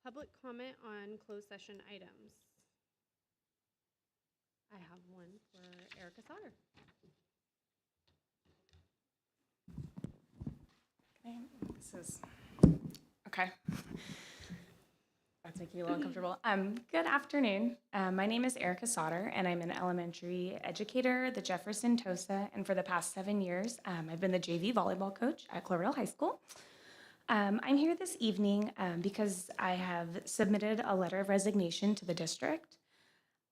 Public comment on closed session items. I have one for Erica Sauter. This is okay. That's making me a little uncomfortable. Good afternoon. My name is Erica Sauter, and I'm an elementary educator at the Jefferson TOSA. And for the past 7 years, I've been the JV volleyball coach at Cloverdale High School. I'm here this evening because I have submitted a letter of resignation to the district.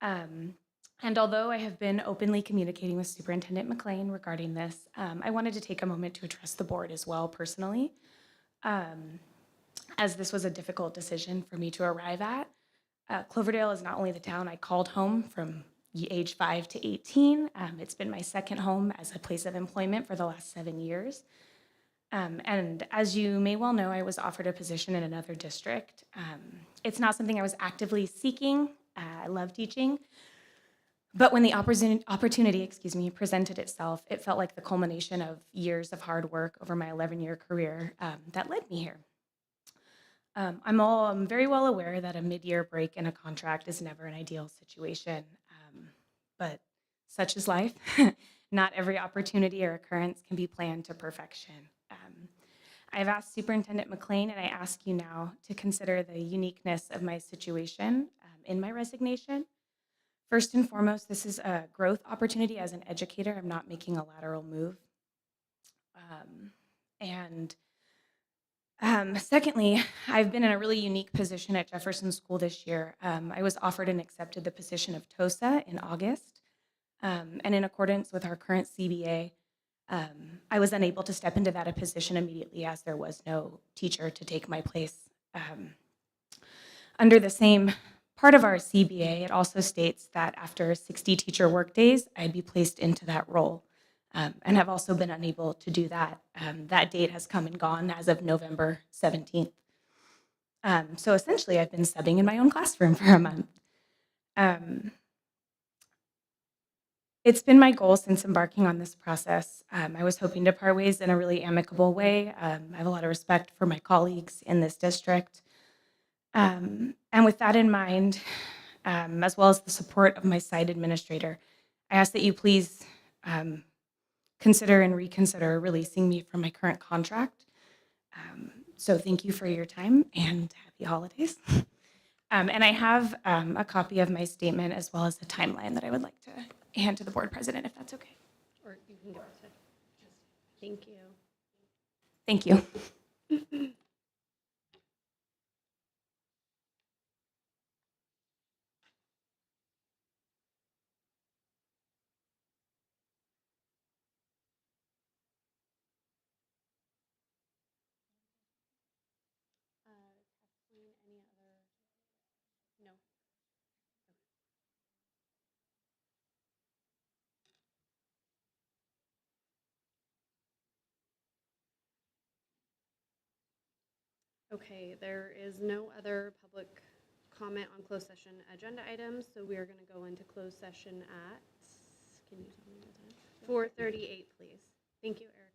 And although I have been openly communicating with Superintendent McLean regarding this, I wanted to take a moment to address the board as well personally, as this was a difficult decision for me to arrive at. Cloverdale is not only the town I called home from age 5 to 18, it's been my second home as a place of employment for the last 7 years. And as you may well know, I was offered a position in another district. It's not something I was actively seeking. I love teaching. But when the opportunity, presented itself, it felt like the culmination of years of hard work over my 11-year career that led me here. I'm very well aware that a mid-year break in a contract is never an ideal situation, but such is life. Not every opportunity or occurrence can be planned to perfection. I've asked Superintendent McLean, and I ask you now to consider the uniqueness of my situation in my resignation. First and foremost, this is a growth opportunity as an educator. I'm not making a lateral move. Secondly, I've been in a really unique position at Jefferson School this year. I was offered and accepted the position of TOSA in August. And in accordance with our current CBA, I was unable to step into that position immediately as there was no teacher to take my place. Under the same part of our CBA, it also states that after 60 teacher workdays, I'd be placed into that role. And have also been unable to do that. That date has come and gone as of November 17th. So essentially, I've been subbing in my own classroom for a month. It's been my goal since embarking on this process. I was hoping to part ways in a really amicable way. I have a lot of respect for my colleagues in this district. And with that in mind, as well as the support of my site administrator, I ask that you please consider and reconsider releasing me from my current contract. So thank you for your time and happy holidays. And I have a copy of my statement as well as a timeline that I would like to hand to the board president, if that's okay. Or you can give it to. Thank you. Thank you. Kathleen, any other? No. Okay, there is no other public comment on closed session agenda items, so we are going to go into closed session at, can you tell me the time? 4:38, please. Thank you, Erica.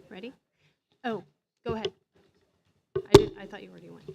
Ready? Oh, go ahead. I thought you already went.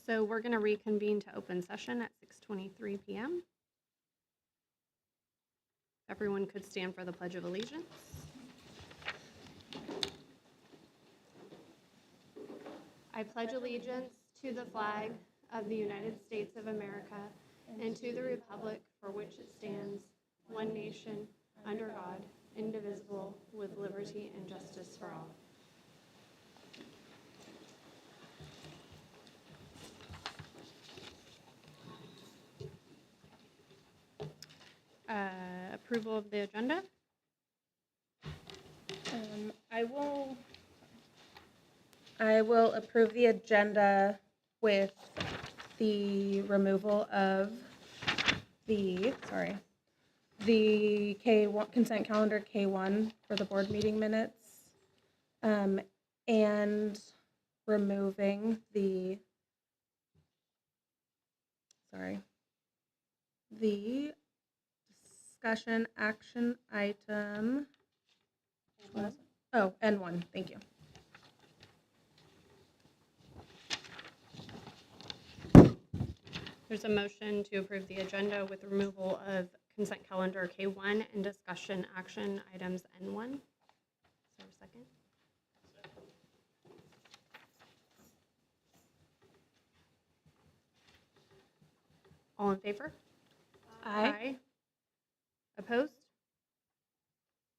So we're going to reconvene to open session at 6:23 p.m. Everyone could stand for the Pledge of Allegiance. I pledge allegiance to the flag of the United States of America and to the republic for which it stands, one nation, under God, indivisible, with liberty and justice for all. Approval of the agenda. I will approve the agenda with the removal of the K1 consent calendar K1 for the board meeting minutes, and removing the discussion action item. Oh, N1, thank you. There's a motion to approve the agenda with removal of consent calendar K1 and discussion action items N1. Is there a second? All in favor? Aye. Opposed?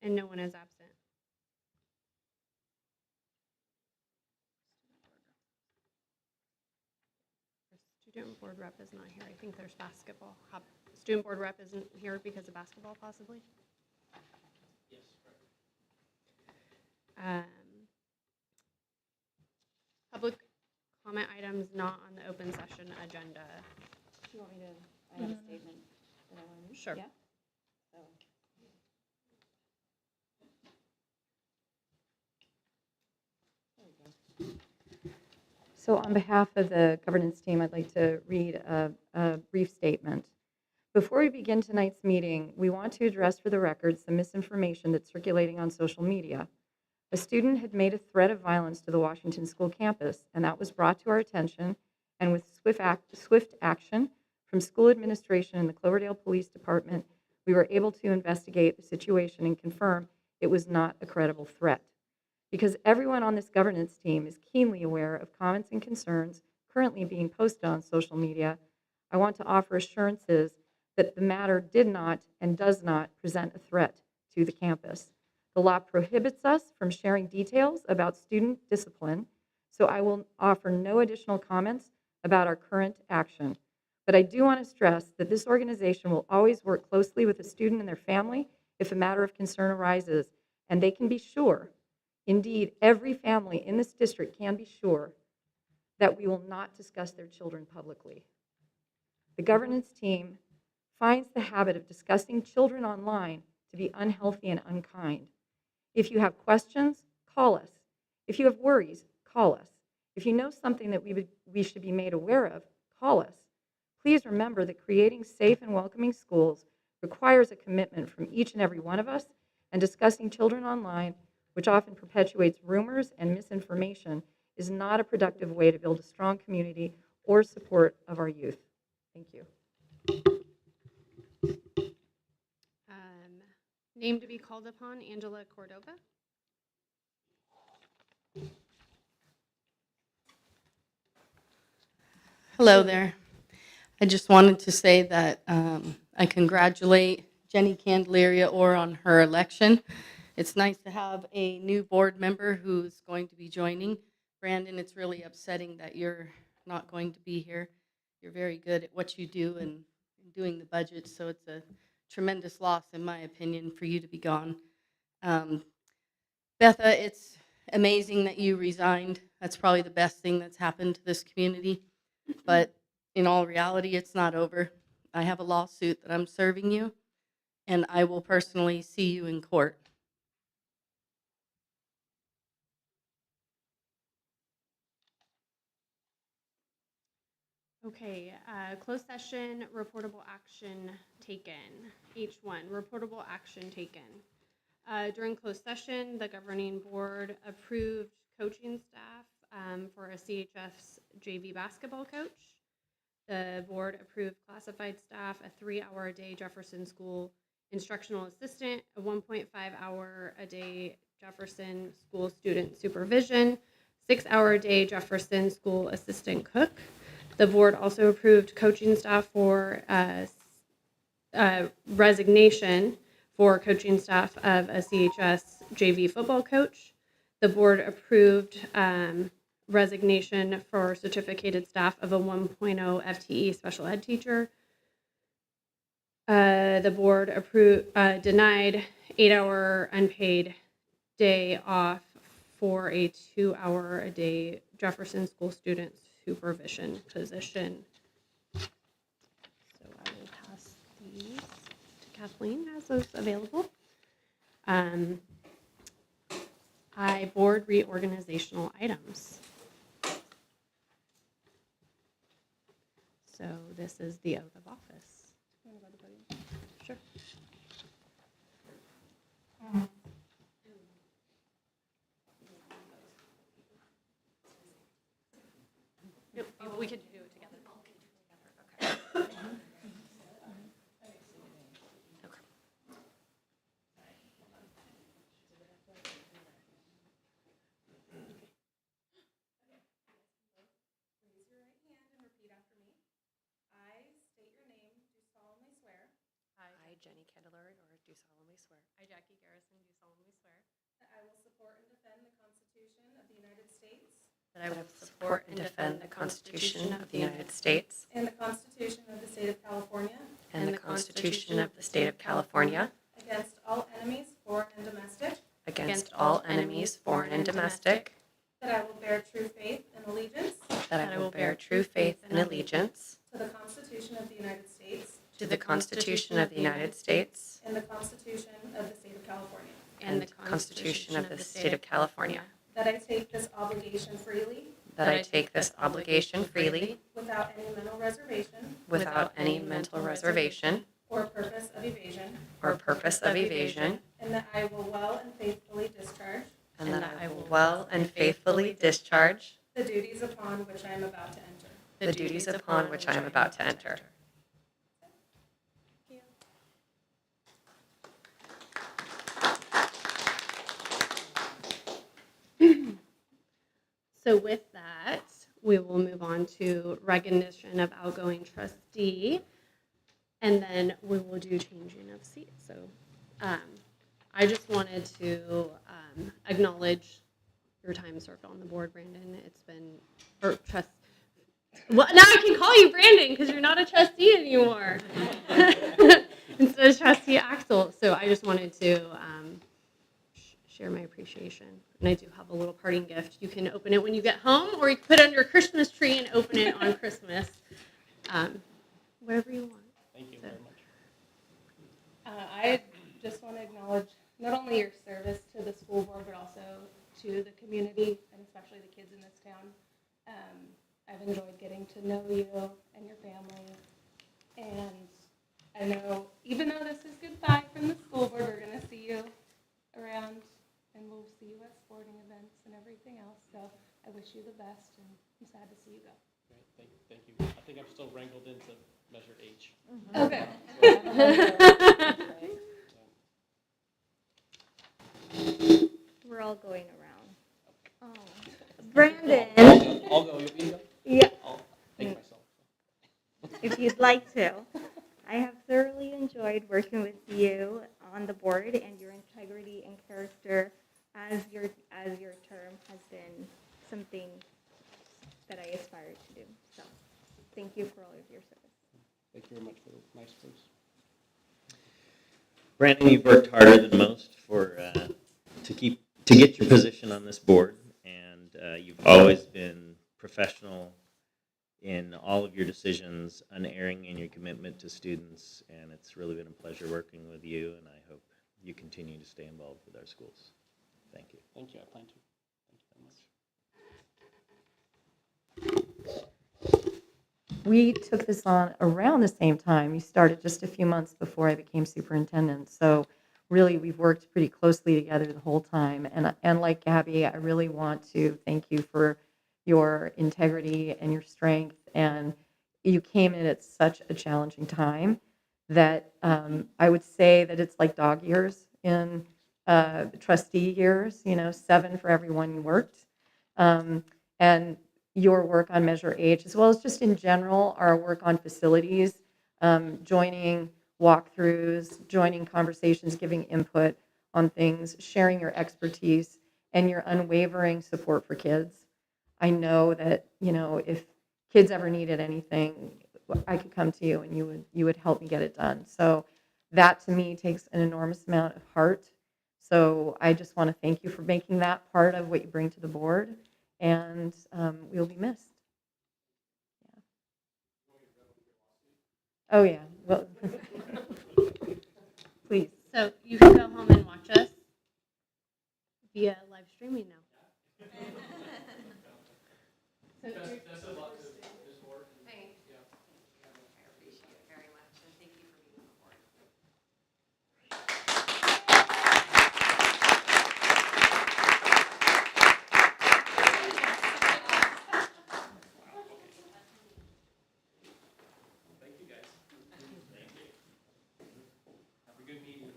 And no one is absent. Our student board rep is not here. I think there's basketball. Student board rep isn't here because of basketball, possibly? Yes, correct. Public comment items not on the open session agenda. Do you want me to, I have a statement that I want to make. Sure. Yeah? So on behalf of the governance team, I'd like to read a brief statement. Before we begin tonight's meeting, we want to address for the record some misinformation that's circulating on social media. A student had made a threat of violence to the Washington School campus, and that was brought to our attention, and with swift action from school administration and the Cloverdale Police Department, we were able to investigate the situation and confirm it was not a credible threat. Because everyone on this governance team is keenly aware of comments and concerns currently being posted on social media, I want to offer assurances that the matter did not and does not present a threat to the campus. The law prohibits us from sharing details about student discipline, so I will offer no additional comments about our current action. But I do want to stress that this organization will always work closely with the student and their family if a matter of concern arises, and they can be sure, indeed, every family in this district can be sure, that we will not discuss their children publicly. The governance team finds the habit of discussing children online to be unhealthy and unkind. If you have questions, call us. If you have worries, call us. If you know something that we should be made aware of, call us. Please remember that creating safe and welcoming schools requires a commitment from each and every one of us, and discussing children online, which often perpetuates rumors and misinformation, is not a productive way to build a strong community or support of our youth. Thank you. Name to be called upon, Angela Cordova. Hello there. I just wanted to say that I congratulate Jenny Candelaria Orr on her election. It's nice to have a new board member who's going to be joining. Brandon, it's really upsetting that you're not going to be here. You're very good at what you do and doing the budget, so it's a tremendous loss, in my opinion, for you to be gone. Betha, it's amazing that you resigned. That's probably the best thing that's happened to this community. But in all reality, it's not over. I have a lawsuit that I'm serving you, and I will personally see you in court. Okay, closed session, reportable action taken. H1, reportable action taken. During closed session, the governing board approved coaching staff for a CHS JV basketball coach. The board approved classified staff, a 3-hour-a-day Jefferson School instructional assistant, a 1.5-hour-a-day Jefferson School student supervision, 6-hour-a-day Jefferson School assistant cook. The board also approved coaching staff for resignation for coaching staff of a CHS JV football coach. The board approved resignation for certificated staff of a 1.0 FTE special ed teacher. The board denied 8-hour unpaid day off for a 2-hour-a-day Jefferson School student supervision position. So I will pass these to Kathleen as those available. Board reorganizational items. So this is the oath of office. Sure. Yep, we could do it together. I, Jenny Candelaria, do solemnly swear I, Jackie Garrison, do solemnly swear that I will support and defend the Constitution of the United States that I that I will will support and defend the Constitution of the United States and the Constitution of the State of California and the Constitution of the State of California against all enemies, foreign and domestic, against all enemies, foreign and domestic, that I will bear true faith and allegiance that I will bear true faith and allegiance to the Constitution of the United States to the Constitution of the United States and the Constitution of the State of California, and the Constitution of the State of California, that I take this obligation freely that I take this obligation freely without any mental reservation without any mental reservation or purpose of evasion, or purpose of evasion, and that I will well and faithfully discharge and that I will well and faithfully discharge the duties upon which I am about to enter. the duties upon which I am about to enter. So with that, we will move on to recognition of outgoing trustee, and then we will do changing of seats. So I just wanted to acknowledge your time served on the board, Brandon. It's been, or Well, now I can call you Brandon because you're not a trustee anymore. Instead of trustee Axel. So I just wanted to share my appreciation. And I do have a little parting gift. You can open it when you get home, or you can put it under your Christmas tree and open it on Christmas. Whatever you want. Thank you very much. I just want to acknowledge not only your service to the school board, but also to the community, and especially the kids in this town. I've enjoyed getting to know you and your family. And I know, even though this is goodbye from the school board, we're going to see you around, and we'll see you at sporting events and everything else. So I wish you the best, and I'm sad to see you go. Great, thank you. I think I'm still wrangled into measure H. Okay. We're all going around. Oh, Brandon, I'll go. You'll go? yeah, I'll take myself. if you'd like to. I have thoroughly enjoyed working with you on the board, and your integrity and character as your term has been something that I aspire to do. So, thank you for all of your service. Thank you very much for the nice words. Brandon, you've worked harder than most to get your position on this board, and you've always been professional in all of your decisions, unerring in your commitment to students, and it's really been a pleasure working with you, and I hope you continue to stay involved with our schools. Thank you. Thank you. I plan to. Thank you very much. We took this on around the same time. You started just a few months before I became superintendent. So really, we've worked pretty closely together the whole time. And like Gabby, I really want to thank you for your integrity and your strength. And you came in at such a challenging time that I would say that it's like dog years in trustee years, 7 for everyone you worked. And your work on Measure H, as well as just in general, our work on facilities, joining walkthroughs, joining conversations, giving input on things, sharing your expertise, and your unwavering support for kids. I know that, if kids ever needed anything, I could come to you and you would help me get it done. So that to me takes an enormous amount of heart. So I just want to thank you for making that part of what you bring to the board. And we'll be missed. Yeah. Oh, yeah. Well, please. So you can go home and watch us via live streaming now. Best of luck to this board. Thanks. I appreciate it very much, and thank you for being on the board. Thank you, guys. Thank you. Have a good meeting.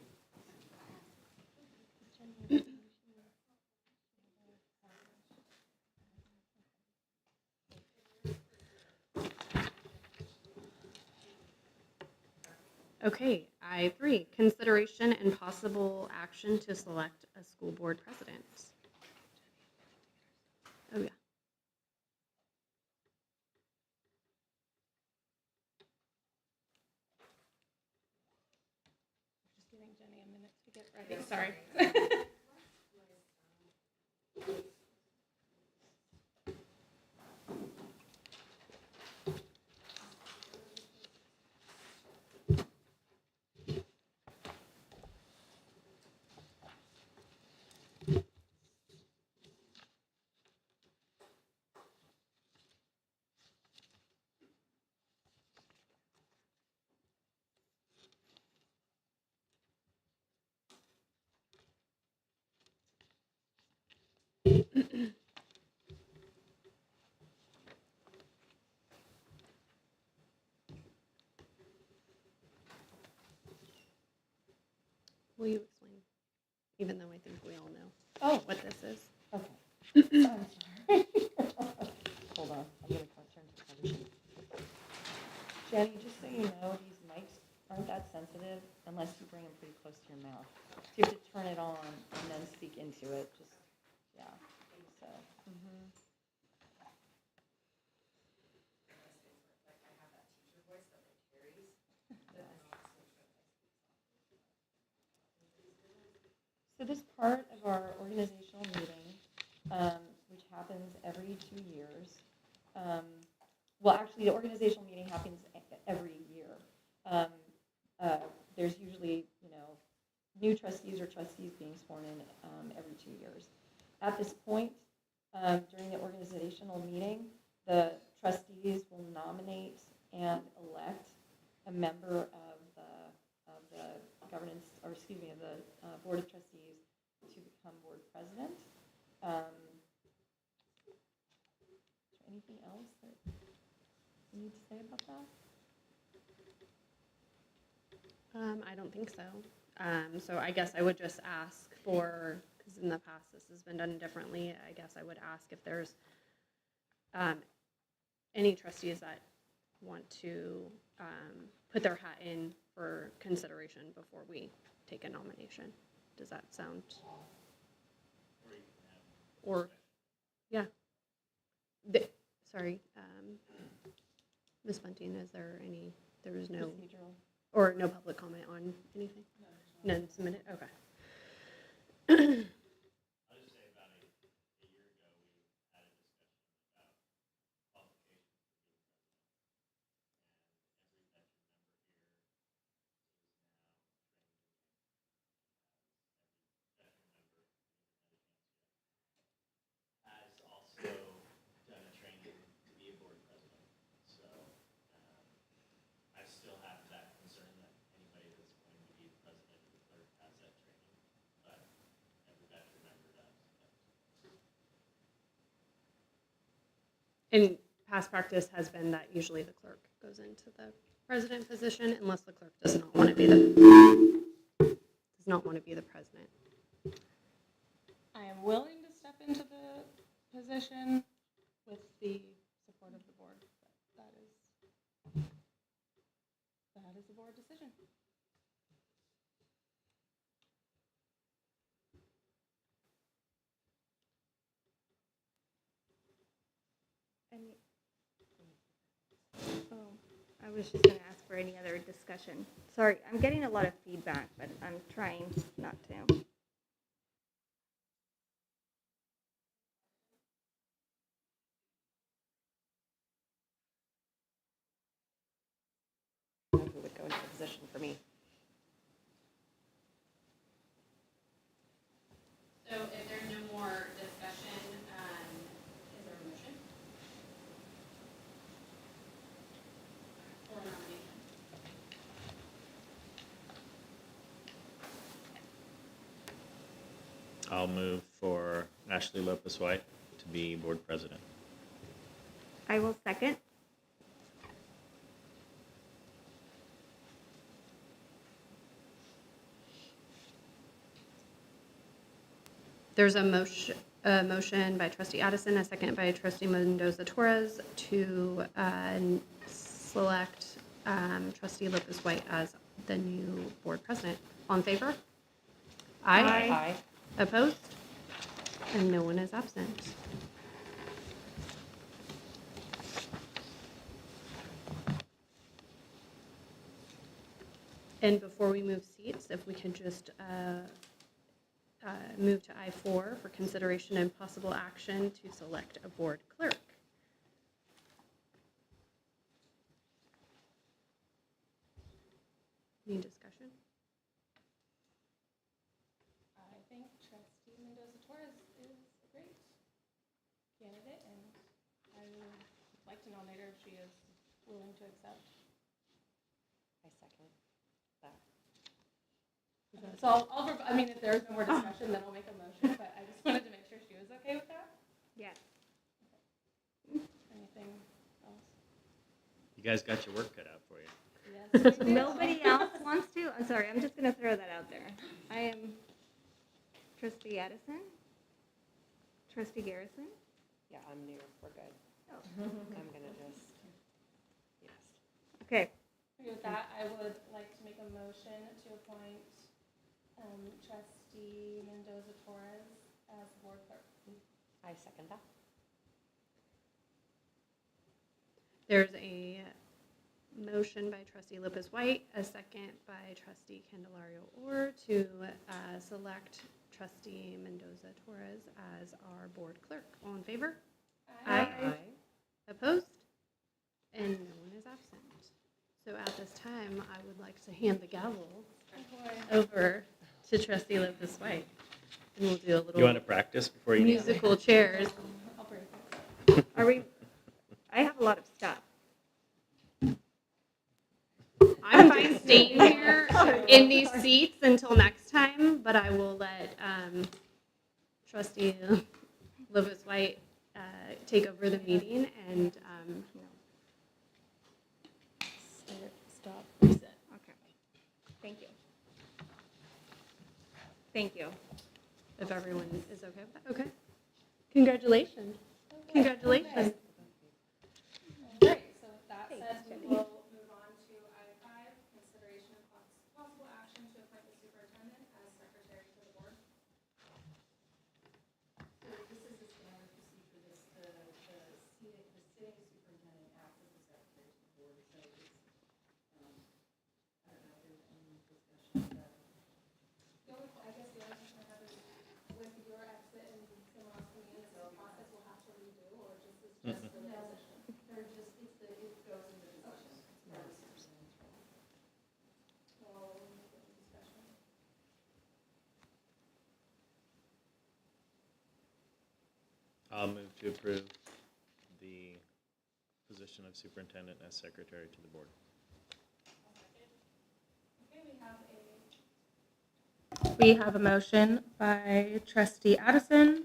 Okay, I3, consideration and possible action to select a school board president. Oh, yeah. Just giving Jenny a minute to get ready. Sorry. Will you explain? Even though I think we all know what this is. Okay. I'm sorry. Hold on. I'm going to turn to the cover sheet. Jenny, just so you know, these mics aren't that sensitive unless you bring them pretty close to your mouth. So you have to turn it on and then speak into it. Just, yeah. So. So this part of our organizational meeting, which happens every 2 years, well, actually, the organizational meeting happens every year. There's usually, new trustees or trustees being sworn in every 2 years. At this point, during the organizational meeting, the trustees will nominate and elect a member of the governance, or excuse me, of the board of trustees to become board president. Is there anything else that you need to say about that? I don't think so. So I guess I would just ask for, because in the past this has been done differently, I guess I would ask if there's any trustees that want to put their hat in for consideration before we take a nomination. Does that sound? Or, yeah. Sorry, Ms. Bunting, is there any, there was no, Procedural. or no public comment on anything? None submitted, okay. I'll just say about a year ago, we had a discussion about qualifications for being president. And every veteran member here is now trained. Every veteran member has also done a training to be a board president. So I still have that concern that anybody that's going to be the president or the clerk has that training, but every veteran member does. And past practice has been that usually the clerk goes into the president position unless the clerk does not want to be the president. I am willing to step into the position with the support of the board, but that is a board decision. Oh, I was just going to ask for any other discussion. Sorry, I'm getting a lot of feedback, but I'm trying not to. Who would go into the position for me? So if there's no more discussion, is there a motion? Or nomination? I'll move for Ashley Lopez White to be board president. I will second. There's a motion by trustee Addison, a second by trustee Mendoza Torres to select trustee Lopez White as the new board president. All in favor? Aye. Opposed? And no one is absent. And before we move seats, if we could just move to I-4 for consideration and possible action to select a board clerk. Any discussion? I think trustee Mendoza Torres is a great candidate, and I would like to nominate her if she is willing to accept. I second that. So I mean, if there's no more discussion, then I'll make a motion, but I just wanted to make sure she was okay with that. Yes. Anything else? You guys got your work cut out for you. Yes. we do. Nobody else wants to? I'm sorry, I'm just going to throw that out there. I am trustee Addison, trustee Garrison. Yeah, I'm new. We're good. Oh. I'm gonna just, yes. Okay, With that, I would like to make a motion to appoint trustee Mendoza Torres as board clerk. I second that. There's a motion by trustee Lopez White, a second by trustee Candelario Orr to select trustee Mendoza Torres as our board clerk. All in favor? Aye. Opposed? And no one is absent. So at this time, I would like to hand the gavel over to trustee Lopez White. And we'll do a You want little to practice before you? musical chairs. Are we, I have a lot of stuff. I'm fine staying here in these seats until next time, but I will let trustee Lopez White take over the meeting and stop, reset. Okay. Thank you. Thank you. If everyone is okay with that. Okay. Congratulations. Congratulations. Great, so with that said, we will move on to item 5, consideration of possible action to appoint the superintendent as secretary to the board. This is the standard procedure, the sitting superintendent acts as the secretary to the board, so it's, I don't know if there's any discussion of that. I guess the other question I have is, with your exit and someone else coming in, is there a process we'll have to redo, or just is just for the position? They're just, it goes into the position. It's part of the superintendent's role. Well, discussion. I'll move to approve the position of superintendent as secretary to the board. Okay, We have a motion by trustee Addison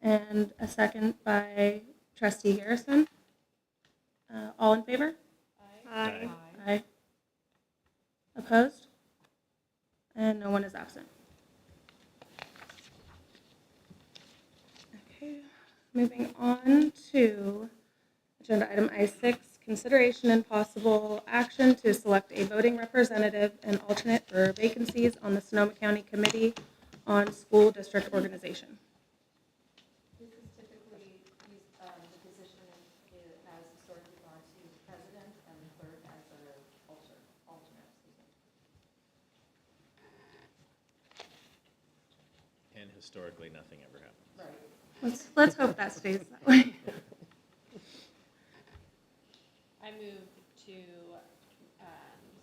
and a second by trustee Garrison. All in favor? Aye. Aye. Opposed? And no one is absent. Okay, moving on to agenda item I6, consideration and possible action to select a voting representative and alternate for vacancies on the Sonoma County Committee on School District Organization. This is typically, the position has historically gone to the president and the clerk as an alternate. And historically, nothing ever happens. Right. Let's hope that stays that way. I move to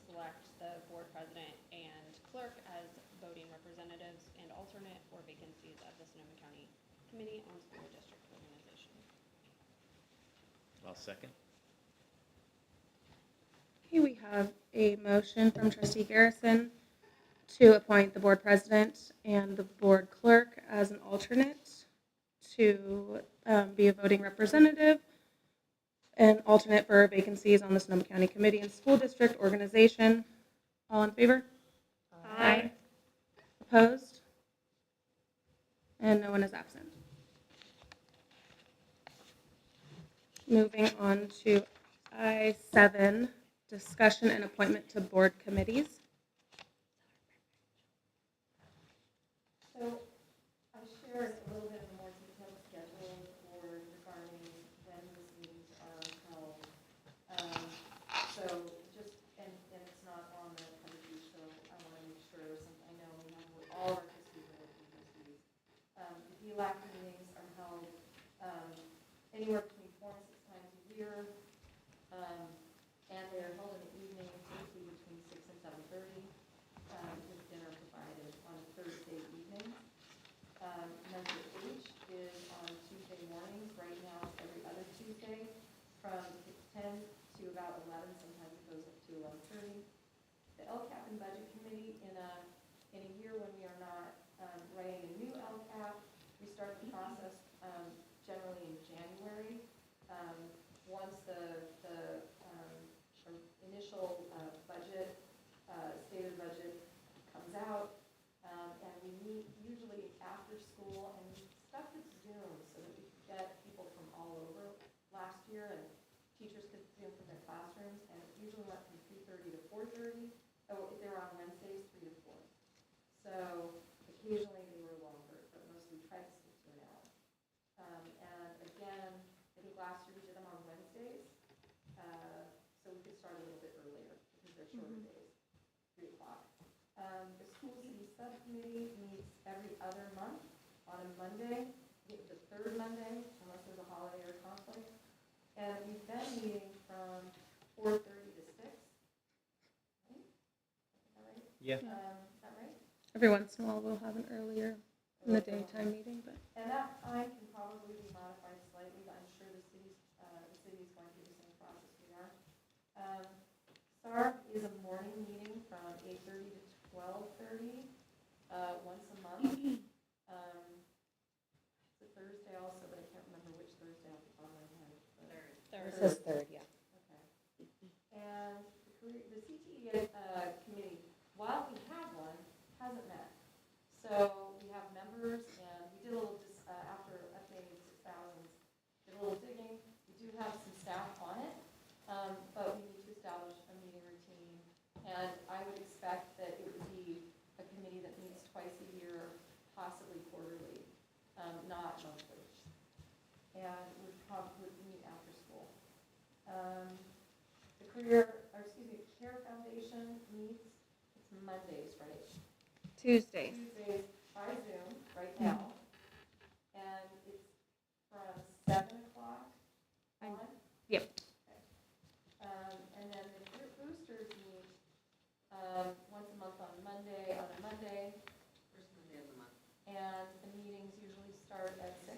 select the board president and clerk as voting representatives and alternate for vacancies of the Sonoma County Committee on School District Organization. I'll second. Okay, we have a motion from trustee Garrison to appoint the board president and the board clerk as an alternate to be a voting representative and alternate for vacancies on the Sonoma County Committee and School District Organization. All in favor? Aye. Opposed? And no one is absent. Moving on to I7, discussion and appointment to board committees. So I shared a little bit of a more detailed schedule for regarding when these meetings are held. So just, and it's not on the cover sheet, so I want to make sure, since I know we have all our trustees are working this week. The DLAC meetings are held anywhere between 4 and 6 times a year. And they're held in the evening, typically between 6 and 7:30, with dinner provided on a Thursday evening. Measure H is on Tuesday mornings. Right now, it's every other Tuesday from 10 to about 11. Sometimes it goes up to 11:30. The LCAP and Budget Committee, in a year when we are not writing a new LCAP, we start the process generally in January. Once the initial budget, stated budget comes out, and we meet usually after school, and stuff is Zoom so that we can get people from all over. Last year, and teachers could Zoom from their classrooms, and it usually went from 3:30 to 4:30. Oh, if they were on Wednesdays, 3 to 4. So occasionally they were longer, but mostly we tried to stick to an hour. And again, I think last year we did them on Wednesdays, so we could start a little bit earlier. shorter days, 3 o'clock. The school city subcommittee meets every other month on a Monday, the third Monday, unless there's a holiday or conflict. And we've been meeting from 4:30 to 6. Right? Is that right? Yeah. Is that right? Every once in a while, we'll have an earlier in the daytime meeting, but And that time can probably be modified slightly, but I'm sure the city is going through the same process we are. SARB is a morning meeting from 8:30 to 12:30, once a month. It's a Thursday also, but I can't remember which Thursday off the top of my head. It says third, yeah. Okay. And the CTE committee, while we have one, hasn't met. So we have members, and we did a little, after updating 6,000, did a little digging. We do have some staff on it, but we need to establish a meeting routine. And I would expect that it would be a committee that meets twice a year, possibly quarterly, not monthly. And would meet after school. The Care Foundation meets, it's Mondays, right? Tuesdays. Tuesdays by Zoom right now. And it's from 7 o'clock on. Yep. And then the boosters meet once a month on a Monday. First Monday of the month. And the meetings usually start at 6.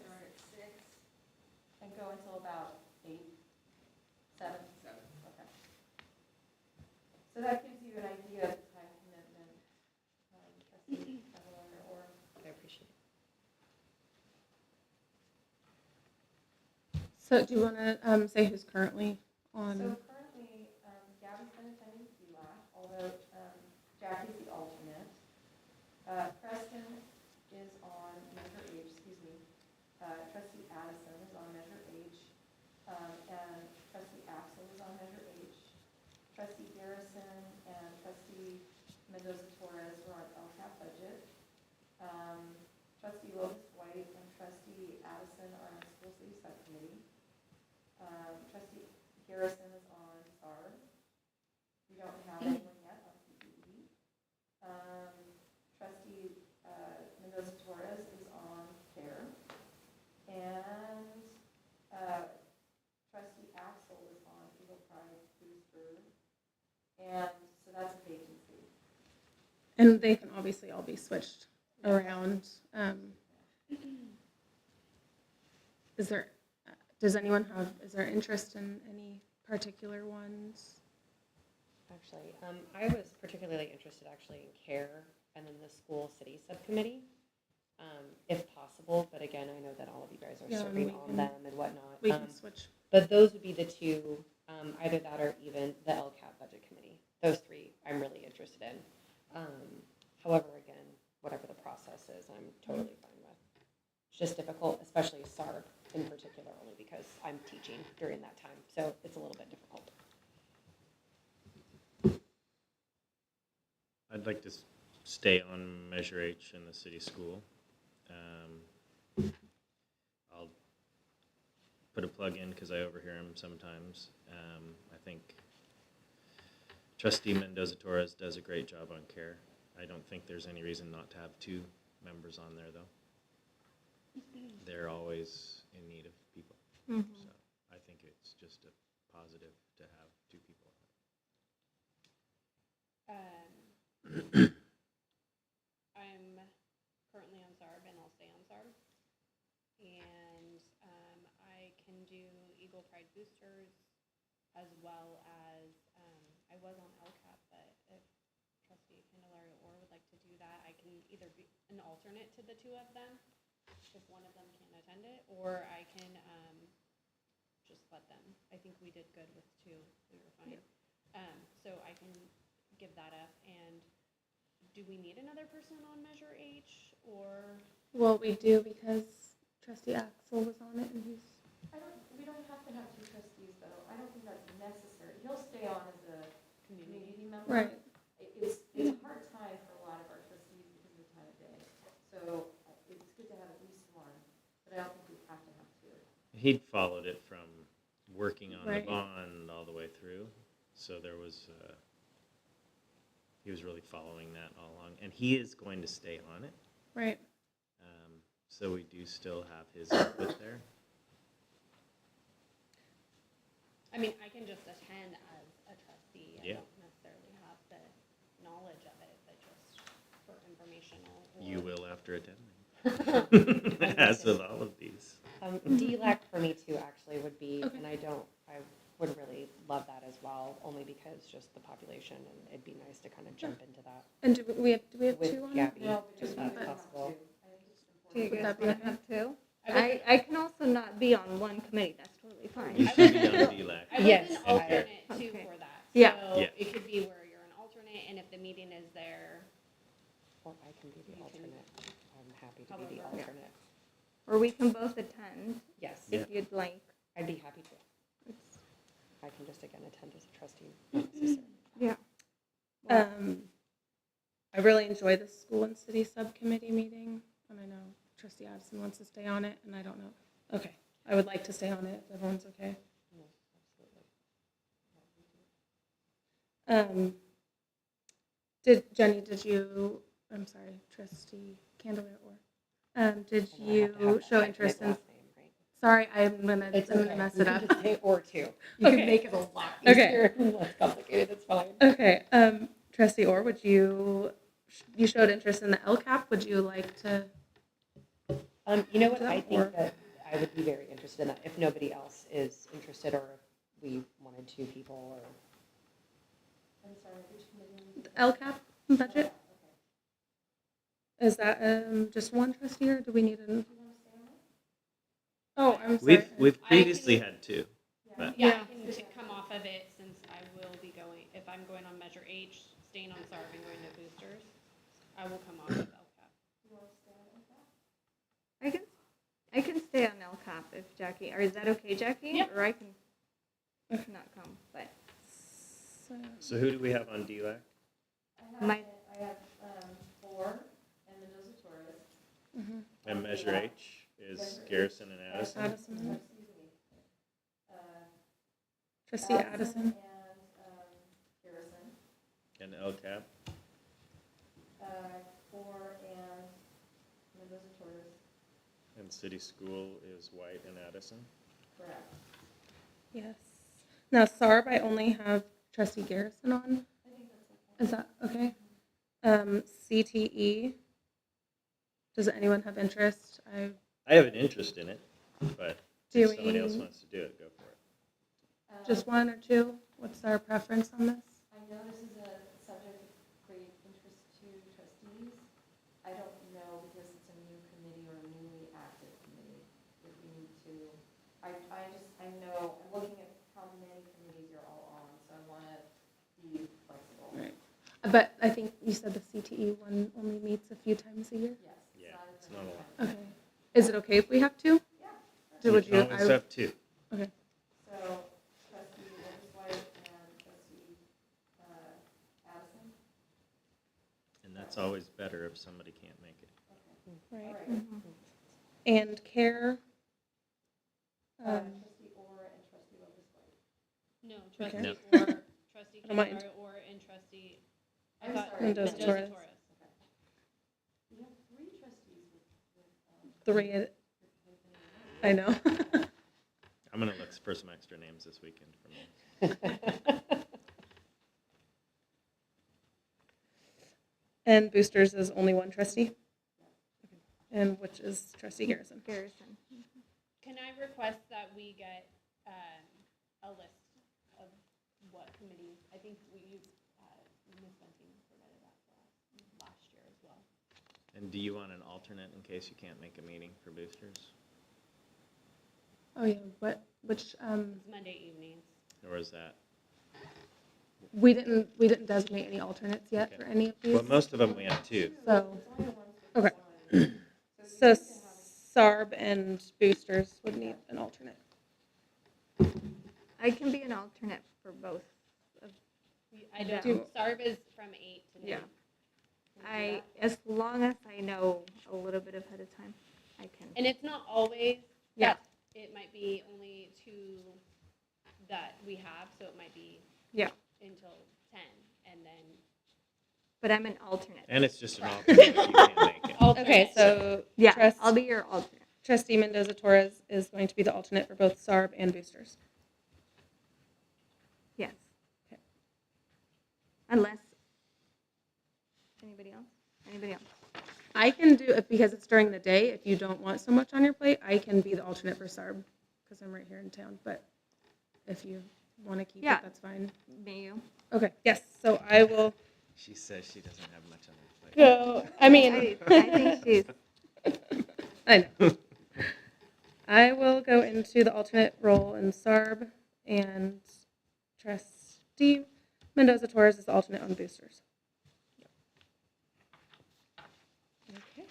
And go until about 8, 7. Okay. So that gives you an idea of the time commitment, trustee Evelyn or. I appreciate it. so do you want to say who's currently So on? currently, Gabby's been attending CLAC, although Jackie's the alternate. Preston is on Measure H, Trustee Addison is on Measure H, and Trustee Axel is on Measure H. Trustee Garrison and Trustee Mendoza-Torres are on LCAP budget. Trustee Lotus White and Trustee Addison are on School City Subcommittee. Trustee Garrison is on SARB. We don't have anyone yet on CPE. Trustee Mendoza-Torres is on CARE. And Trustee Axel is on Eagle Pride Booster. And so that's a vacancy. And they can obviously all be switched around. Is there interest in any particular ones? Actually, I was particularly interested actually in CARE and then the school city subcommittee, if possible. But again, I know that all of you guys are Yeah, serving we on can- them and whatnot. We can switch. But those would be the two, either that or even the LCAP budget committee. Those three I'm really interested in. However, again, whatever the process is, I'm totally fine with. It's just difficult, especially SARB in particular, only because I'm teaching during that time. So it's a little bit difficult. I'd like to stay on Measure H in the city school. I'll put a plug in because I overhear him sometimes. I think Trustee Mendoza-Torres does a great job on CARE. I don't think there's any reason not to have two members on there, though. They're always in need of people. So I think it's just a positive to have two people on it. I'm currently on SARB and I'll stay on SARB. And I can do Eagle Pride Boosters as well as, I was on LCAP, but if Trustee Candelaria Orr would like to do that, I can either be an alternate to the two of them if one of them can't attend it, or I can just let them. I think we did good with two. We were fine. So I can give that up. And do we need another person on Measure H, or? Well, we do because Trustee Axel was on it and he's. We don't have to have two trustees, though. I don't think that's necessary. He'll stay on as a community member. Right. It's a hard time for a lot of our trustees because of the time of day. So it's good to have at least one, but I don't think we have to have two. He'd followed it from working on Right. the bond all the way through. So there was he was really following that all along. And he is going to stay on it. Right. So we do still have his input there. I mean, I can just attend as a trustee. I Yeah. don't necessarily have the knowledge of it, but just for informational. You or- will after attending, as with all of these. DLAC for me too, actually, would be, Okay. and I would really love that as well, only because just the population, and it'd be nice to kind of jump into that And do we have with two on? Gabby, Just if one, that's but- possible. Do you Would guys that be want okay? to have two? I would- I can also not be on one committee, that's totally You fine. should be on DLAC. I was Yes, an I- alternate too Okay. for that. Yeah. So Yeah. it could be where you're an alternate, and if the meeting is there, Or I can be the You can- alternate. I'm happy to be the However. alternate. Or we can both attend Yes, Yeah. if you'd like. I'd be happy to. I can just, again, attend as a trustee, not necessarily. Yeah. I really enjoy the school and city subcommittee meeting, and I know trustee Addison wants to stay on it, and I don't know. Okay, I would like to stay on it, if everyone's okay. No, absolutely. Jenny, I'm sorry, trustee Candelaria, did And I have to you have that show hyphenate interest in, last name, right? sorry, I'm gonna It's okay. mess You it can up. just say or two. You Okay. can make it a lot Okay. easier and less complicated, it's fine. Okay, trustee Orr, you showed interest in the LCAP, would you like to? You know what, That I work? think that I would be very interested in that, if nobody else is interested, or if we wanted two people, or. I'm sorry, which committee? The LCAP budget? Is that, just one trustee, or do we need an? Oh, I'm sorry. We've I previously can- had two, but yeah, Yeah. I can come off of it since I will be going, if I'm going on Measure H, staying on SARB and going to boosters, I will come off of LCAP. I can stay on LCAP if Jackie, or is that okay, Jackie? Yeah. Or I can not come, but so who do we have on DLAC? my, And Measure H is Garrison and Addison. Addison. Trustee Addison. And LCAP. And City School is White and Addison. Yes. Now, SARB, I only have trustee Garrison on. Is that okay? CTE, does anyone have interest? I have an interest in it, but Do if somebody else we- wants to do it, go for it. Just one or two? What's our preference on this? I know this is a subject of great interest to trustees. I don't know because it's a new committee or a newly active committee that we need to, I know, I'm looking at how many committees you're all on, so I want to be flexible. Right. But I think you said the CTE one only meets a few times a year? Yes. Yeah, it's not a lot. Okay. Is it okay if we have two? You Would can you? always have two. Okay. So trustee White and trustee Addison? And that's always better if somebody can't make it. Right. And care? Trustee Orr and trustee Lotus White. No, Okay. trustee No. or trustee I don't mind. Candelaria or and trustee. I I'm thought sorry. Mendoza Torres. We have three trustees with 3, I know. I'm gonna look for some extra names this weekend for me. And boosters is only one trustee? And which is trustee Garrison? Garrison. Can I request that we get a list of what committees? I think Ms. Bunting provided that for us last year as well. And do you want an alternate in case you can't make a meeting for boosters? Oh, yeah, which, It's Monday evenings. Or is that? we didn't designate any alternates yet Okay. for any of these, Well, most of them we have two. so, okay. So SARB and boosters would need an alternate. I can be an alternate for both. I don't, Do- SARB is from 8 to 9. As long as I know a little bit ahead of time, I can. And it's not always, Yeah. it might be only 2 that we have, so it might be Yeah. until 10, and then but I'm an alternate. And it's just an alternate if you can't make it. Okay, so Yeah, I'll be your alternate. trustee Mendoza Torres is going to be the alternate for both SARB and boosters. Yes. Okay. Unless, anybody else? Anybody else? I can do it because it's during the day. If you don't want so much on your plate, I can be the alternate for SARB because I'm right here in town. But if you want to keep Yeah. it, that's fine. May you? Okay, yes. So I will She says she doesn't have much on her plate. go. I mean, I think she's, I know. I will go into the alternate role in SARB, and trustee Mendoza Torres is the alternate on boosters. Okay.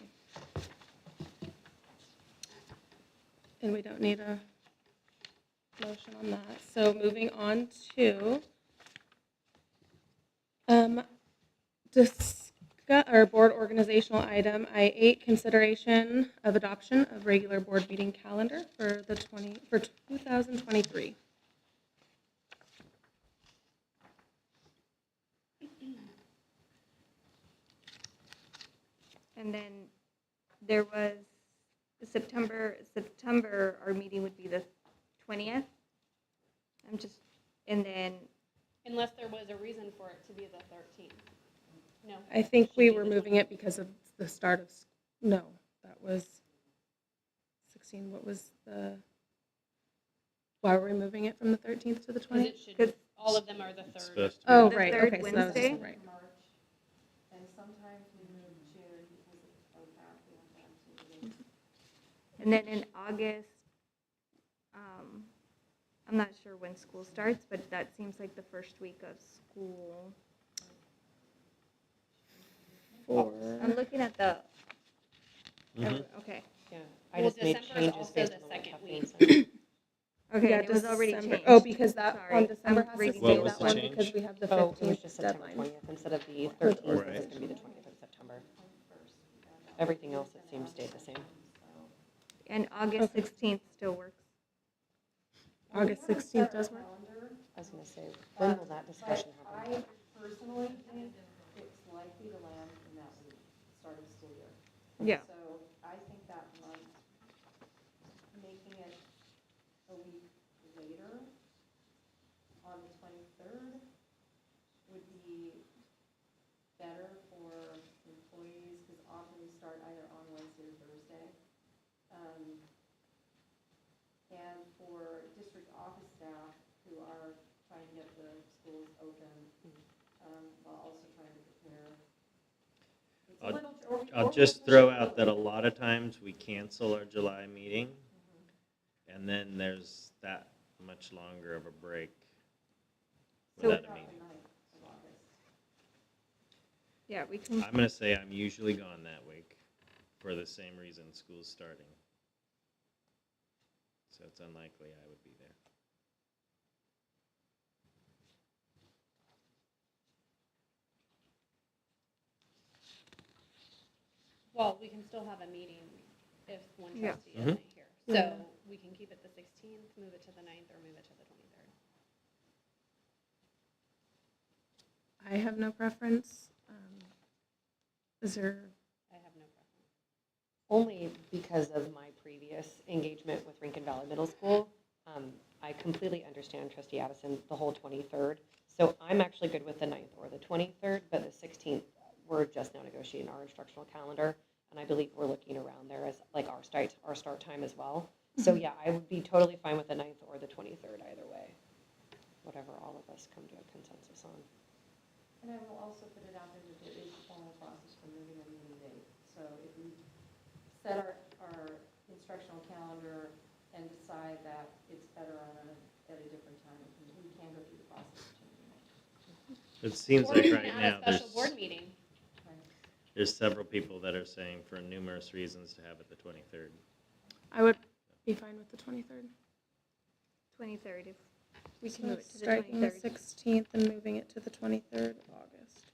And we don't need a motion on that. So moving on to discuss our board organizational item I-8, consideration of adoption of regular board meeting calendar for 2023. and then there was September, our meeting would be the 20th. I'm just, and then, Unless there was a reason for it to be the 13th. No. I think we were moving it because of the start of, no, that was 16. What was the, why were we moving it from the 13th to the 'Cause 20th? it should, Because- all of them are the It's 3rd. supposed to be. Oh, The right, third okay, so that was Wednesday? right. And sometimes we move June because of OPAC, we have to have some meetings. and then in August, I'm not sure when school starts, but that seems like the first week of school. I'm looking at the, Mhm. okay, Yeah, I Well, just made December is changes also based the on what second Kathleen week. said. okay, Yeah, and it was already December- changed. Oh, because that Sorry, on December I'm has to reading stay What was that the one change? because we have the Oh, it was 15th just September deadline. 20th instead of the 13th, Right. it's going to be the 20th of September. Everything else, it seems, stayed the same. And August Okay. 16th still works. August 16th does work. I was going to say, when will that discussion happen? I personally think it's likely to land in that week, start of school year. Yeah. So I think that month, making it a week later, on the 23rd, would be better for employees, because often we start either on Wednesday or Thursday. And for district office staff who are trying to get the schools open, while also trying to prepare. It's a I'll- little- or we- or I'll we just push throw it out that a early. lot of times we cancel our July meeting, and then there's that much longer of a break So- without a meeting. Yeah, we can, I'm gonna say I'm usually gone that week for the same reason school's starting. So it's unlikely I would be there. Well, we can still have a meeting if one Yeah. trustee isn't here. So we can keep it the 16th, move it to the 9th, or move it to the 23rd. I have no preference. Is there, I have no preference. Only because of my previous engagement with Rincon Valley Middle School. I completely understand trustee Addison, the whole 23rd. So I'm actually good with the 9th or the 23rd, but the 16th, we're just now negotiating our instructional calendar. And I believe we're looking around there as like our start time as well. So yeah, I would be totally fine with the 9th or the 23rd either way. Whatever all of us come to a consensus on. And I will also put it out there that there is a formal process for moving a meeting date. So if we set our instructional calendar and decide that it's better at a different time, we can go through the process of changing it. It seems Or like you right can now, add a special board meeting. there's several people that are saying for numerous reasons to have it the 23rd. I would be fine with the 23rd. 23rd, if we can So move it to the striking the 23rd. 16th and moving it to the 23rd of August.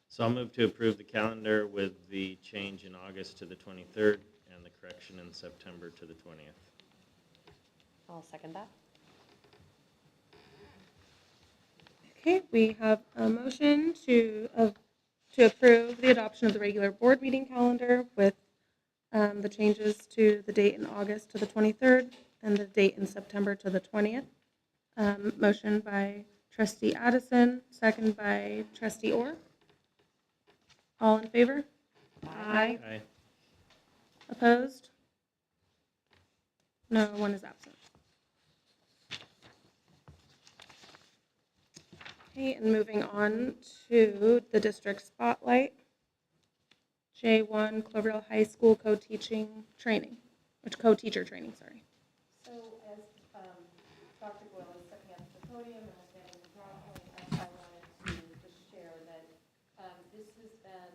So I'll move to approve the calendar with the change in August to the 23rd and the correction in September to the 20th. I'll second that. Okay, we have a motion to to approve the adoption of the regular board meeting calendar with the changes to the date in August to the 23rd and the date in September to the 20th. Motion by trustee Addison, second by trustee Orr. All in favor? Aye. Aye. Opposed? No one is absent. Okay, and moving on to the district spotlight. J1 Cloverdale High School co-teaching training, which co-teacher training, sorry. So as Dr. Goyle is stepping up to the podium and was getting the PowerPoint, I wanted to just share that this has been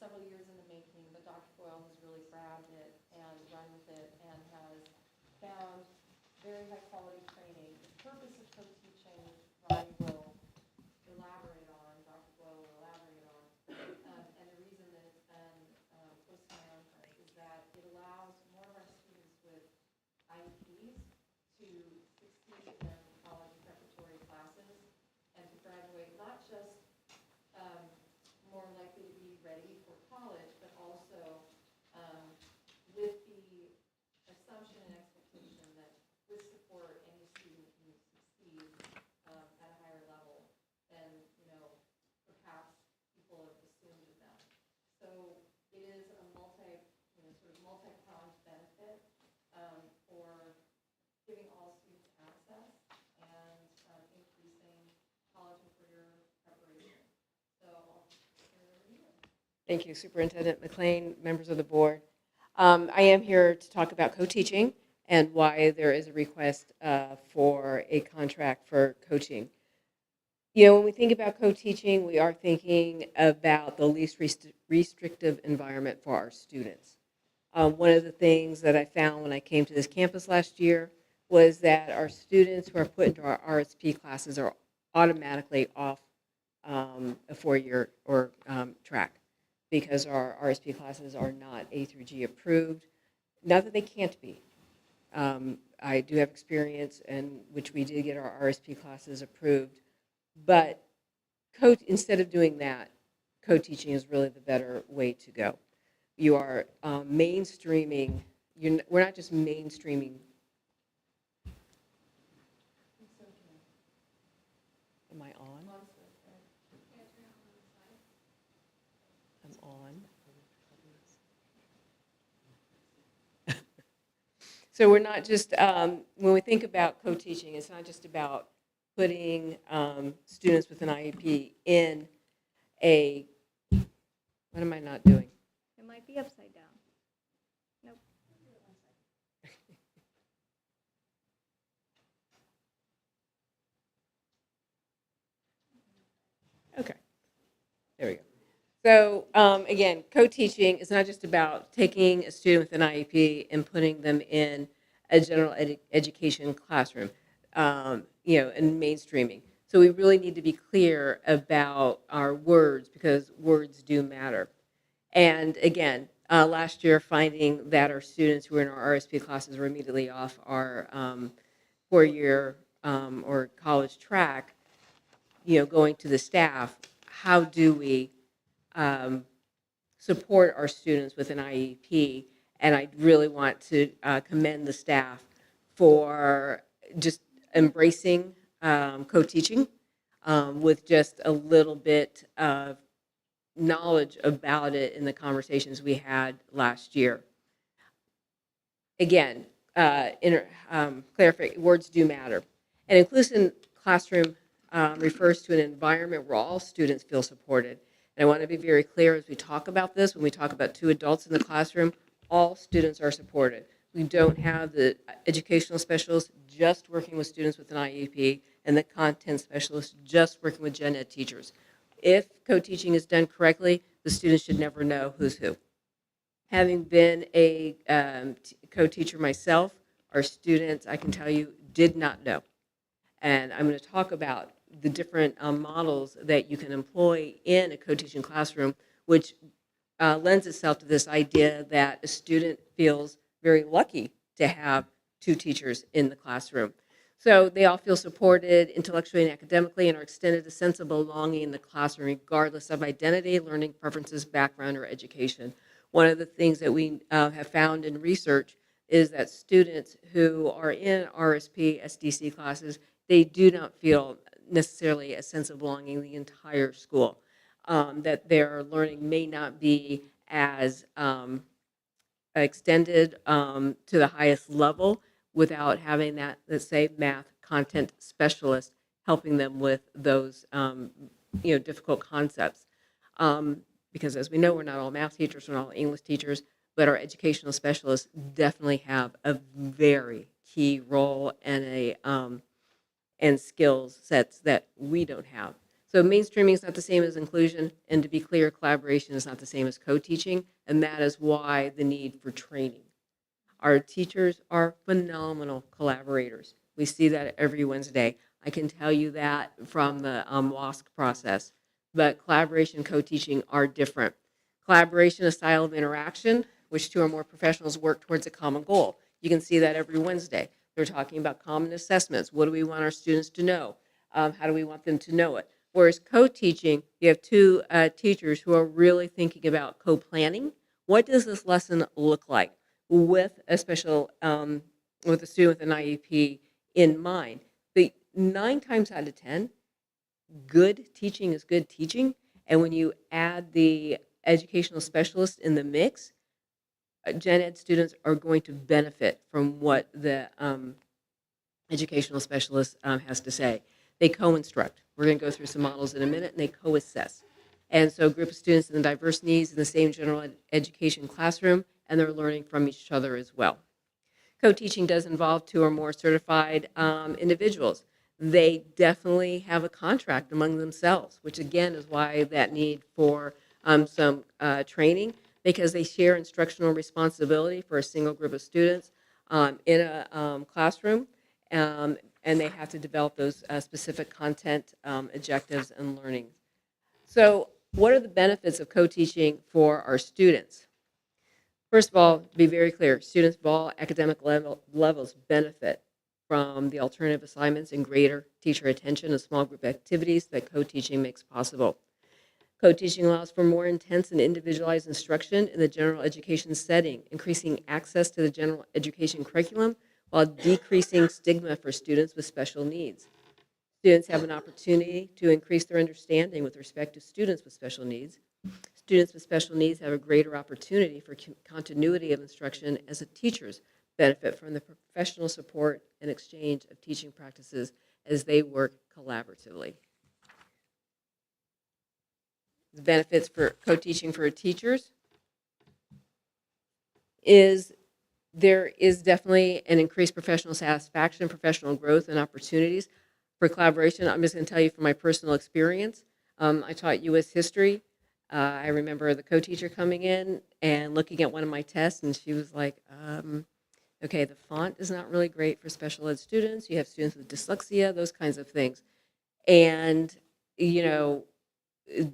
several years in the making, but Dr. Goyle has really grabbed it and run with it and has found very high quality training. The purpose of co-teaching, Ronnie will elaborate on, Dr. Goyle will elaborate on, and the reason that it's been close to my own heart is that it allows more of our students with IEPs to succeed in college preparatory classes and to graduate not just more likely to be ready for college, but also with the assumption and expectation that with support, any student can succeed at a higher level than, perhaps people have assumed of them. So it is a multi-pronged benefit for giving all students access and increasing college and career preparation. So I'll turn it over to you. Thank you, Superintendent McLean, members of the board. I am here to talk about co-teaching and why there is a request for a contract for coaching. When we think about co-teaching, we are thinking about the least restrictive environment for our students. One of the things that I found when I came to this campus last year was that our students who are put into our RSP classes are automatically off a four-year or track because our RSP classes are not A through G approved. Not that they can't be. I do have experience in which we did get our RSP classes approved, but instead of doing that, co-teaching is really the better way to go. You are mainstreaming, we're not just mainstreaming. Am I on? I'm on. So we're not just, when we think about co-teaching, it's not just about putting students with an IEP in a, what am I not doing? It might be upside down. Nope. Okay, there we go. So again, co-teaching is not just about taking a student with an IEP and putting them in a general education classroom, and mainstreaming. So we really need to be clear about our words because words do matter. And again, last year finding that our students who were in our RSP classes were immediately off our four-year or college track, going to the staff, how do we support our students with an IEP? And I really want to commend the staff for just embracing co-teaching with just a little bit of knowledge about it in the conversations we had last year. Again, clarify, words do matter. An inclusive classroom refers to an environment where all students feel supported. And I want to be very clear as we talk about this, when we talk about two adults in the classroom, all students are supported. We don't have the educational specialist just working with students with an IEP and the content specialist just working with gen ed teachers. If co-teaching is done correctly, the students should never know who's who. Having been a co-teacher myself, our students, I can tell you, did not know. And I'm going to talk about the different models that you can employ in a co-teaching classroom, which lends itself to this idea that a student feels very lucky to have two teachers in the classroom. So they all feel supported intellectually and academically and are extended a sense of belonging in the classroom, regardless of identity, learning preferences, background, or education. One of the things that we have found in research is that students who are in RSP, SDC classes, they do not feel necessarily a sense of belonging in the entire school. That their learning may not be as extended to the highest level without having that, let's say, math content specialist helping them with those, difficult concepts. Because as we know, we're not all math teachers, we're not all English teachers, but our educational specialists definitely have a very key role and and skills sets that we don't have. So mainstreaming is not the same as inclusion, and to be clear, collaboration is not the same as co-teaching, and that is why the need for training. Our teachers are phenomenal collaborators. We see that every Wednesday. I can tell you that from the WASC process, but collaboration and co-teaching are different. Collaboration is a style of interaction, which two or more professionals work towards a common goal. You can see that every Wednesday. They're talking about common assessments. What do we want our students to know? How do we want them to know it? Whereas co-teaching, you have two teachers who are really thinking about co-planning. What does this lesson look like with a special, with a student with an IEP in mind? The 9 times out of 10, good teaching is good teaching. And when you add the educational specialist in the mix, gen ed students are going to benefit from what the educational specialist has to say. They co-instruct. We're going to go through some models in a minute, and they co-assess. And so a group of students in the diverse needs in the same general education classroom, and they're learning from each other as well. Co-teaching does involve 2 or more certified individuals. They definitely have a contract among themselves, which again is why that need for some training, because they share instructional responsibility for a single group of students in a classroom, and they have to develop those specific content objectives and learning. So what are the benefits of co-teaching for our students? First of all, to be very clear, students of all academic levels benefit from the alternative assignments and greater teacher attention and small group activities that co-teaching makes possible. Co-teaching allows for more intense and individualized instruction in the general education setting, increasing access to the general education curriculum while decreasing stigma for students with special needs. Students have an opportunity to increase their understanding with respect to students with special needs. Students with special needs have a greater opportunity for continuity of instruction as the teachers benefit from the professional support and exchange of teaching practices as they work collaboratively. The benefits for co-teaching for teachers is there is definitely an increased professional satisfaction, professional growth, and opportunities for collaboration. I'm just going to tell you from my personal experience. I taught U.S. history. I remember the co-teacher coming in and looking at one of my tests, and she was like, okay, the font is not really great for special ed students. You have students with dyslexia, those kinds of things. And,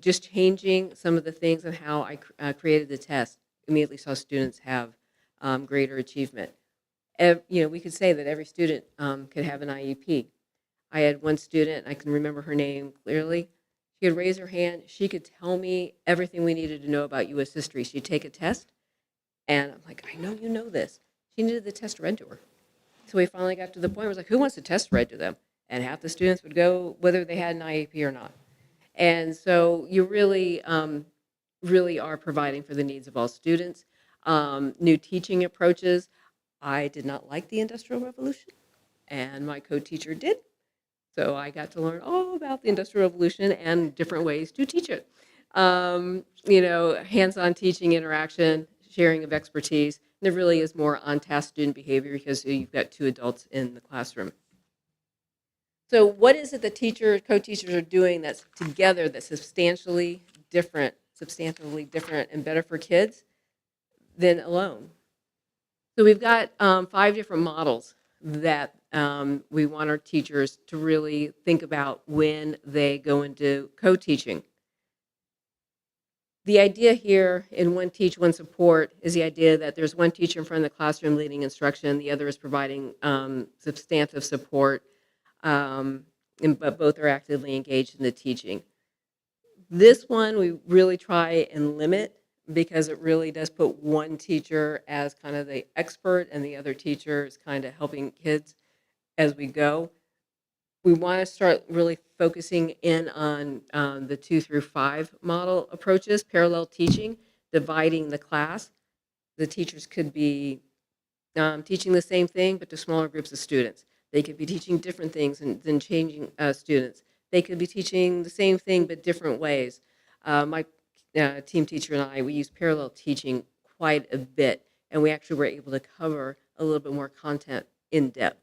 just changing some of the things and how I created the test immediately saw students have greater achievement. We could say that every student could have an IEP. I had one student, I can remember her name clearly. She could raise her hand. She could tell me everything we needed to know about U.S. history. She'd take a test, and I'm like, I know you know this. She needed the test read to her. So we finally got to the point where it was like, who wants the test read to them? And half the students would go whether they had an IEP or not. And so you really, really are providing for the needs of all students. New teaching approaches. I did not like the Industrial Revolution, and my co-teacher did. So I got to learn all about the Industrial Revolution and different ways to teach it. Hands-on teaching, interaction, sharing of expertise. There really is more on-task student behavior because you've got 2 adults in the classroom. So what is it that co-teachers are doing that's together that's substantially different and better for kids than alone? So we've got 5 different models that we want our teachers to really think about when they go into co-teaching. The idea here in one teach, one support is the idea that there's one teacher in front of the classroom leading instruction, the other is providing substantive support but both are actively engaged in the teaching. This one we really try and limit because it really does put one teacher as kind of the expert and the other teacher is kind of helping kids as we go. We want to start really focusing in on the 2 through 5 model approaches, parallel teaching, dividing the class. The teachers could be teaching the same thing, but to smaller groups of students. They could be teaching different things and then changing students. They could be teaching the same thing, but different ways. My team teacher and I, we use parallel teaching quite a bit, and we actually were able to cover a little bit more content in depth.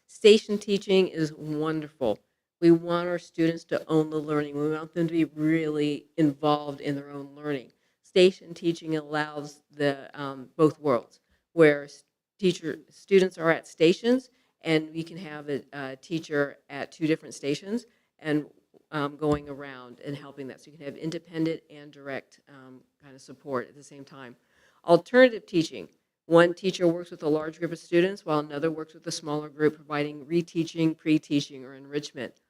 Station teaching is wonderful. We want our students to own the learning. We want them to be really involved in their own learning. Station teaching allows the both worlds, where students are at stations, and we can have a teacher at 2 different stations and going around and helping that. So you can have independent and direct kind of support at the same time. Alternative teaching. One teacher works with a large group of students while another works with a smaller group, providing reteaching, pre-teaching, or enrichment.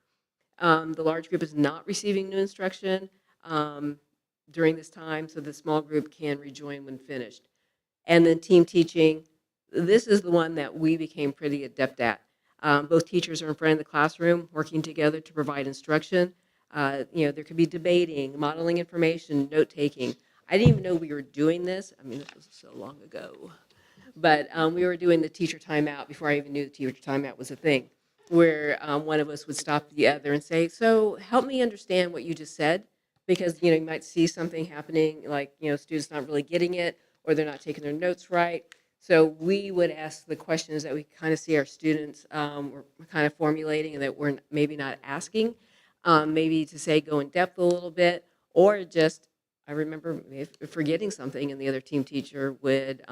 The large group is not receiving new instruction during this time, so the small group can rejoin when finished. And then team teaching. This is the one that we became pretty adept at. Both teachers are in front of the classroom working together to provide instruction. There could be debating, modeling information, note-taking. I didn't even know we were doing this. I mean, this was so long ago. But we were doing the teacher timeout before I even knew the teacher timeout was a thing, where one of us would stop the other and say, so help me understand what you just said, because you might see something happening, like students not really getting it, or they're not taking their notes right. So we would ask the questions that we kind of see our students were kind of formulating and that we're maybe not asking, maybe to say go in depth a little bit, or just, I remember forgetting something and the other team teacher would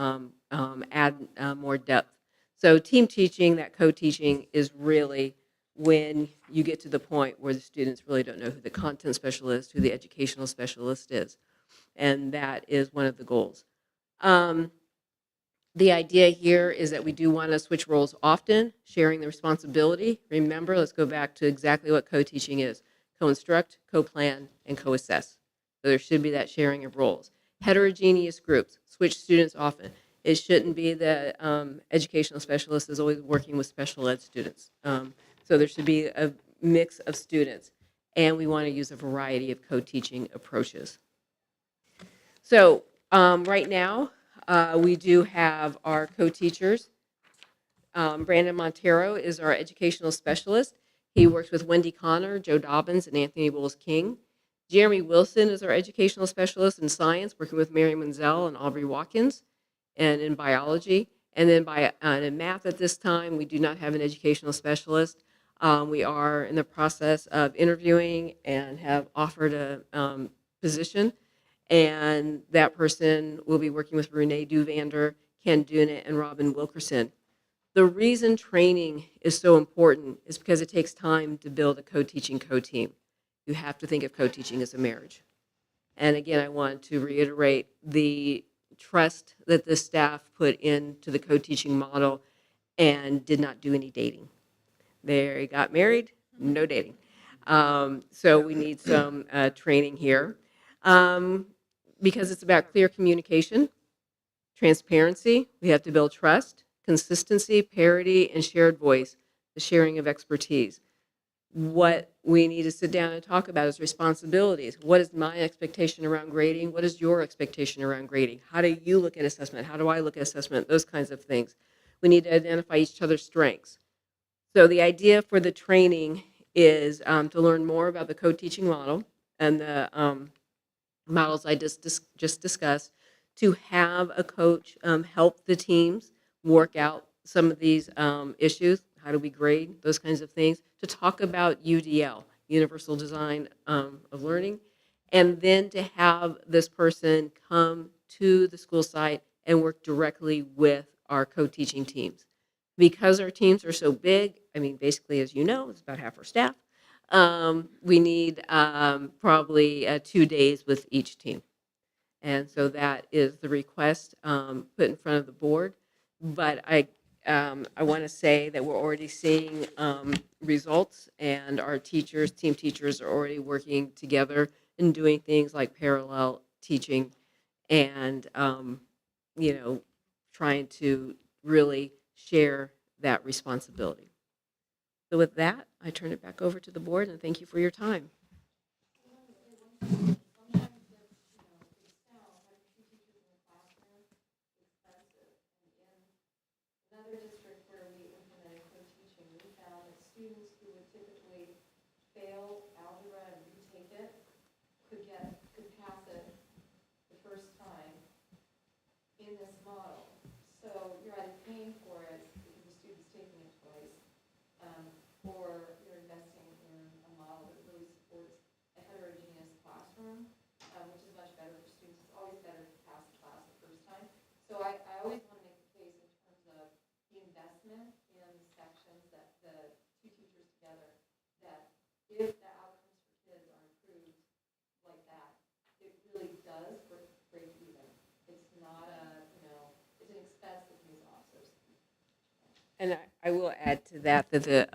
add more depth. So team teaching, that co-teaching, is really when you get to the point where the students really don't know who the content specialist, who the educational specialist is. And that is one of the goals. The idea here is that we do want to switch roles often, sharing the responsibility. Remember, let's go back to exactly what co-teaching is. Co-instruct, co-plan, and co-assess. So there should be that sharing of roles. Heterogeneous groups, switch students often. It shouldn't be that educational specialist is always working with special ed students. So there should be a mix of students. And we want to use a variety of co-teaching approaches. So right now, we do have our co-teachers. Brandon Montero is our educational specialist. He works with Wendy Connor, Joe Dobbins, and Anthony Wills King. Jeremy Wilson is our educational specialist in science, working with Mary Menzel and Aubrey Watkins, and in biology. And then in math at this time, we do not have an educational specialist. We are in the process of interviewing and have offered a position. And that person will be working with Renee Duvander, Ken Dunit, and Robin Wilkerson. The reason training is so important is because it takes time to build a co-teaching co-team. You have to think of co-teaching as a marriage. And again, I want to reiterate the trust that the staff put into the co-teaching model and did not do any dating. They got married, no dating. So we need some training here. Because it's about clear communication, transparency. We have to build trust, consistency, parity, and shared voice, the sharing of expertise. What we need to sit down and talk about is responsibilities. What is my expectation around grading? What is your expectation around grading? How do you look at assessment? How do I look at assessment? Those kinds of things. We need to identify each other's strengths. So the idea for the training is to learn more about the co-teaching model and the models I just discussed, to have a coach help the teams work out some of these issues. How do we grade? Those kinds of things. To talk about UDL, Universal Design of Learning, and then to have this person come to the school site and work directly with our co-teaching teams. Because our teams are so big, I mean, basically, as you know, it's about half our staff. We need probably 2 days with each team. And so that is the request put in front of the board. But I want to say that we're already seeing results, and our teachers, team teachers, are already working together and doing things like parallel teaching, and trying to really share that responsibility. So with that, I turn it back over to the board, and thank you for your time. Another district where we implemented co-teaching, we found that students who would typically fail algebra and retake it could pass it the first time in this model. So you're either paying for it because the student's taking it twice, or you're investing in a model that really supports a heterogeneous classroom, which is much better for students. It's always better to pass the class the first time. So I always want to make the case in terms of the investment in the sections that the two teachers together, that if the outcomes for kids are improved like that, it really does break even. It's not it's an expense that pays off, so to speak. And I will add to that the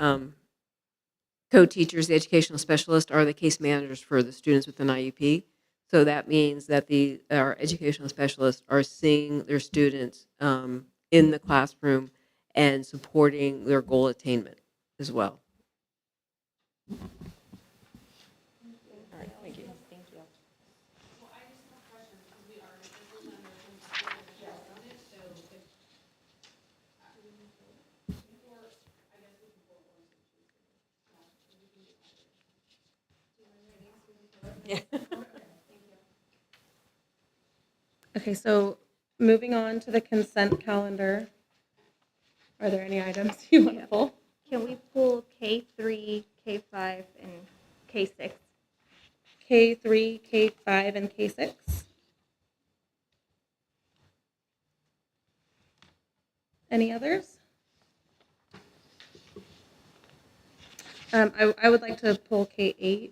co-teachers, the educational specialists, are the case managers for the students with an IEP. So that means that our educational specialists are seeing their students in the classroom and supporting their goal attainment as well. All right, thank you. Thank you. Well, I just have questions because we are, this is an emergency situation on it, so if. Before, I guess we can vote on some Tuesday. Yeah, we can do either. Okay, so moving on to the consent calendar. Are there any items you want to pull? Can we pull K3, K5, and K6? K3, K5, and K6? Any others? I would like to pull K8.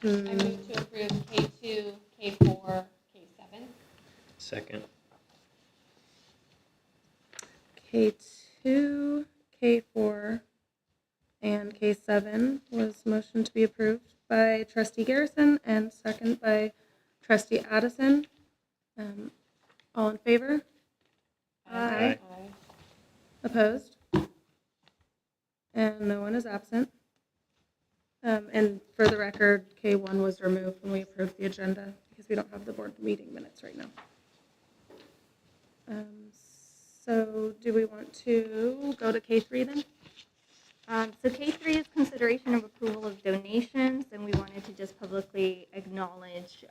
I move to approve K2, K4, K7. Second. K2, K4, and K7 was motion to be approved by trustee Garrison and second by trustee Addison. All in favor? Aye. Opposed? And no one is absent. And for the record, K1 was removed when we approved the agenda because we don't have the board meeting minutes right now. So do we want to go to K3 then? So K3 is consideration of approval of donations, and we wanted to just publicly acknowledge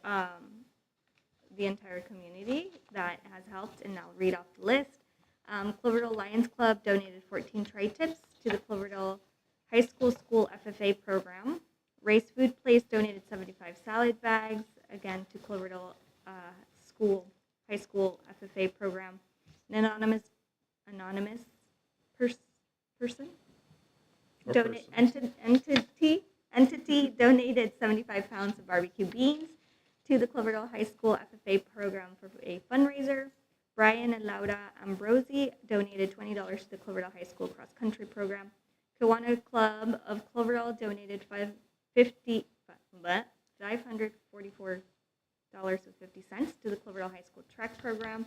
the entire community that has helped, and I'll read off the list. Cloverdale Lions Club donated 14 tri-tips to the Cloverdale High School FFA program. Race Food Place donated 75 salad bags, again, to Cloverdale High School FFA program. An anonymous person? Entity donated 75 pounds of barbecue beans to the Cloverdale High School FFA program for a fundraiser. Brian and Laura Ambrosi donated $20 to the Cloverdale High School cross country program. Kiwanis Club of Cloverdale donated $544.50 to the Cloverdale High School track program.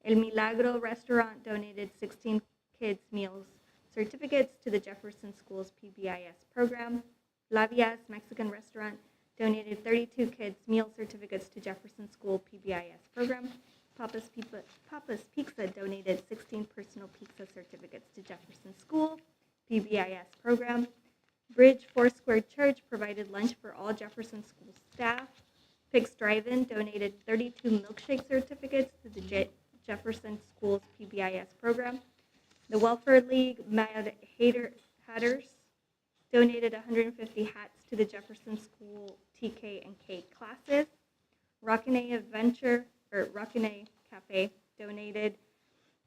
El Milagro Restaurant donated 16 kids meals certificates to the Jefferson Schools PBIS program. Lavia's Mexican Restaurant donated 32 kids meal certificates to Jefferson School PBIS program. Papa's Pizza donated 16 personal pizza certificates to Jefferson School PBIS program. Bridge Foursquare Church provided lunch for all Jefferson School staff. Pigs Drive-In donated 32 milkshake certificates to the Jefferson Schools PBIS program. The Welfare League Mad Hatters donated 150 hats to the Jefferson School TK and K classes. Rockene Cafe donated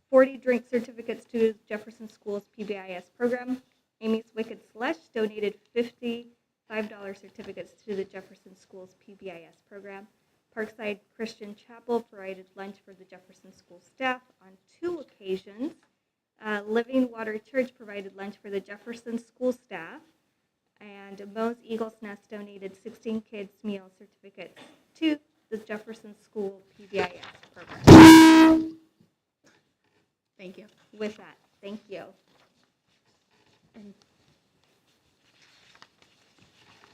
40 drink certificates to Jefferson Schools PBIS program. Amy's Wicked Slush donated $55 certificates to the Jefferson Schools PBIS program. Parkside Christian Chapel provided lunch for the Jefferson School staff on 2 occasions. Living Water Church provided lunch for the Jefferson School staff. And Moe's Eagle's Nest donated 16 kids meal certificates to the Jefferson School PBIS program. Thank you. With that, thank you. And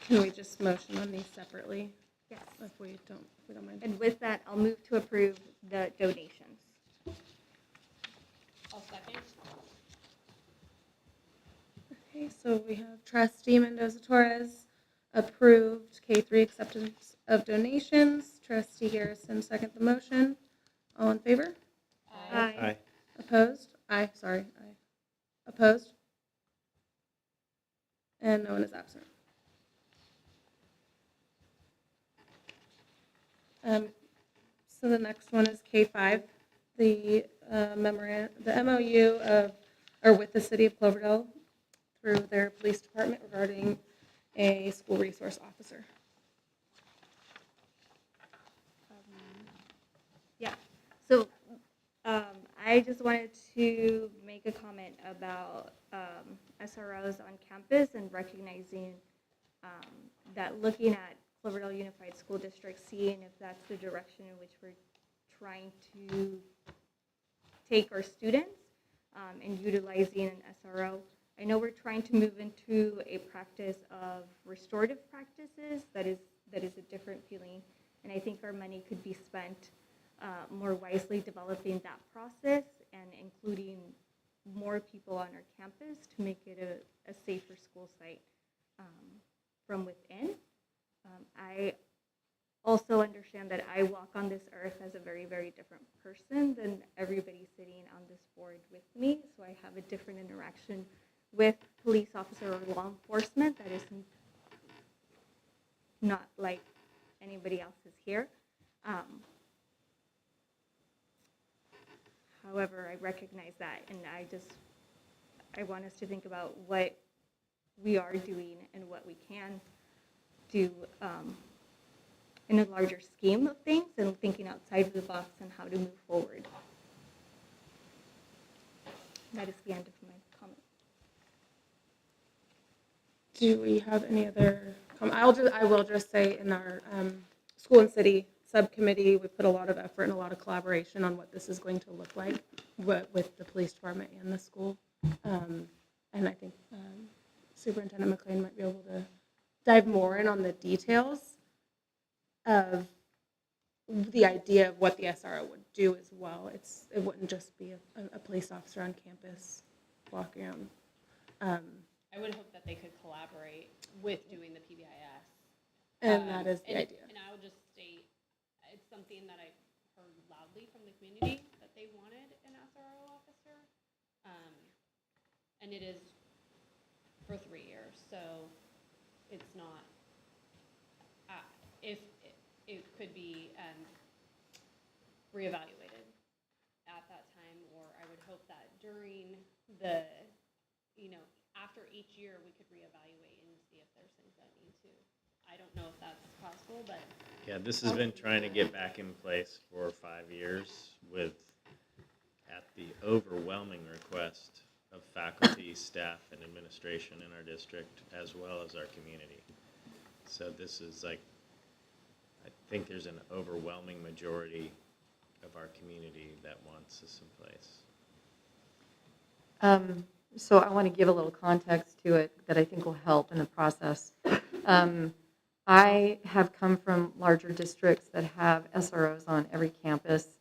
can we just motion on these separately Yes. if we don't mind? And with that, I'll move to approve the donations. I'll second. Okay, so we have trustee Mendoza Torres approved K3 acceptance of donations. Trustee Garrison second the motion. All in favor? Aye. Opposed? Aye, sorry. Aye. Opposed? And no one is absent. So the next one is K5, the the MOU with the city of Cloverdale through their police department regarding a school resource officer. Yeah, so I just wanted to make a comment about SROs on campus and recognizing that looking at Cloverdale Unified School District, seeing if that's the direction in which we're trying to take our students and utilizing an SRO. I know we're trying to move into a practice of restorative practices that is a different feeling, and I think our money could be spent more wisely developing that process and including more people on our campus to make it a safer school site from within. I also understand that I walk on this earth as a very, very different person than everybody sitting on this board with me, so I have a different interaction with police officer or law enforcement that is not like anybody else's here. However, I recognize that, and I want us to think about what we are doing and what we can do in a larger scheme of things and thinking outside of the box and how to move forward. That is the end of my comment. Do we have any other I will just say in our school and city subcommittee, we put a lot of effort and a lot of collaboration on what this is going to look like with the police department and the school. And I think Superintendent McLean might be able to dive more in on the details of the idea of what the SRO would do as well. It wouldn't just be a police officer on campus walking around. I would hope that they could collaborate with doing the PBIS. And that is the idea. And I would just state, it's something that I heard loudly from the community, that they wanted an SRO officer. And it is for 3 years, so it's not, if it could be reevaluated at that time, or I would hope that during the, after each year, we could reevaluate and see if there's things that need to. I don't know if that's possible, but. Yeah, this has been trying to get back in place for 5 years at the overwhelming request of faculty, staff, and administration in our district, as well as our community. So this is I think there's an overwhelming majority of our community that wants this in place. So I want to give a little context to it that I think will help in the process. I have come from larger districts that have SROs on every campus,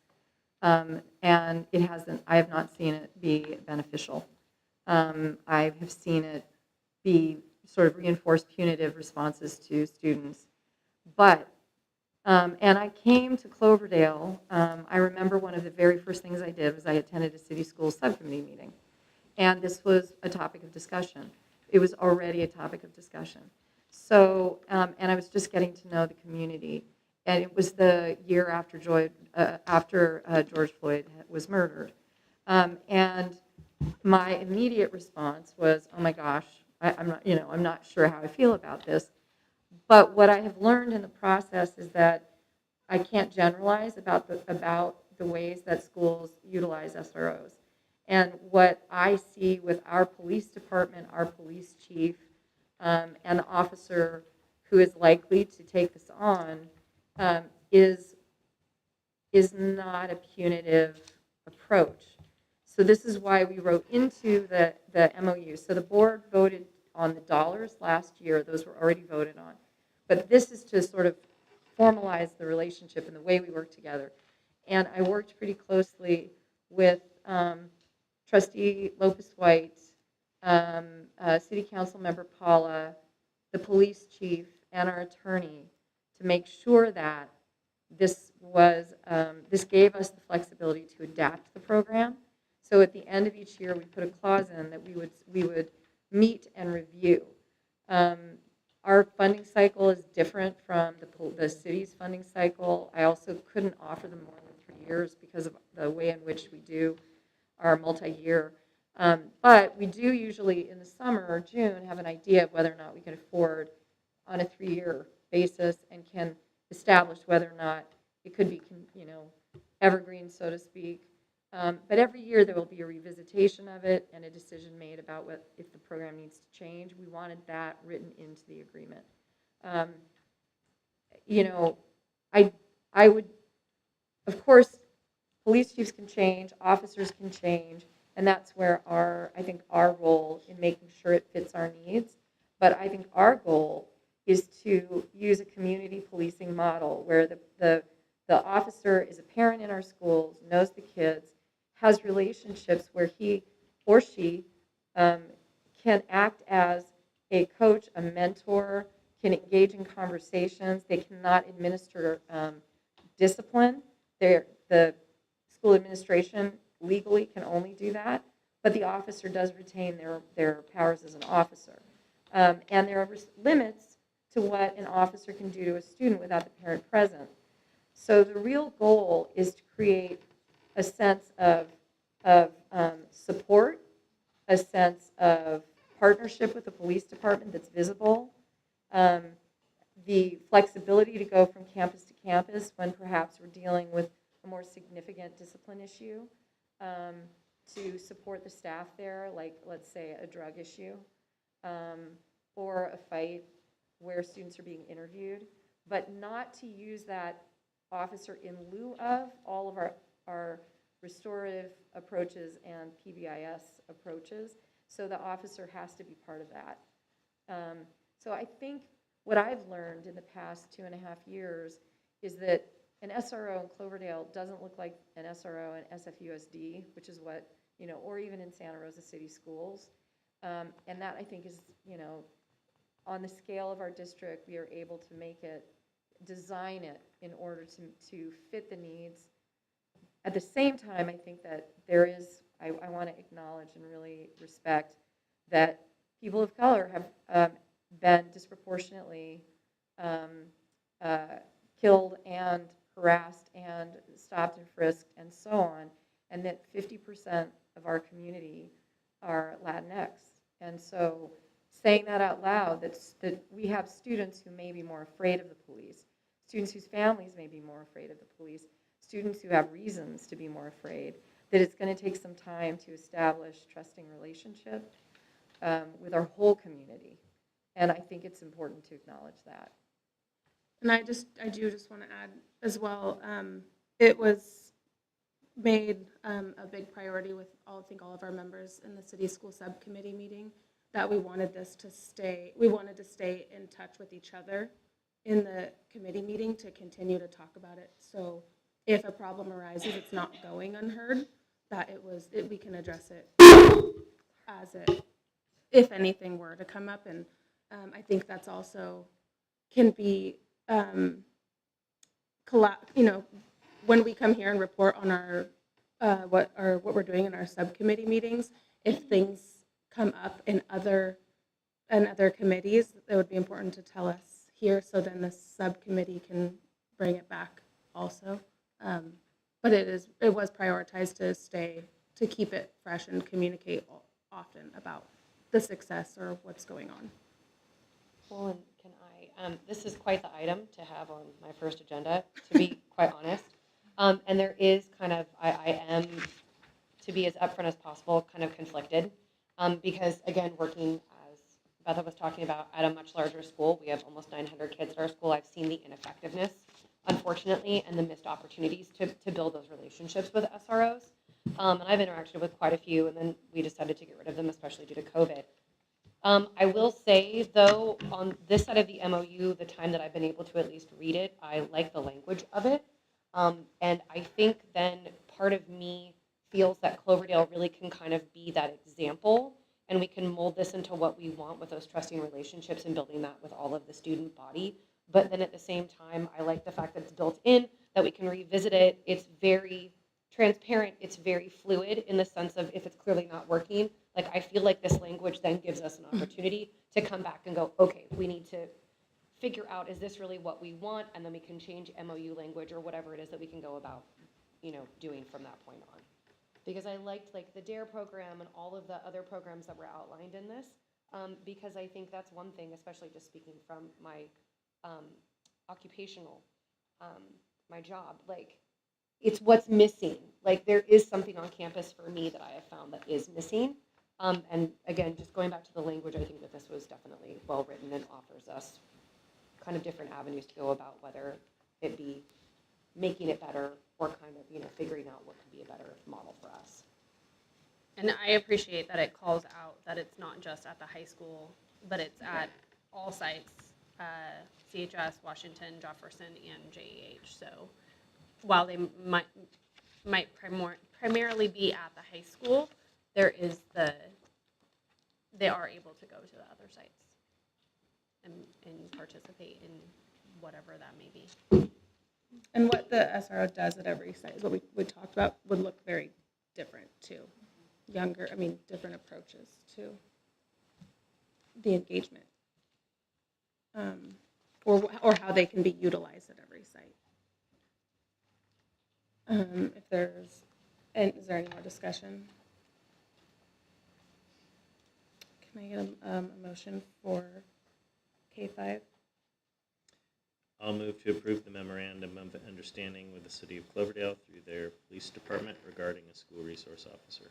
and I have not seen it be beneficial. I have seen it be sort of reinforce punitive responses to students. But, and I came to Cloverdale, I remember one of the very first things I did was I attended a city school subcommittee meeting. And this was a topic of discussion. It was already a topic of discussion. So, and I was just getting to know the community. And it was the year after George Floyd was murdered. And my immediate response was, oh my gosh, I'm not sure how I feel about this. But what I have learned in the process is that I can't generalize about the ways that schools utilize SROs. And what I see with our police department, our police chief, and the officer who is likely to take this on is not a punitive approach. So this is why we wrote into the MOU. So the board voted on the dollars last year. Those were already voted on. But this is to sort of formalize the relationship and the way we work together. And I worked pretty closely with Trustee Lopez White, City Council Member Paula, the police chief, and our attorney to make sure that this gave us the flexibility to adapt the program. So at the end of each year, we put a clause in that we would meet and review. Our funding cycle is different from the city's funding cycle. I also couldn't offer them more than 3 years because of the way in which we do our multi-year. But we do usually in the summer or June have an idea of whether or not we can afford on a 3-year basis and can establish whether or not it could be, evergreen, so to speak. But every year there will be a revisitation of it and a decision made about if the program needs to change. We wanted that written into the agreement. I would, of course, police chiefs can change, officers can change, and that's where I think our role in making sure it fits our needs. But I think our goal is to use a community policing model where the officer is a parent in our schools, knows the kids, has relationships where he or she can act as a coach, a mentor, can engage in conversations. They cannot administer discipline. The school administration legally can only do that, but the officer does retain their powers as an officer. And there are limits to what an officer can do to a student without the parent present. So the real goal is to create a sense of support, a sense of partnership with the police department that's visible, the flexibility to go from campus to campus when perhaps we're dealing with a more significant discipline issue, to support the staff there, like let's say a drug issue, or a fight where students are being interviewed, but not to use that officer in lieu of all of our restorative approaches and PBIS approaches. So the officer has to be part of that. So I think what I've learned in the past 2.5 years is that an SRO in Cloverdale doesn't look like an SRO in SFUSD, which is what, or even in Santa Rosa City Schools. And that I think is, on the scale of our district, we are able to design it in order to fit the needs. At the same time, I think that I want to acknowledge and really respect that people of color have been disproportionately killed and harassed and stopped and frisked and so on, and that 50% of our community are Latinx. And so saying that out loud, that we have students who may be more afraid of the police, students whose families may be more afraid of the police, students who have reasons to be more afraid, that it's going to take some time to establish trusting relationship with our whole community. And I think it's important to acknowledge that. And I do just want to add as well, it was made a big priority with all of our members in the city school subcommittee meeting that we wanted to stay in touch with each other in the committee meeting to continue to talk about it. So if a problem arises, it's not going unheard, that we can address it if anything were to come up. And I think that's also can be, when we come here and report on what we're doing in our subcommittee meetings, if things come up in other committees, it would be important to tell us here, so then the subcommittee can bring it back also. But it was prioritized to keep it fresh and communicate often about the success or what's going on. Well, and can This is quite the item to have on my first agenda, to be quite honest. And there is kind of, I am, to be as upfront as possible, kind of conflicted. Because again, working as Beth was talking about at a much larger school, we have almost 900 kids at our school. I've seen the ineffectiveness, unfortunately, and the missed opportunities to build those relationships with SROs. And I've interacted with quite a few, and then we decided to get rid of them, especially due to COVID. I will say, though, on this side of the MOU, the time that I've been able to at least read it, I like the language of it. And I think then part of me feels that Cloverdale really can kind of be that example, and we can mold this into what we want with those trusting relationships and building that with all of the student body. But then at the same time, I like the fact that it's built in, that we can revisit it. It's very transparent. It's very fluid in the sense of if it's clearly not working, like I feel like this language then gives us an opportunity to come back and go, okay, we need to figure out, is this really what we want? And then we can change MOU language or whatever it is that we can go about, doing from that point on. Because I liked like the DARE program and all of the other programs that were outlined in this, because I think that's one thing, especially just speaking from my occupational, my job, like it's what's missing. Like there is something on campus for me that I have found that is missing. And again, just going back to the language, I think that this was definitely well written and offers us kind of different avenues to go about whether it be making it better or kind of, figuring out what could be a better model for us. And I appreciate that it calls out that it's not just at the high school, but it's at all sites, CHS, Washington, Jefferson, and JEH. So while they might primarily be at the high school, they are able to go to the other sites and participate in whatever that may be. And what the SRO does at every site is what we talked about would look very different too. Different approaches to the engagement. Or how they can be utilized at every site. Is there any more discussion? Can I get a motion for K5? I'll move to approve the memorandum of understanding with the City of Cloverdale through their police department regarding a school resource officer.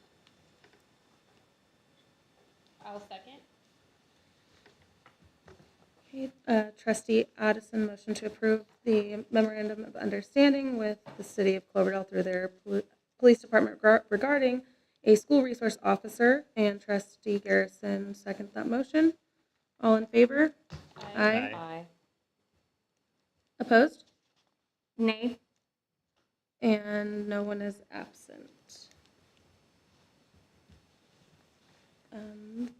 I'll second. Okay, Trustee Addison, motion to approve the memorandum of understanding with the City of Cloverdale through their police department regarding a school resource officer, and Trustee Garrison second that motion. All in favor? Aye. Aye. Opposed? Nay. And no one is absent.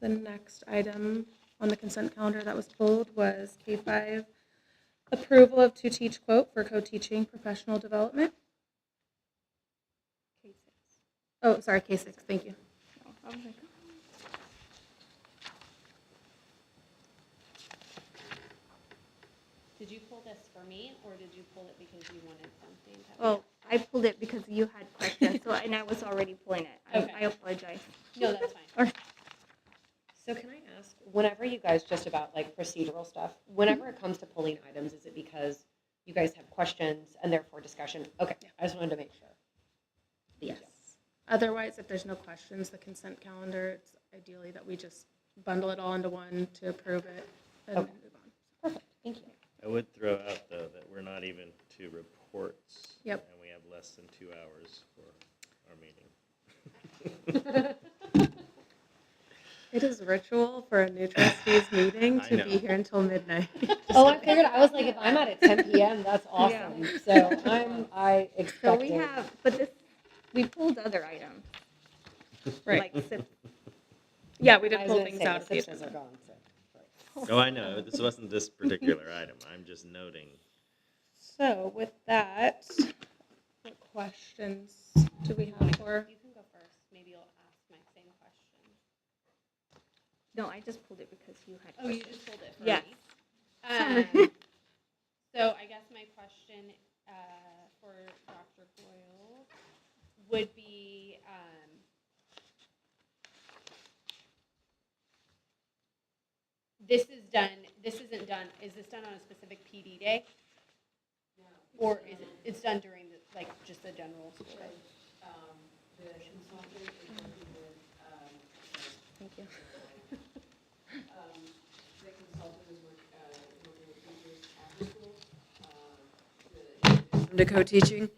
The next item on the consent calendar that was pulled was K5, approval of To Teach quote for co-teaching professional development. K6. Oh, sorry, K6, thank you. I was like, Did you pull this for me, or did you pull it because you wanted something? well, I pulled it because you had questions, and I was already pulling it. Okay. I apologize. No, that's fine. Or- So can I ask, whenever you guys, just about like procedural stuff, whenever it comes to pulling items, is it because you guys have questions and therefore discussion? Okay, I just wanted to make sure. Thank Yes. you. Otherwise, if there's no questions, the consent calendar, it's ideally that we just bundle it all into one to approve it and Okay. move on. Perfect, thank you. I would throw out, though, that we're not even to reports. Yep. And we have less than 2 hours for our meeting. It is ritual for a new trustees meeting I to know. be here until midnight. Oh, I figured, I was like, if I'm at 10 PM, that's awesome. So I So expect we it. have, but this, we pulled other items, Right. like SIP. Yeah, we did I was pull gonna things say, out of the SIPs are agenda. gone, so. Oh, I know, this wasn't this particular item. I'm just noting. So with that, what questions do we have for? You can go first. Maybe you'll ask my same question. No, I just pulled it because you had Oh, you questions. just pulled it for Yes. me? Sorry. So I guess my question for Dr. Goyle would be, this isn't done, is this done on a specific PD day? Or is it's done during the, like, just the general school day? Thank you. The co-teaching,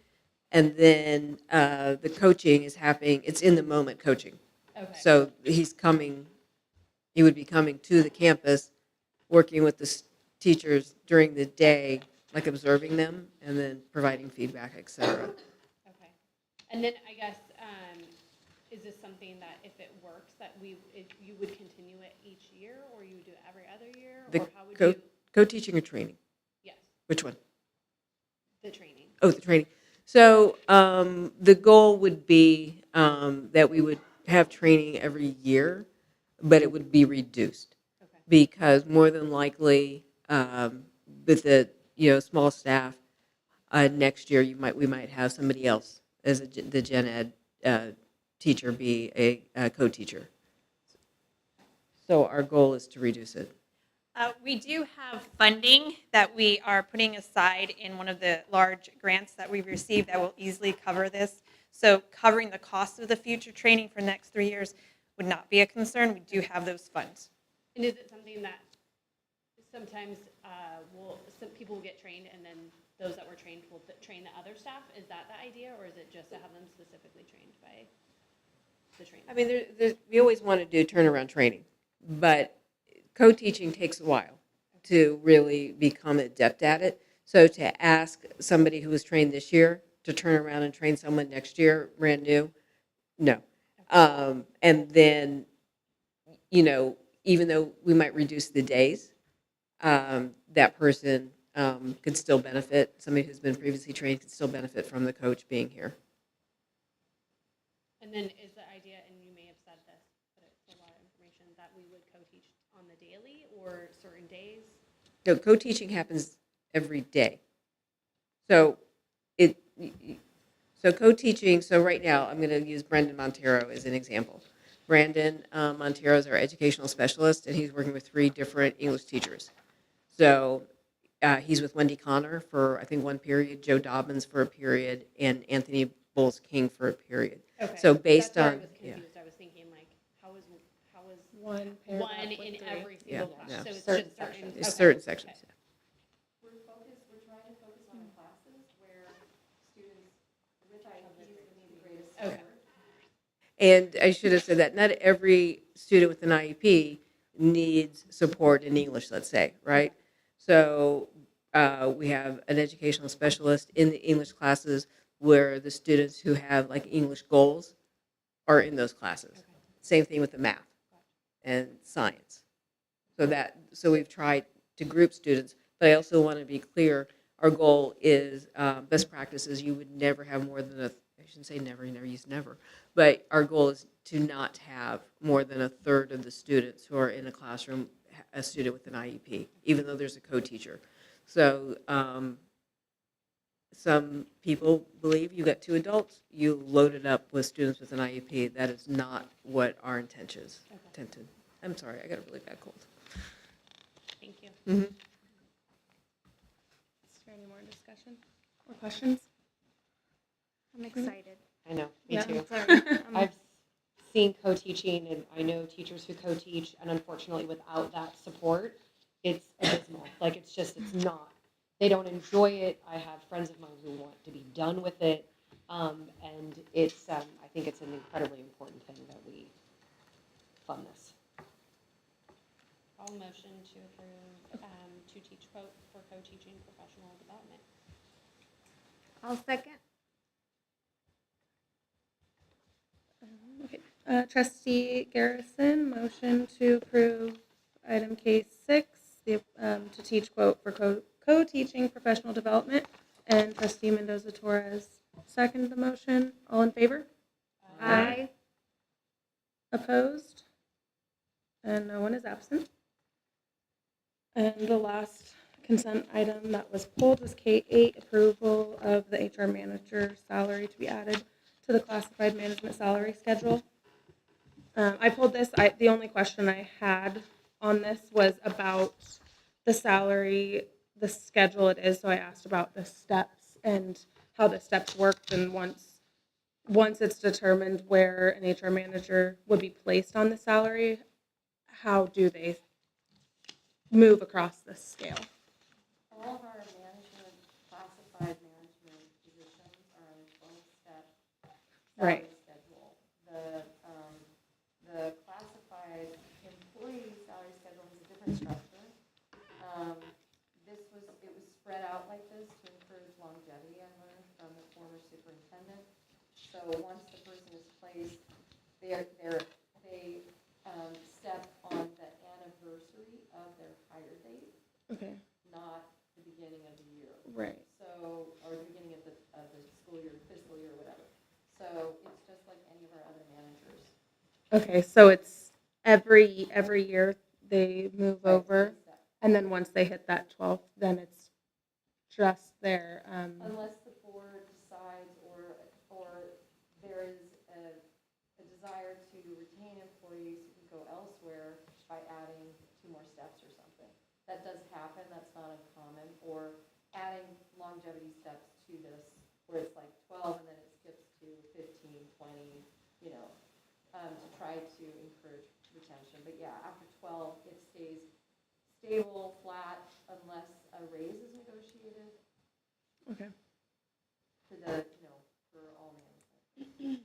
and then the coaching is happening, it's in the moment coaching. Okay. So he would be coming to the campus, working with the teachers during the day, like observing them, and then providing feedback, et cetera. Okay. And then I guess, is this something that if it works, that you would continue it each year, or you would do it every other year? The Or how would you? Co-teaching or training? Yes, Which one? the training. Oh, the training. So the goal would be that we would have training every year, but it would be reduced. Okay. Because more than likely, with the small staff, next year we might have somebody else as the gen ed teacher be a co-teacher. So our goal is to reduce it. We do have funding that we are putting aside in one of the large grants that we've received that will easily cover this. So covering the cost of the future training for the next 3 years would not be a concern. We do have those funds. And is it something that sometimes some people will get trained, and then those that were trained will train the other staff? Is that the idea, or is it just to have them specifically trained by the trainer? I mean, we always want to do turnaround training, but co-teaching takes a while to really become adept at it. So to ask somebody who was trained this year to turn around and train someone next year, brand new, no. And then, even though we might reduce the days, that person could still benefit. Somebody who's been previously trained could still benefit from the coach being here. And then is the idea, and you may have said this, but it's a lot of information, that we would co-teach on the daily or certain days? No, co-teaching happens every day. So co-teaching, so right now, I'm going to use Brendan Montero as an example. Brandon Montero is our educational specialist, and he's working with 3 different English teachers. So he's with Wendy Connor for, I think, 1 period, Joe Dobbins for a period, and Anthony Bowles-King for a period. Okay. So based That's where on, I was confused. I was thinking, like, how is One one paragraph with in 3. every Yeah, single class? yeah. So it's Certain just certain. sections. it's Okay. certain sections. Okay. We're trying to focus on the classes where students with IEPs would need the greatest Okay. support. And I should have said that not every student with an IEP needs support in English, let's say, right? So we have an educational specialist in the English classes where the students who have like English goals are in those classes. Okay. Same thing with the math and science. So we've tried to group students, but I also want to be clear, our goal is best practices. You would never have more than I shouldn't say never, you never use never, but our goal is to not have more than a third of the students who are in a classroom a student with an IEP, even though there's a co-teacher. So some people believe you got 2 adults, you load it up with students with an IEP. That is not what our intentions intended. I'm sorry, I got a really bad cold. Thank you. Mm-hmm. Is there any more discussion or questions? I'm excited. I know, me Yeah. too. Sorry. I've seen co-teaching, and I know teachers who co-teach, and unfortunately, without that support, it's abysmal. Like, it's not. They don't enjoy it. I have friends of mine who want to be done with it, and it's. I think it's an incredibly important thing that we fund this. I'll motion to approve to teach quote for co-teaching professional development. I'll second. Okay. Trustee Garrison, motion to approve item K6, to teach quote for co-teaching professional development. And trustee Mendoza Torres, second the motion. All in favor? Aye. Opposed? And no one is absent. And the last consent item that was pulled was K8, approval of the HR manager salary to be added to the classified management salary schedule. I pulled this, the only question I had on this was about the salary, the schedule it is. So I asked about the steps and how the steps worked. And once it's determined where an HR manager would be placed on the salary, how do they move across the scale? All of our management, classified management positions are on a 12-step Right. salary schedule. The classified employee salary schedule is a different structure. It was spread out like this to encourage longevity, I learned from the former superintendent. So once the person is placed, they step on the anniversary of their hire date, Okay. not the beginning of the year. Right. So, or the beginning of the school year, fiscal year, whatever. So it's just like any of our other managers. Okay. So it's every year they move Right, over, it's that. and then once they hit that 12th, then it's just their. Unless the board decides or there is a desire to retain employees who can go elsewhere by adding 2 more steps or something. That does happen, that's not uncommon, or adding longevity steps to this, where it's like 12 and then it skips to 15, 20, to try to encourage retention. But yeah, after 12, it stays stable, flat, unless a raise is negotiated Okay. for the, for all management.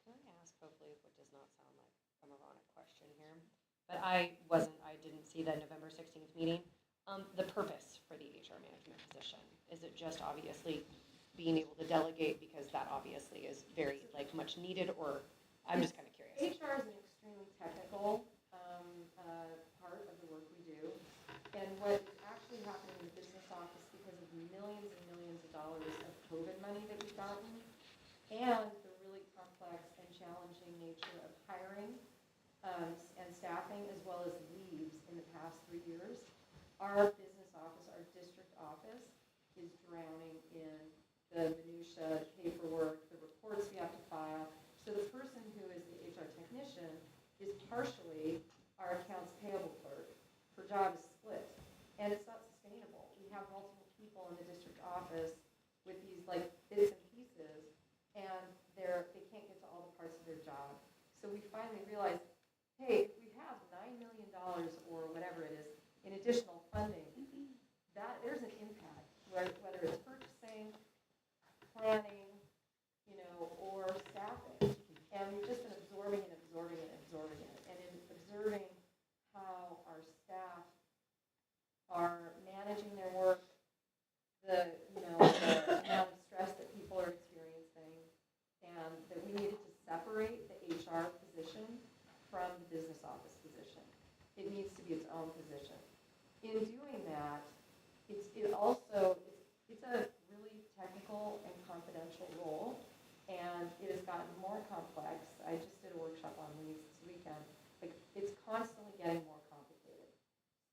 Can I ask, hopefully, what does not sound like a moronic question here, but I didn't see the November 16th meeting. The purpose for the HR management position, is it just obviously being able to delegate because that obviously is very much needed, or I'm just kind of curious. HR is an extremely technical part of the work we do. And what is actually happening in the business office because of millions and millions of dollars of COVID money that we've gotten, and the really complex and challenging nature of hiring and staffing, as well as leaves in the past 3 years, our business office, our district office, is drowning in the minutia, the paperwork, the reports we have to file. So the person who is the HR technician is partially our accounts payable clerk. Her job is split, and it's not sustainable. We have multiple people in the district office with these bits and pieces, and they can't get to all the parts of their job. So we finally realized, hey, if we have $9 million or whatever it is in additional funding, that there's an impact, whether it's purchasing, planning, or staffing. And we've just been absorbing and absorbing and absorbing it. And in observing how our staff are managing their work, the amount of stress that people are experiencing, and that we needed to separate the HR position from the business office position. It needs to be its own position. In doing that, it's a really technical and confidential role, and it has gotten more complex. I just did a workshop on leaves this weekend. It's constantly getting more complicated.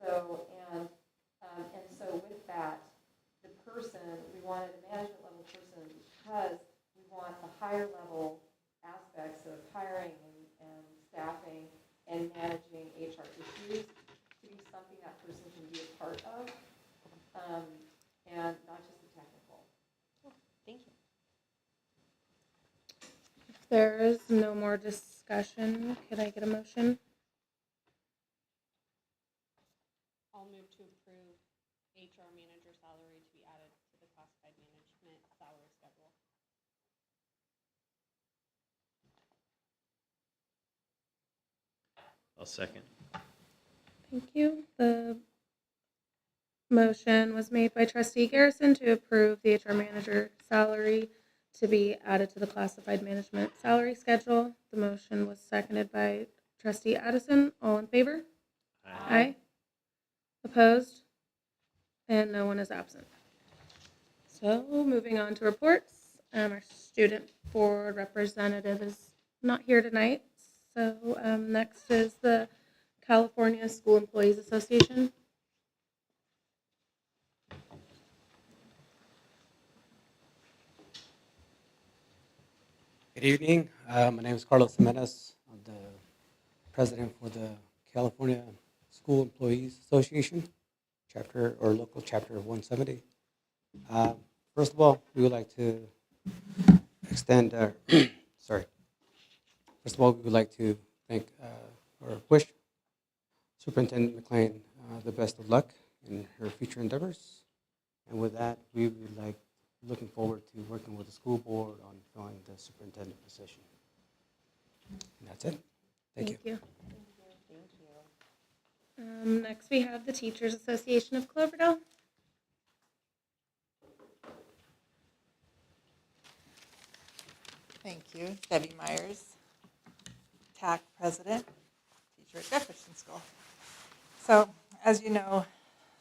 So with that, the person, we wanted a management level person because we want the higher level aspects of hiring and staffing and managing HR issues to be something that person can be a part of, and not just the technical. Thank you. If there is no more discussion, could I get a motion? I'll move to approve HR manager salary to be added to the classified management salary schedule. I'll second. Thank you. The motion was made by trustee Garrison to approve the HR manager salary to be added to the classified management salary schedule. The motion was seconded by trustee Addison. All in favor? Aye. Opposed? And no one is absent. So moving on to reports. Our student board representative is not here tonight. So next is the California School Employees Association. Good evening. My name is Carlos Jimenez. I'm the president for the California School Employees Association, chapter or local chapter 170. First of all, we would like to extend, sorry. First of all, we would like to thank or wish Superintendent McLean the best of luck in her future endeavors. And with that, we would like looking forward to working with the school board on filling the superintendent position. And that's it. Thank you. you. Next, we have the Teachers Association of Cloverdale. Thank you. Debbie Myers, TAC President, teacher at Jefferson School. So, as you know,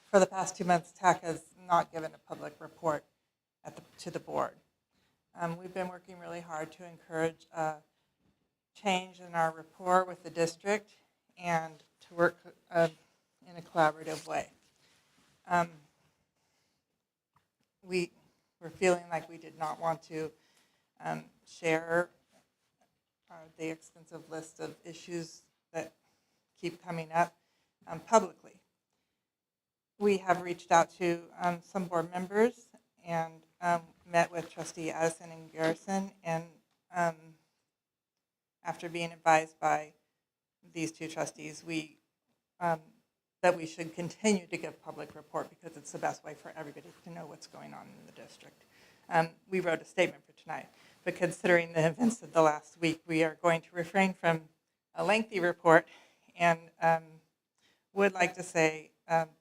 for the past 2 months, TAC has not given a public report to the board. We've been working really hard to encourage change in our rapport with the district and to work in a collaborative way. We were feeling like we did not want to share the extensive list of issues that keep coming up publicly. We have reached out to some board members and met with Trustee Addison and Garrison, and after being advised by these two trustees, that we should continue to give public report because it's the best way for everybody to know what's going on in the district. We wrote a statement for tonight, but considering the events of the last week, we are going to refrain from a lengthy report and would like to say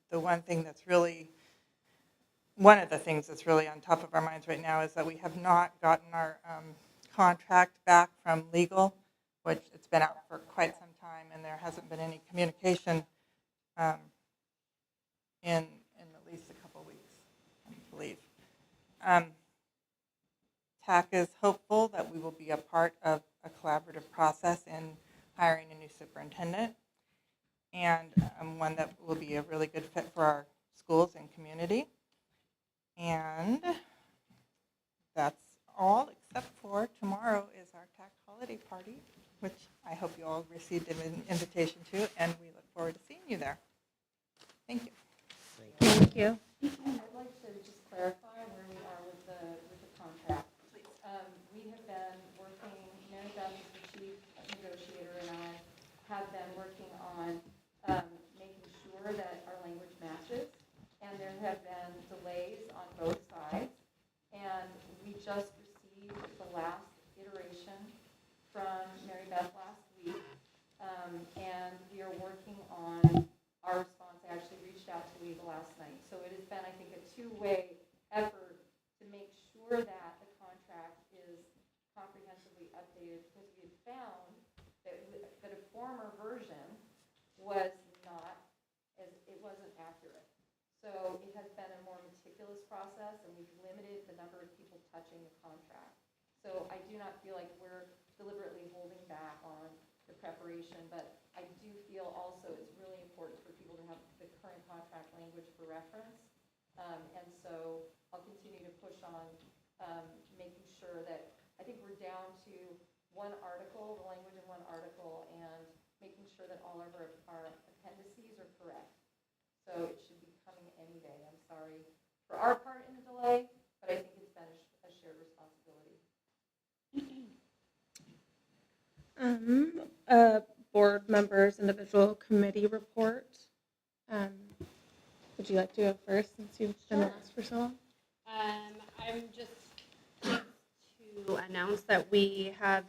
the one of the things that's really on top of our minds right now is that we have not gotten our contract back from legal, which it's been out for quite some time, and there hasn't been any communication in at least a couple weeks, I believe. TAC is hopeful that we will be a part of a collaborative process in hiring a new superintendent, and one that will be a really good fit for our schools and community. And that's all, except for tomorrow is our TAC holiday party, which I hope you all received an invitation to, and we look forward to seeing you there. Thank you. Thank you. I'd like to just clarify where we are with the contract. We have been working, Mary Beth is the chief negotiator, and I have been working on making sure that our language matches, and there have been delays on both sides, and we just received the last iteration from Mary Beth last week, and we are working on our response. I actually reached out to Eva last night, so it has been, I think, a two-way effort to make sure that the contract is comprehensively updated, because we had found that a former version was not, it wasn't accurate. So it has been a more meticulous process, and we've limited the number of people touching the contract. So I do not feel like we're deliberately holding back on the preparation, but I do feel also it's really important for people to have the current contract language for reference. And so I'll continue to push on making sure that, I think we're down to one article, the language in one article, and making sure that all of our appendices are correct. So it should be coming any day. I'm sorry for our part in the delay, but I think it's been a shared responsibility. Board members, individual committee report. Would you like to go first since you've been last for so long? I'm just pleased to announce that we have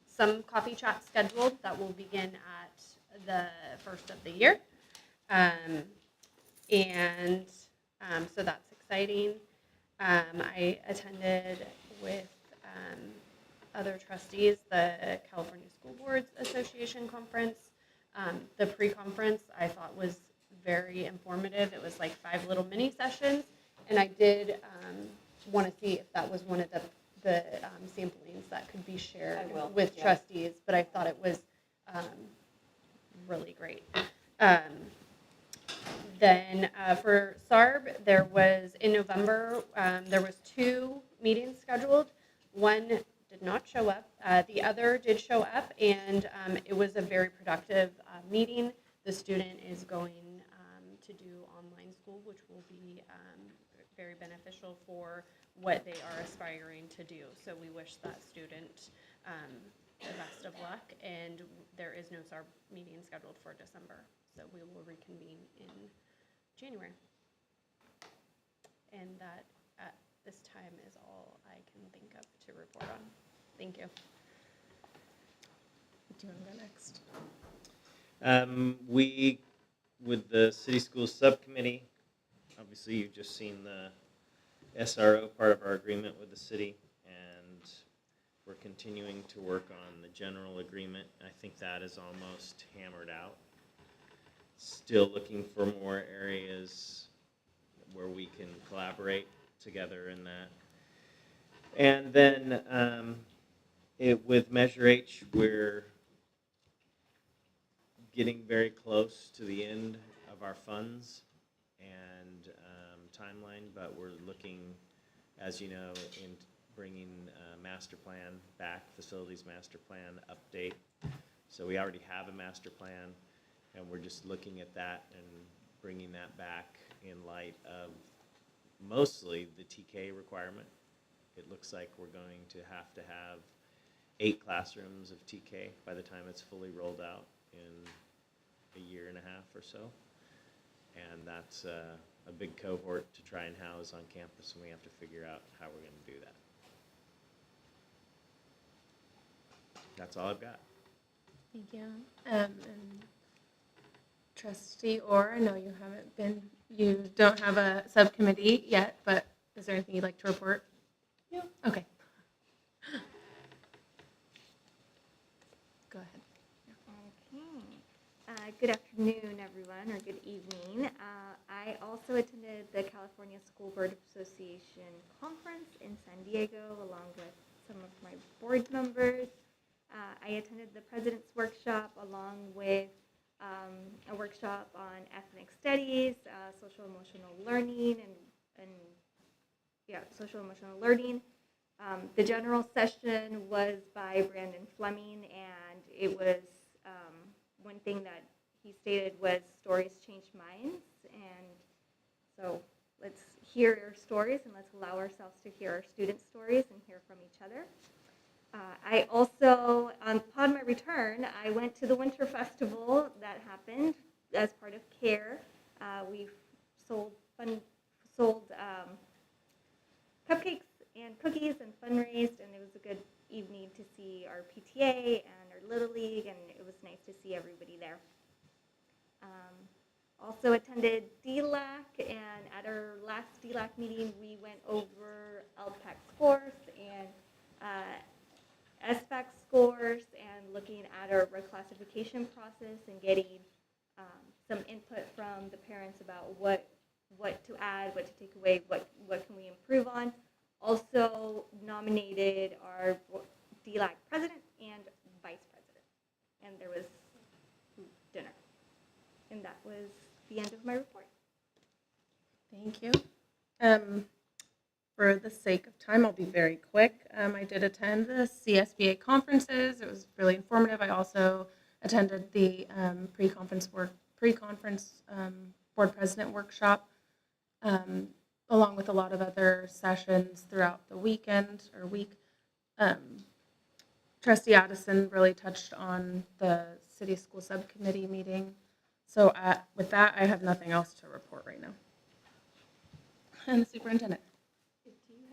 some coffee chats scheduled that will begin at the first of the year. So that's exciting. I attended with other trustees the California School Boards Association conference. The pre-conference I thought was very informative. It was like 5 little mini sessions, and I did want to see if that was one of the samplings that could be shared with trustees, but I thought it was really great. Then for SARB, there was, in November, there was 2 meetings scheduled. One did not show up. The other did show up, and it was a very productive meeting. the student is going to do online school, which will be very beneficial for what they are aspiring to do. So we wish that student the best of luck, and there is no SAR meeting scheduled for December, so we will reconvene in January. And that at this time is all I can think of to report on. Thank you. Do you want to go next? We, with the city schools subcommittee, obviously you've just seen the SRO part of our agreement with the city, and we're continuing to work on the general agreement. I think that is almost hammered out. Still looking for more areas where we can collaborate together in that. And then with Measure H, we're getting very close to the end of our funds and timeline, but we're looking, as you know, in bringing master plan back, facilities master plan update. So we already have a master plan, and we're just looking at that and bringing that back in light of mostly the TK requirement. It looks like we're going to have 8 classrooms of TK by the time it's fully rolled out in a year and a half or so. And that's a big cohort to try and house on campus, and we have to figure out how we're going to do that. That's all I've got. Thank you. And Trustee Orr, I know you don't have a subcommittee yet, but is there anything you'd like to report? No. Okay. Go ahead. Okay. Good afternoon, everyone, or good evening. I also attended the California School Board Association conference in San Diego, along with some of my board members. I attended the President's Workshop, along with a workshop on ethnic studies, social emotional learning, social emotional learning. The general session was by Brandon Fleming, and it was one thing that he stated was stories change minds, and so let's hear your stories and let's allow ourselves to hear our students' stories and hear from each other. I also, upon my return, I went to the Winter Festival that happened as part of CARE. We sold cupcakes and cookies and fundraised, and it was a good evening to see our PTA and our Little League, and it was nice to see everybody there. Also attended DLAC, and at our last DLAC meeting, we went over LPAC scores and SBAC scores, and looking at our reclassification process and getting some input from the parents about what to add, what to take away, what can we improve on. Also nominated our DLAC president and vice president, and there was dinner. And that was the end of my report. Thank you. For the sake of time, I'll be very quick. I did attend the CSBA conferences. It was really informative. I also attended the pre-conference board president workshop, along with a lot of other sessions throughout the weekend or week. Trustee Addison really touched on the city school subcommittee meeting. So with that, I have nothing else to report right now. And the superintendent.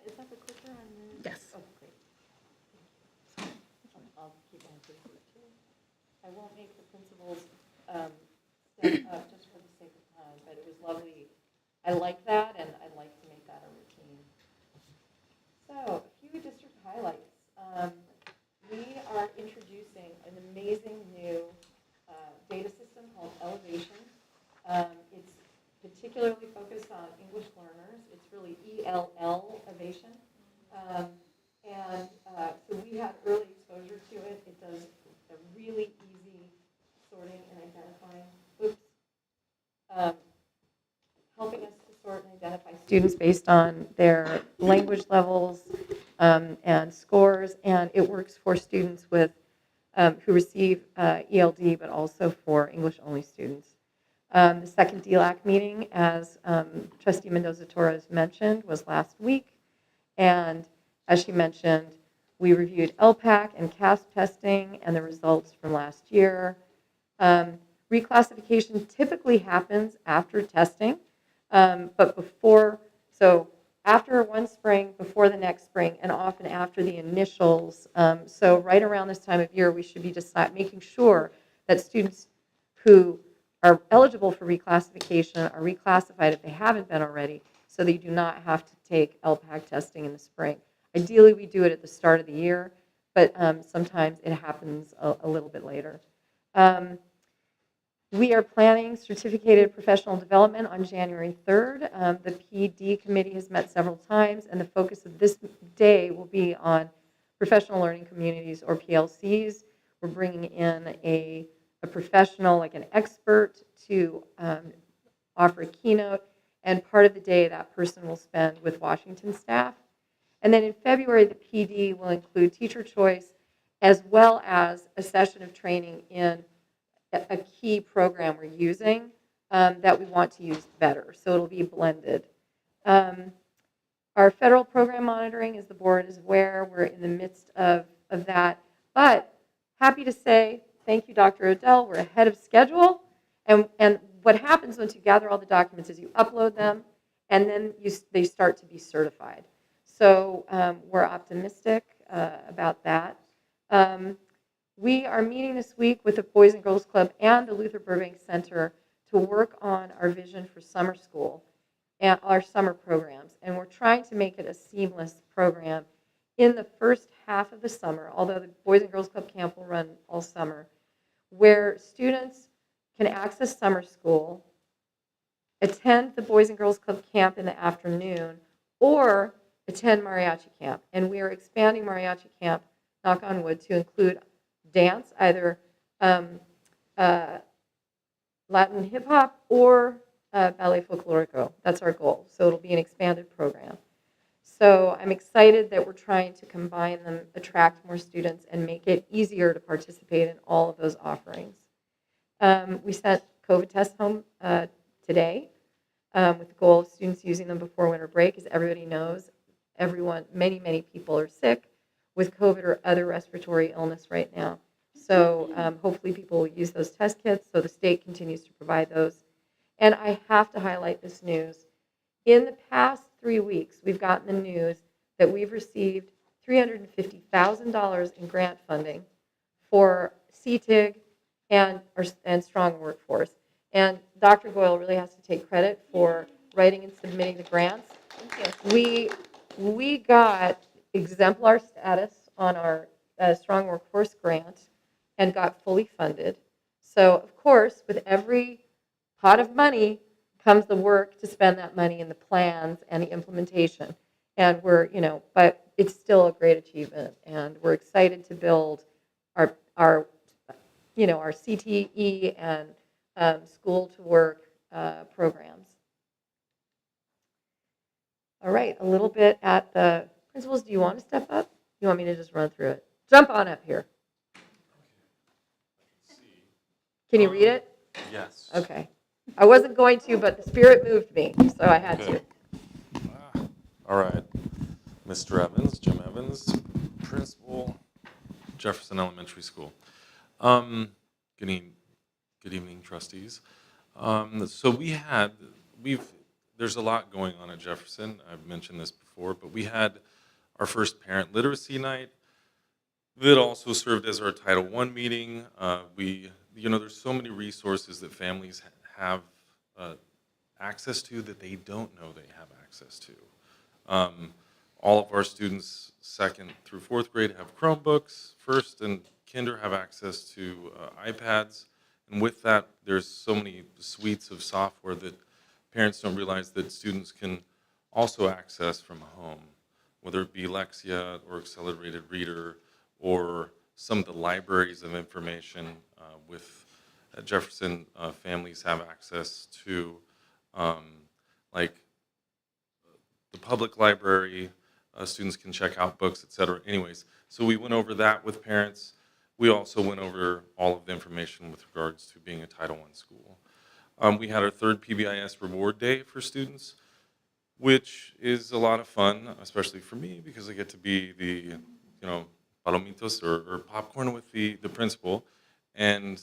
Is that the clicker on the? Yes. Oh, great. I'll keep on doing it too. I won't make the principals stand up just for the sake of time, but it was lovely. I like that, and I'd like to make that a routine. So, a few district highlights. We are introducing an amazing new data system called Elevation. It's particularly focused on English learners. It's really ELL-ovation. So we had early exposure to it. It does a really easy sorting and identifying. Helping us to sort and identify students based on their language levels and scores. And it works for students with who receive ELD, but also for English-only students. The second DLAC meeting, as Trustee Mendoza-Torres mentioned, was last week. And as she mentioned, we reviewed LPAC and CASP testing and the results from last year. Reclassification typically happens after testing, but before, so after one spring, before the next spring, and often after the initials. So right around this time of year, we should be making sure that students who are eligible for reclassification are reclassified if they haven't been already, so that you do not have to take LPAC testing in the spring. Ideally, we do it at the start of the year, but sometimes it happens a little bit later. We are planning certificated professional development on January 3rd. The PD committee has met several times, and the focus of this day will be on professional learning communities, or PLCs. We're bringing in a professional, like an expert, to offer a keynote, and part of the day that person will spend with Washington staff. And then in February, the PD will include teacher choice, as well as a session of training in a key program we're using that we want to use better. So it'll be blended. Our federal program monitoring, as the board is aware, we're in the midst of that. But happy to say, thank you, Dr. Odell, we're ahead of schedule. And what happens once you gather all the documents is you upload them, and then they start to be certified. So we're optimistic about that. We are meeting this week with the Boys and Girls Club and the Luther Burbank Center to work on our vision for summer school and our summer programs. And we're trying to make it a seamless program in the first half of the summer, although the Boys and Girls Club camp will run all summer, where students can access summer school, attend the Boys and Girls Club camp in the afternoon, or attend mariachi camp. And we are expanding mariachi camp, knock on wood, to include dance, either Latin hip hop or ballet folklorico. That's our goal. So it'll be an expanded program. So I'm excited that we're trying to combine them, attract more students, and make it easier to participate in all of those offerings. We sent COVID tests home today with the goal of students using them before winter break. As everybody knows, many people are sick with COVID or other respiratory illness right now. So hopefully people will use those test kits, so the state continues to provide those. And I have to highlight this news. In the past 3 weeks, we've gotten the news that we've received $350,000 in grant funding for CTIG and Strong Workforce. And Dr. Goyle really has to take credit for writing and submitting the grants. We got exemplar status on our Strong Workforce grant and got fully funded. So, of course, with every pot of money comes the work to spend that money in the plans and the implementation. And but it's still a great achievement, and we're excited to build our CTE and school to work programs. All right, a little bit at the principals. Do you want to step up? You want me to just run through it? Jump on up here. Can you read it? Yes. Okay. I wasn't going to, but the spirit moved me, so I had to. All right. Mr. Evans, Jim Evans, principal, Jefferson Elementary School. Good evening, trustees. So there's a lot going on at Jefferson. I've mentioned this before, but we had our first parent literacy night that also served as our Title I meeting. There's so many resources that families have access to that they don't know they have access to. All of our students, 2nd through 4th grade, have Chromebooks. 1st and kinder have access to iPads. And with that, there's so many suites of software that parents don't realize that students can also access from home, whether it be Lexia or Accelerated Reader or some of the libraries of information with Jefferson. Families have access to like the public library. Students can check out books, etc. Anyways, so we went over that with parents. we also went over all of the information with regards to being a Title I school. We had our third PBIS reward day for students, which is a lot of fun, especially for me, because I get to be the, palomitos or popcorn with the principal. And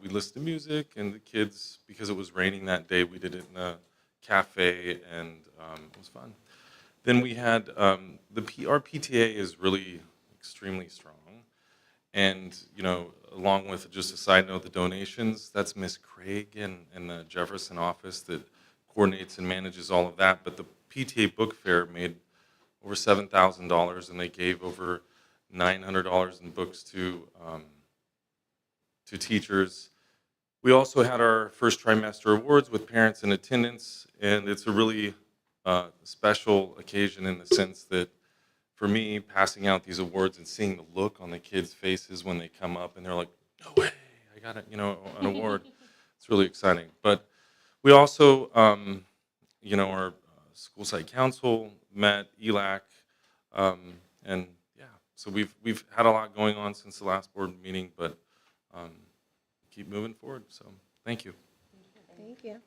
we listened to music, and the kids, because it was raining that day, we did it in a cafe, and it was fun. Then we had, our PTA is really extremely strong. And, along with, just a side note, the donations, that's Miss Craig in the Jefferson office that coordinates and manages all of that. But the PTA Book Fair made over $7,000, and they gave over $900 in books to teachers. We also had our first trimester awards with parents in attendance, and it's a really special occasion in the sense that, for me, passing out these awards and seeing the look on the kids' faces when they come up and they're like, "No way, I got an award." It's really exciting. But we also, our school site council met, ELAC, and yeah, so we've had a lot going on since the last board meeting, but keep moving forward. So thank you. Thank you.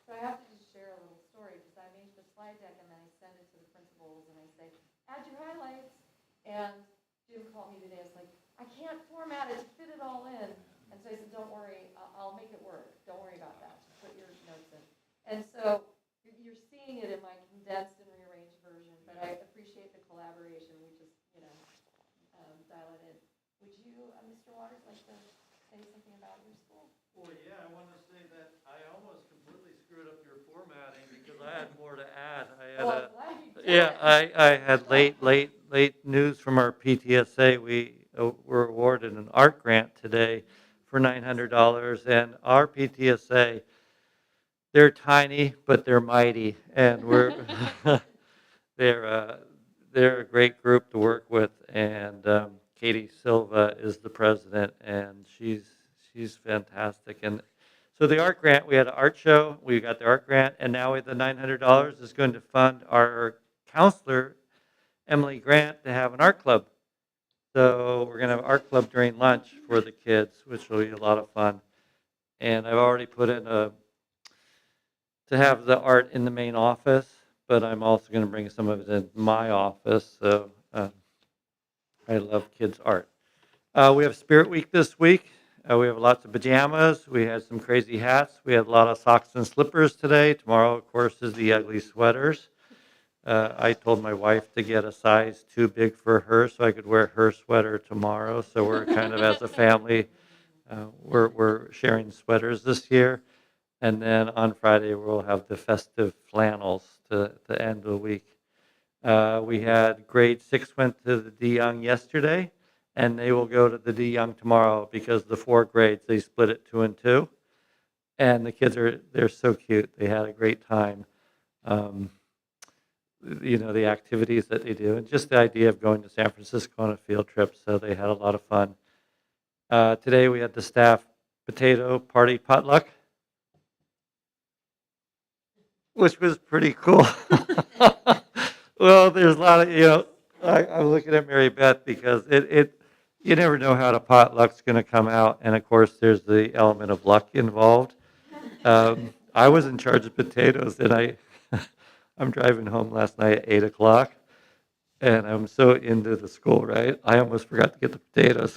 So I have to just share a little story, because I make the slide deck and then I send it to the principals and I say, add your highlights. And Jim called me today, I was like, I can't format it to fit it all in. And so I said, don't worry, I'll make it work. Don't worry about that. Just put your notes in. And so you're seeing it in my condensed and rearranged version, but I appreciate the collaboration. We just, dial it in. Would you, Mr. Waters, like to say something about your school? Well, yeah, I want to say that I almost completely screwed up your formatting because I had more to add. I had late news from our PTSA. We were awarded an art grant today for $900, and our PTSA, they're tiny, but they're mighty, and they're a great group to work with, and Katie Silva is the president, and she's fantastic. And so the art grant, we had an art show, we got the art grant, and now the $900 is going to fund our counselor, Emily Grant, to have an art club. So we're going to have an art club during lunch for the kids, which will be a lot of fun. And I've already put in to have the art in the main office, but I'm also going to bring some of it in my office. So I love kids' art. We have Spirit Week this week. We have lots of pajamas. We had some crazy hats. We had a lot of socks and slippers today. Tomorrow, of course, is the ugly sweaters. I told my wife to get a size too big for her so I could wear her sweater tomorrow. So we're kind of, as a family, we're sharing sweaters this year. And then on Friday, we'll have the festive flannels to end the week. We had grade 6 went to the De Young yesterday, and they will go to the De Young tomorrow because the 4 grades, they split it 2 and 2. And the kids they're so cute. They had a great time. The activities that they do, and just the idea of going to San Francisco on a field trip, so they had a lot of fun. Today we had the staff potato party potluck, which was pretty cool. Well, there's a lot of, I'm looking at Mary Beth because you never know how the potluck's going to come out, and of course there's the element of luck involved. I was in charge of potatoes, and I'm driving home last night at 8 o'clock, and I'm so into the school, right? I almost forgot to get the potatoes.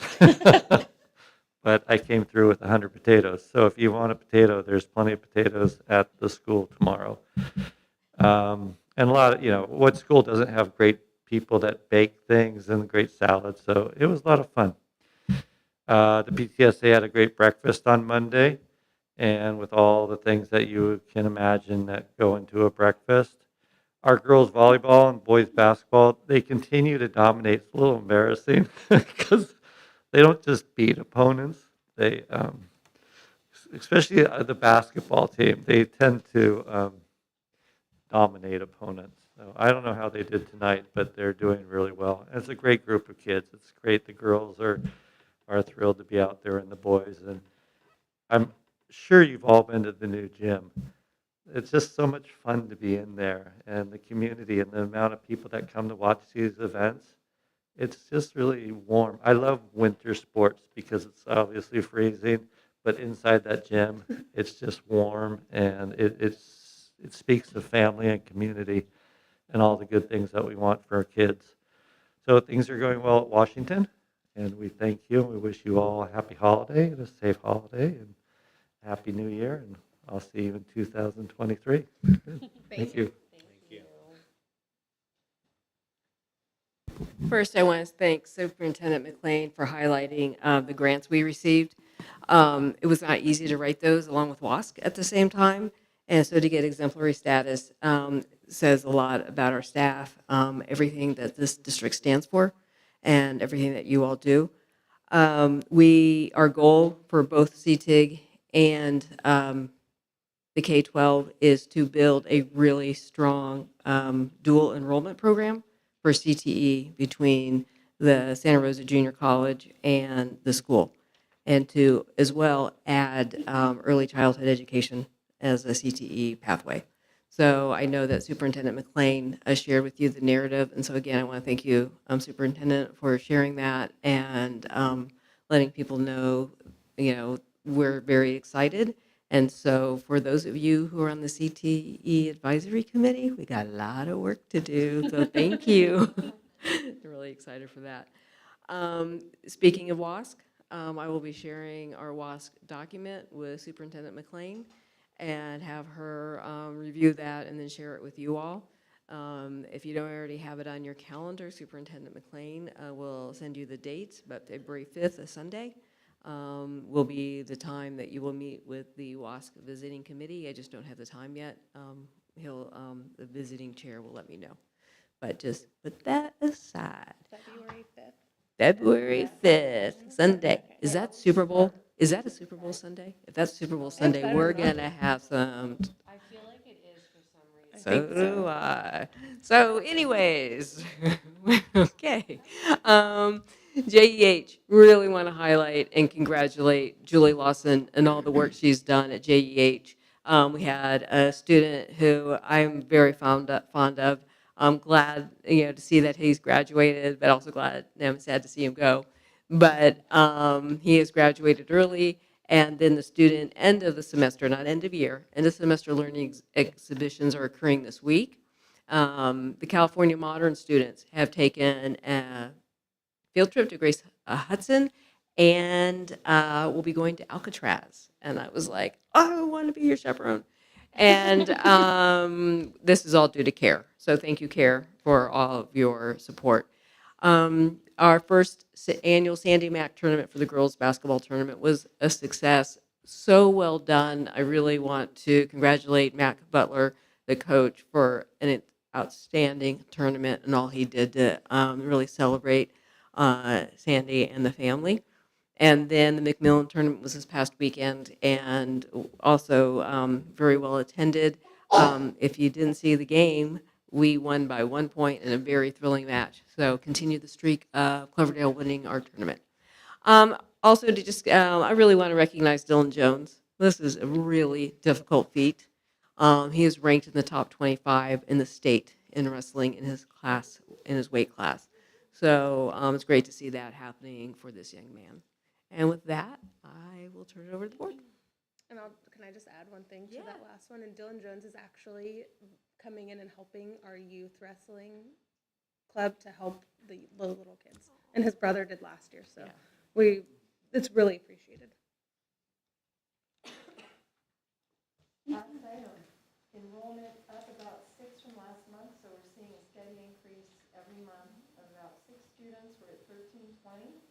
But I came through with 100 potatoes. So if you want a potato, there's plenty of potatoes at the school tomorrow. And a lot of, what school doesn't have great people that bake things and great salads? So it was a lot of fun. The PTSA had a great breakfast on Monday, and with all the things that you can imagine that go into a breakfast. Our girls volleyball and boys basketball, they continue to dominate. It's a little embarrassing because they don't just beat opponents. They, especially the basketball team, they tend to dominate opponents. So I don't know how they did tonight, but they're doing really well. And it's a great group of kids. It's great. The girls are thrilled to be out there, and the boys. And I'm sure you've all been to the new gym. It's just so much fun to be in there, and the community and the amount of people that come to watch these events. it's just really warm. I love winter sports because it's obviously freezing, but inside that gym, it's just warm, and it speaks of family and community and all the good things that we want for our kids. So things are going well at Washington, and we thank you, and we wish you all a happy holiday and a safe holiday and happy new year, and I'll see you in 2023. Thank you. First, I want to thank Superintendent McLean for highlighting the grants we received. It was not easy to write those along with WASC at the same time, and so to get exemplary status says a lot about our staff, everything that this district stands for, and everything that you all do. Our goal for both CTIG and the K-12 is to build a really strong dual enrollment program for CTE between the Santa Rosa Junior College and the school, and to as well add early childhood education as a CTE pathway. So I know that Superintendent McLean shared with you the narrative, and so again, I want to thank you, Superintendent, for sharing that and letting people know, we're very excited. And so for those of you who are on the CTE Advisory Committee, we got a lot of work to do, so thank you. I'm really excited for that. Speaking of WASC, I will be sharing our WASC document with Superintendent McLean and have her review that and then share it with you all. If you don't already have it on your calendar, Superintendent McLean will send you the dates, but February 5th, a Sunday, will be the time that you will meet with the WASC visiting committee. I just don't have the time yet. The visiting chair will let me know. But just put that aside. February 5th. February 5th, Sunday. Is that Super Bowl? Is that a Super Bowl Sunday? If that's Super Bowl Sunday, we're going to have some. I feel like it is for some reason. So do I. So anyways, okay. JEH, really want to highlight and congratulate Julie Lawson and all the work she's done at JEH. We had a student who I'm very fond of. I'm glad, to see that he's graduated, but also glad, I'm sad to see him go. But he has graduated early, and then the student end of the semester, not end of year, end of semester learning exhibitions are occurring this week. The California Modern students have taken a field trip to Grace Hudson, and we'll be going to Alcatraz. And I was like, I want to be your chaperone. And this is all due to CARE. So thank you, CARE, for all of your support. Our first annual Sandy Mac tournament for the girls basketball tournament was a success. So well done. I really want to congratulate Mac Butler, the coach, for an outstanding tournament and all he did to really celebrate Sandy and the family. And then the McMillan tournament was this past weekend and also very well attended. If you didn't see the game, we won by 1 point in a very thrilling match. So continue the streak of Cloverdale winning our tournament. Also, I really want to recognize Dylan Jones. This is a really difficult feat. He is ranked in the top 25 in the state in wrestling in his class, in his weight class. So it's great to see that happening for this young man. And with that, I will turn it over to the board. And can I just add one thing to that last one? And Dylan Jones is actually coming in and helping our youth wrestling club to help the little kids. And his brother did last year, so it's really appreciated. Enrollment up about 6 from last month, so we're seeing a steady increase every month of about 6 students. We're at 1320.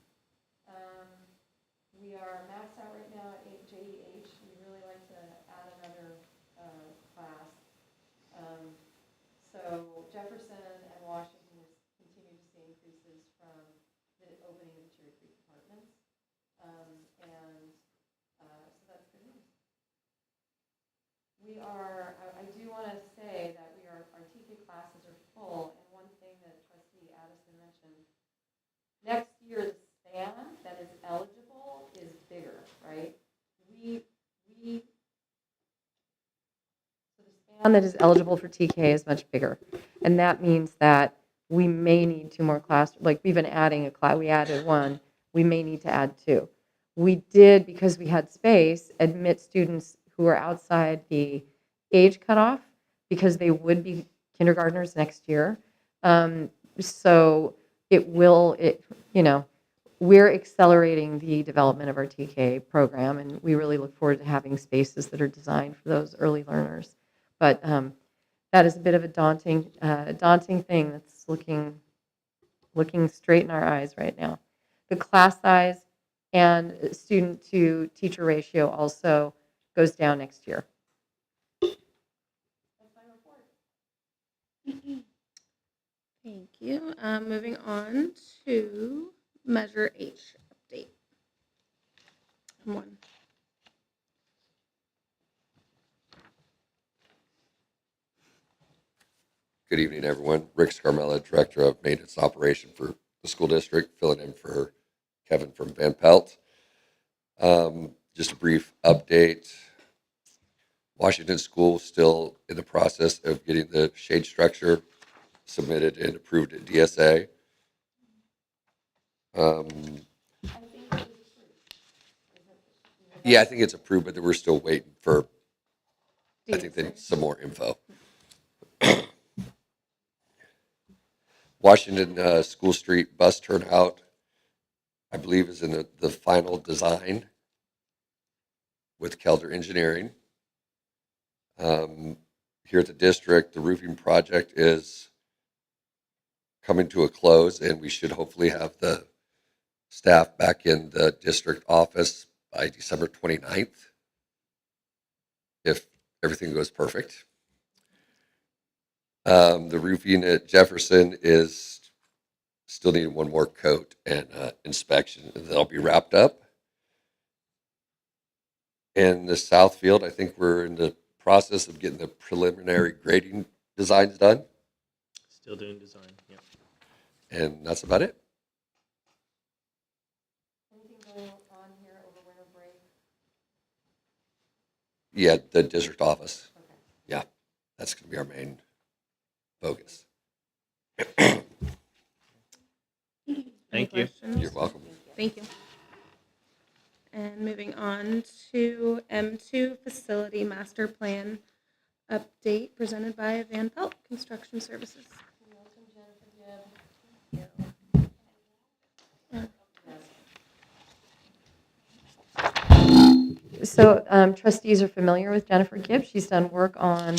We are maxed out right now at JEH. We'd really like to add another class. So Jefferson and Washington continue to see increases from the opening of the Cherry Creek departments. So that's good news. I do want to say that our TK classes are full, and one thing that Trustee Addison mentioned, next year the span that is eligible is bigger, right? So the span that is eligible for TK is much bigger, and that means that we may need 2 more class, like we've been adding a class, we added 1, we may need to add 2. We did, because we had space, admit students who are outside the age cutoff because they would be kindergartners next year. So we're accelerating the development of our TK program, and we really look forward to having spaces that are designed for those early learners. But that is a bit of a daunting thing that's looking straight in our eyes right now. The class size and student to teacher ratio also goes down next year. Thank you. Moving on to Measure H update. One. Good evening, everyone. Rick Scarmella, Director of Maintenance Operation for the school district, filling in for Kevin from Van Pelt. Just a brief update. Washington School still in the process of getting the shade structure submitted and approved at DSA. Yeah, I think it's approved, but we're still waiting for, I think they need some more info. Washington School Street bus turnout, I believe, is in the final design with Kelder Engineering. Here at the district, the roofing project is coming to a close, and we should hopefully have the staff back in the district office by December 29th, if everything goes perfect. The roofing at Jefferson is still needing one more coat and inspection, and that'll be wrapped up. In the Southfield, I think we're in the process of getting the preliminary grading designs done, Still doing design, yeah. and that's about it. Anything going on here over winter break? Yeah, the district office. Okay. Yeah, that's going to be our main focus. Thank you. You're welcome. Thank you. And moving on to M2 Facility Master Plan update presented by Van Pelt Construction Services. So trustees are familiar with Jennifer Gibbs. She's done work on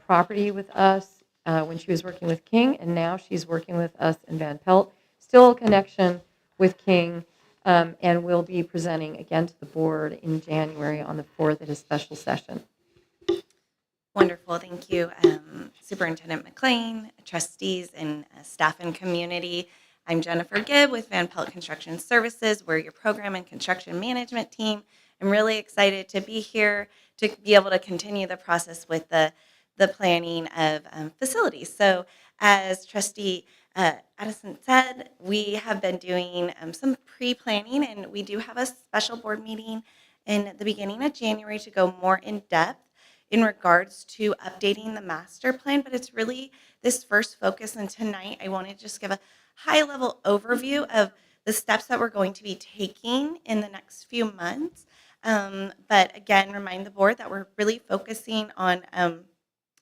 property with us when she was working with King, and now she's working with us in Van Pelt. Still a connection with King, and will be presenting again to the board in January on the 4th at a special session. Wonderful, thank you, Superintendent McLean, trustees, and staff and community. I'm Jennifer Gibb with Van Pelt Construction Services. We're your program and construction management team. I'm really excited to be here to be able to continue the process with the planning of facilities. So as Trustee Addison said, we have been doing some pre-planning, and we do have a special board meeting in the beginning of January to go more in depth in regards to updating the master plan, but it's really this first focus. And tonight I want to just give a high-level overview of the steps that we're going to be taking in the next few months. But again, remind the board that we're really focusing on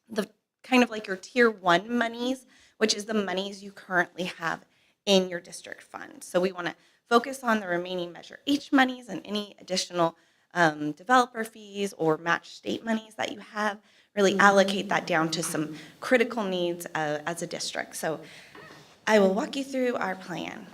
the kind of like your tier 1 monies, which is the monies you currently have in your district fund. So we want to focus on the remaining Measure H monies and any additional developer fees or match state monies that you have, really allocate that down to some critical needs as a district. So I will walk you through our plan.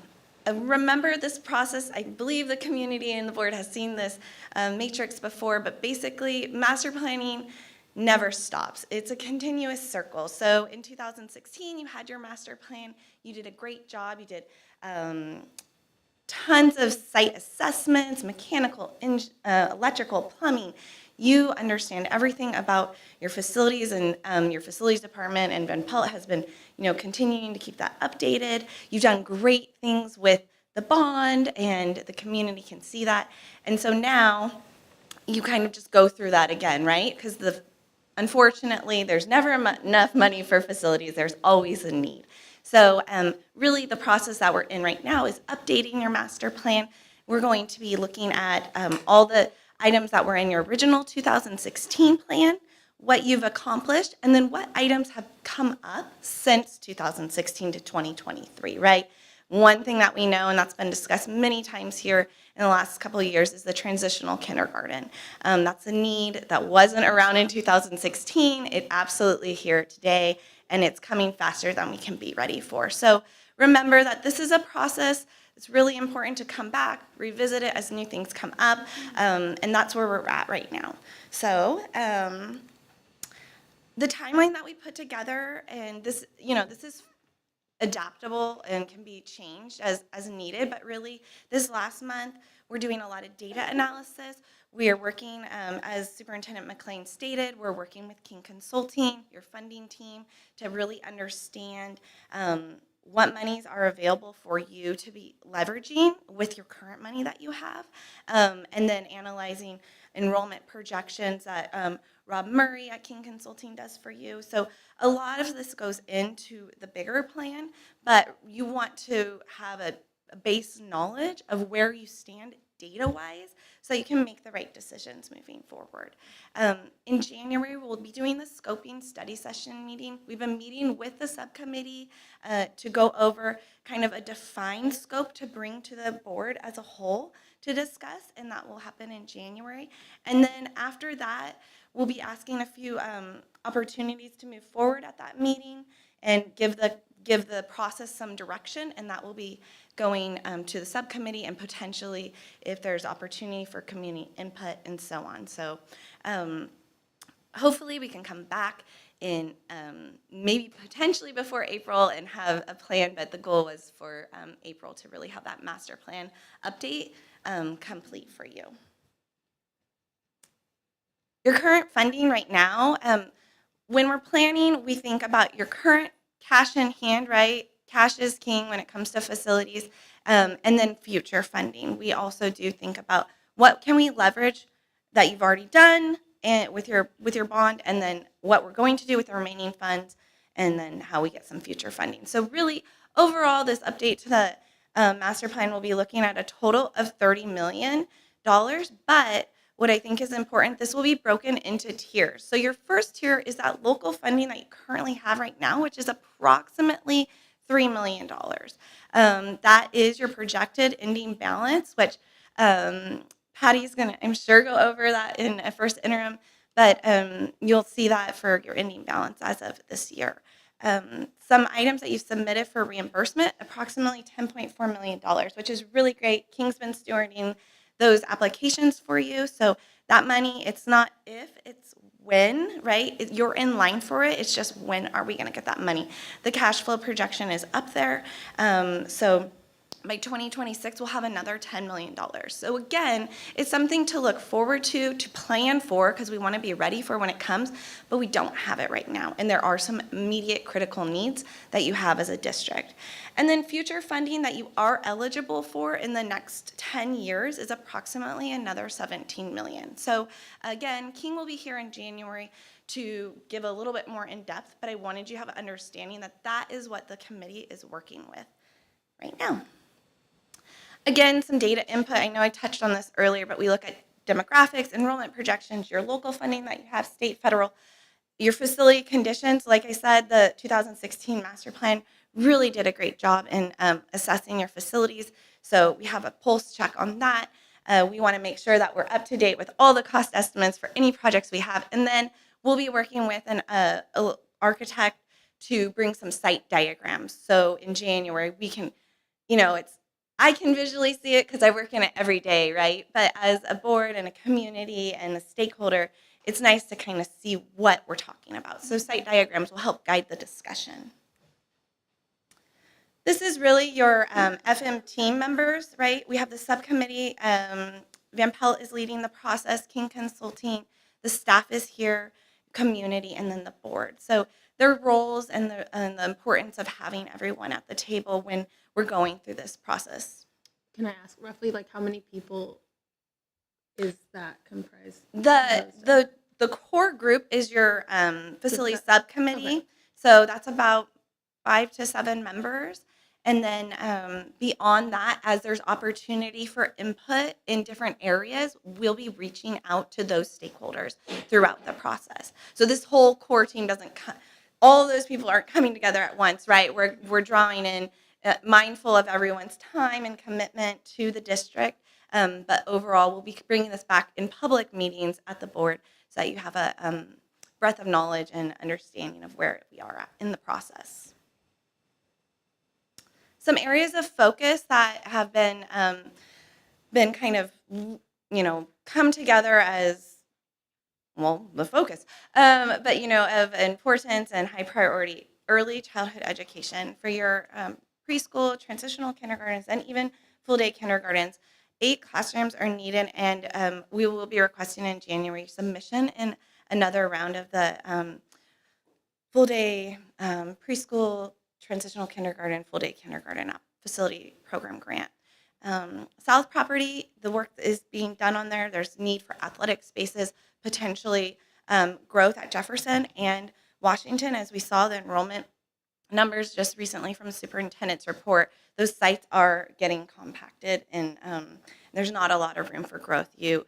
Remember this process, I believe the community and the board has seen this matrix before, but basically master planning never stops. It's a continuous circle. So in 2016, you had your master plan. You did a great job. You did tons of site assessments, mechanical, electrical, plumbing. You understand everything about your facilities, and your facilities department and Van Pelt has been, continuing to keep that updated. You've done great things with the bond, and the community can see that. And so now you kind of just go through that again, right? Because unfortunately, there's never enough money for facilities. There's always a need. So really the process that we're in right now is updating your master plan. We're going to be looking at all the items that were in your original 2016 plan, what you've accomplished, and then what items have come up since 2016 to 2023, right? One thing that we know, and that's been discussed many times here in the last couple of years, is the transitional kindergarten. That's a need that wasn't around in 2016. It's absolutely here today, and it's coming faster than we can be ready for. So remember that this is a process. It's really important to come back, revisit it as new things come up, and that's where we're at right now. So the timeline that we put together, and this, this is adaptable and can be changed as needed, but really this last month, we're doing a lot of data analysis. We are working, as Superintendent McLean stated, we're working with King Consulting, your funding team, to really understand what monies are available for you to be leveraging with your current money that you have, and then analyzing enrollment projections that Rob Murray at King Consulting does for you. So a lot of this goes into the bigger plan, but you want to have a base knowledge of where you stand data-wise so you can make the right decisions moving forward. In January, we'll be doing the scoping study session meeting. We've been meeting with the subcommittee to go over kind of a defined scope to bring to the board as a whole to discuss, and that will happen in January. And then after that, we'll be asking a few opportunities to move forward at that meeting and give the process some direction, and that will be going to the subcommittee and potentially if there's opportunity for community input and so on. So hopefully we can come back in maybe potentially before April and have a plan, but the goal was for April to really have that master plan update complete for you. Your current funding right now, when we're planning, we think about your current cash in hand, right? Cash is king when it comes to facilities, and then future funding. We also do think about what can we leverage that you've already done and with your bond, and then what we're going to do with the remaining funds, and then how we get some future funding. So really, overall, this update to the master plan will be looking at a total of $30 million, but what I think is important, this will be broken into tiers. So your first tier is that local funding that you currently have right now, which is approximately $3 million. That is your projected ending balance, which Patty's going to, I'm sure, go over that in a first interim, but you'll see that for your ending balance as of this year. Some items that you've submitted for reimbursement, approximately $10.4 million, which is really great. King's been stewarding those applications for you. So that money, it's not if, it's when, right? You're in line for it. It's just when are we going to get that money? The cash flow projection is up there. So by 2026, we'll have another $10 million. So again, it's something to look forward to plan for, because we want to be ready for when it comes, but we don't have it right now. And there are some immediate critical needs that you have as a district. And then future funding that you are eligible for in the next 10 years is approximately another $17 million. So again, King will be here in January to give a little bit more in depth, but I wanted you to have an understanding that that is what the committee is working with right now. Again, some data input. I know I touched on this earlier, but we look at demographics, enrollment projections, your local funding that you have, state, federal, your facility conditions. Like I said, the 2016 master plan really did a great job in assessing your facilities. So we have a pulse check on that. We want to make sure that we're up to date with all the cost estimates for any projects we have. And then we'll be working with an architect to bring some site diagrams. So in January, we can, I can visually see it because I work in it every day, right? But as a board and a community and a stakeholder, it's nice to kind of see what we're talking about. So site diagrams will help guide the discussion. This is really your FM team members, right? We have the subcommittee. Van Pelt is leading the process, King Consulting, the staff is here, community, and then the board. So their roles and the importance of having everyone at the table when we're going through this process. Can I ask roughly how many people is that comprised? The core group is your facility subcommittee. Okay. So that's about 5 to 7 members. And then beyond that, as there's opportunity for input in different areas, we'll be reaching out to those stakeholders throughout the process. So this whole core team doesn't come, all those people aren't coming together at once, right? We're drawing in, mindful of everyone's time and commitment to the district. But overall, we'll be bringing this back in public meetings at the board so that you have a breadth of knowledge and understanding of where we are at in the process. Some areas of focus that have been kind of, come together as, well, the focus, but, of importance and high priority, early childhood education for your preschool, transitional kindergartens, and even full-day kindergartens. 8 classrooms are needed, and we will be requesting in January submission in another round of the full-day preschool, transitional kindergarten, full-day kindergarten facility program grant. South property, the work is being done on there. There's need for athletic spaces, potentially growth at Jefferson and Washington, as we saw the enrollment numbers just recently from the superintendent's report. Those sites are getting compacted, and there's not a lot of room for growth. You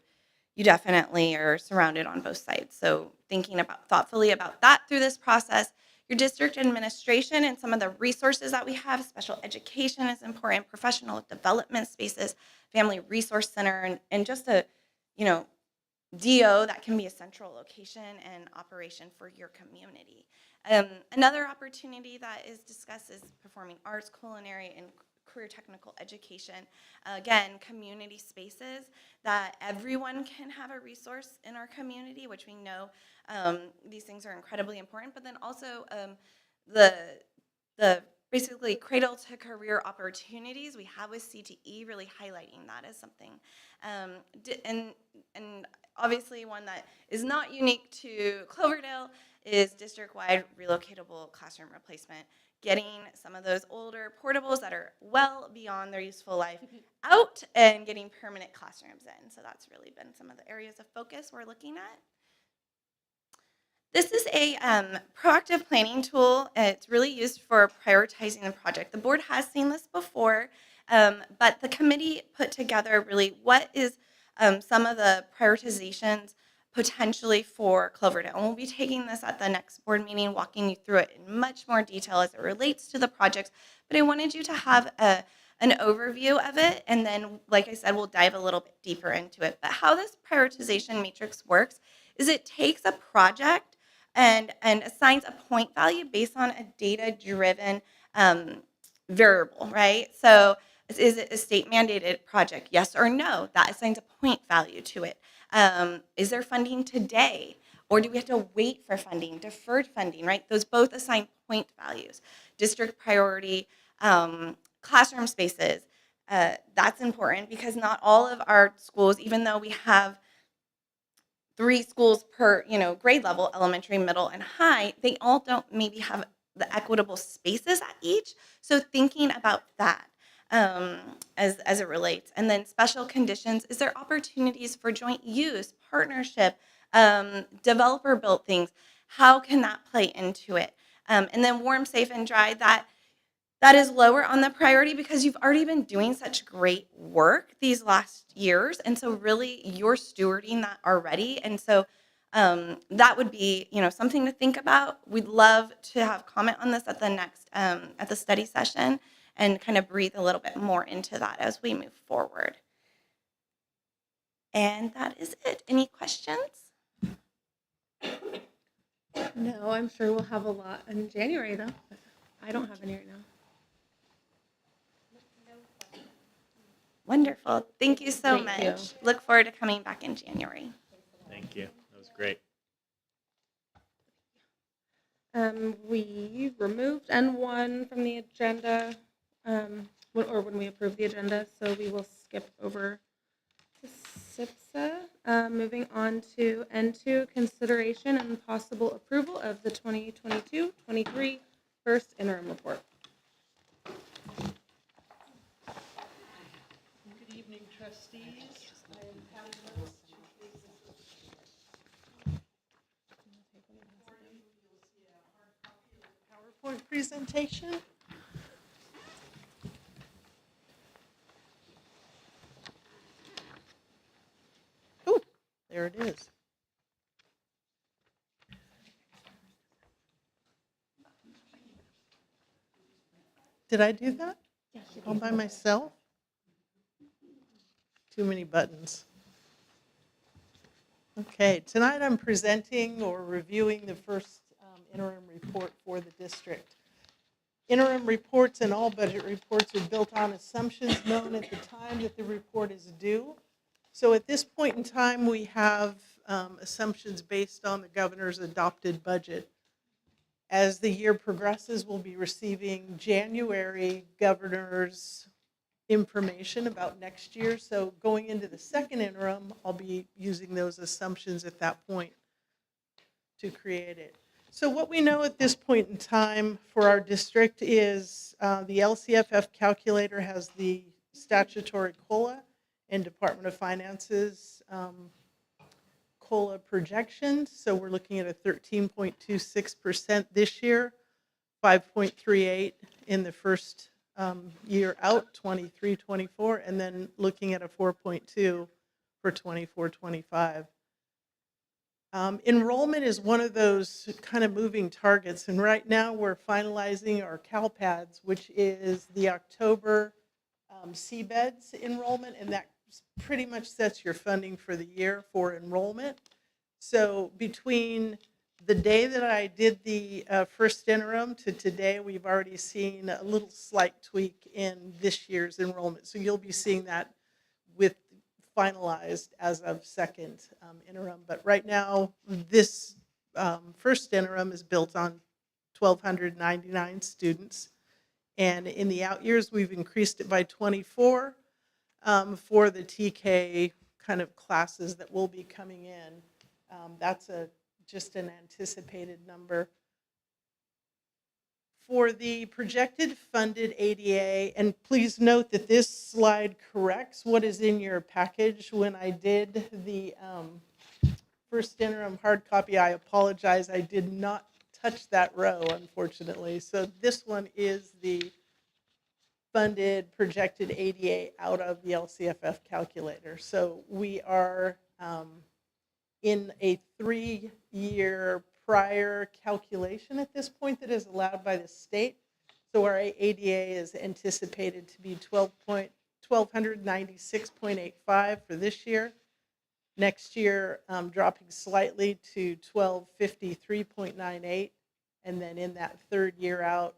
definitely are surrounded on both sides. So thinking thoughtfully about that through this process. Your district administration and some of the resources that we have, special education is important, professional development spaces, family resource center, and just a, DO that can be a central location and operation for your community. Another opportunity that is discussed is performing arts, culinary, and career technical education. Again, community spaces that everyone can have a resource in our community, which we know these things are incredibly important, but then also the basically cradle to career opportunities we have with CTE, really highlighting that as something. And obviously one that is not unique to Cloverdale is district-wide relocatable classroom replacement, getting some of those older portables that are well beyond their useful life out and getting permanent classrooms in. So that's really been some of the areas of focus we're looking at. This is a proactive planning tool. It's really used for prioritizing the project. The board has seen this before, but the committee put together really what is some of the prioritizations potentially for Cloverdale. And we'll be taking this at the next board meeting, walking you through it in much more detail as it relates to the projects. But I wanted you to have an overview of it, and then, like I said, we'll dive a little bit deeper into it. But how this prioritization matrix works is it takes a project and assigns a point value based on a data-driven variable, right? So is it a state mandated project? Yes or no? That assigns a point value to it. Is there funding today? Or do we have to wait for funding, deferred funding, right? Those both assign point values. District priority, classroom spaces, that's important because not all of our schools, even though we have 3 schools per grade level, elementary, middle, and high, they all don't maybe have the equitable spaces at each. So thinking about that as it relates. And then special conditions, is there opportunities for joint use, partnership, developer built things? How can that play into it? And then warm, safe, and dry, that is lower on the priority because you've already been doing such great work these last years. And so really you're stewarding that already. And so that would be, something to think about. We'd love to have comment on this at the next, at the study session and kind of breathe a little bit more into that as we move forward. And that is it. Any questions? No, I'm sure we'll have a lot in January though. But I don't have any right now. Wonderful. Thank you so Thank you. much. Look forward to coming back in January. Thank you. That was great. We removed N1 from the agenda, when we approved the agenda, so we will skip over to SIPSA. Moving on to N2, consideration and possible approval of the 2022-23 first interim report. Good evening, trustees. I am Patty Lewis, PowerPoint PowerPoint presentation. Oh, there it is. Did I do that? All by myself? Too many buttons. Okay, tonight I'm presenting or reviewing the first interim report for the district. Interim reports and all budget reports are built on assumptions known at the time that the report is due. So at this point in time, we have assumptions based on the governor's adopted budget. As the year progresses, we'll be receiving January governor's information about next year. So going into the second interim, I'll be using those assumptions at that point to create it. So what we know at this point in time for our district is the LCFF calculator has the statutory COLA and Department of Finance's COLA projections. So we're looking at a 13.26% this year, 5.38 in the first year out, 23-24, and then looking at a 4.2 for 24-25. Enrollment is one of those kind of moving targets, and right now we're finalizing our CalPADS, which is the October CBEDS enrollment, and that pretty much sets your funding for the year for enrollment. So between the day that I did the first interim to today, we've already seen a little slight tweak in this year's enrollment. So you'll be seeing that with finalized as of second interim. But right now, this first interim is built on 1,299 students. And in the out years, we've increased it by 24 for the TK kind of classes that will be coming in. That's just an anticipated number. For the projected funded ADA, and please note that this slide corrects what is in your package. When I did the first interim hard copy, I apologize, I did not touch that row, unfortunately. So this one is the funded projected ADA out of the LCFF calculator. So we are in a 3-year prior calculation at this point that is allowed by the state. So our ADA is anticipated to be 1,296.85 for this year. Next year, dropping slightly to 1,253.98, and then in that third year out,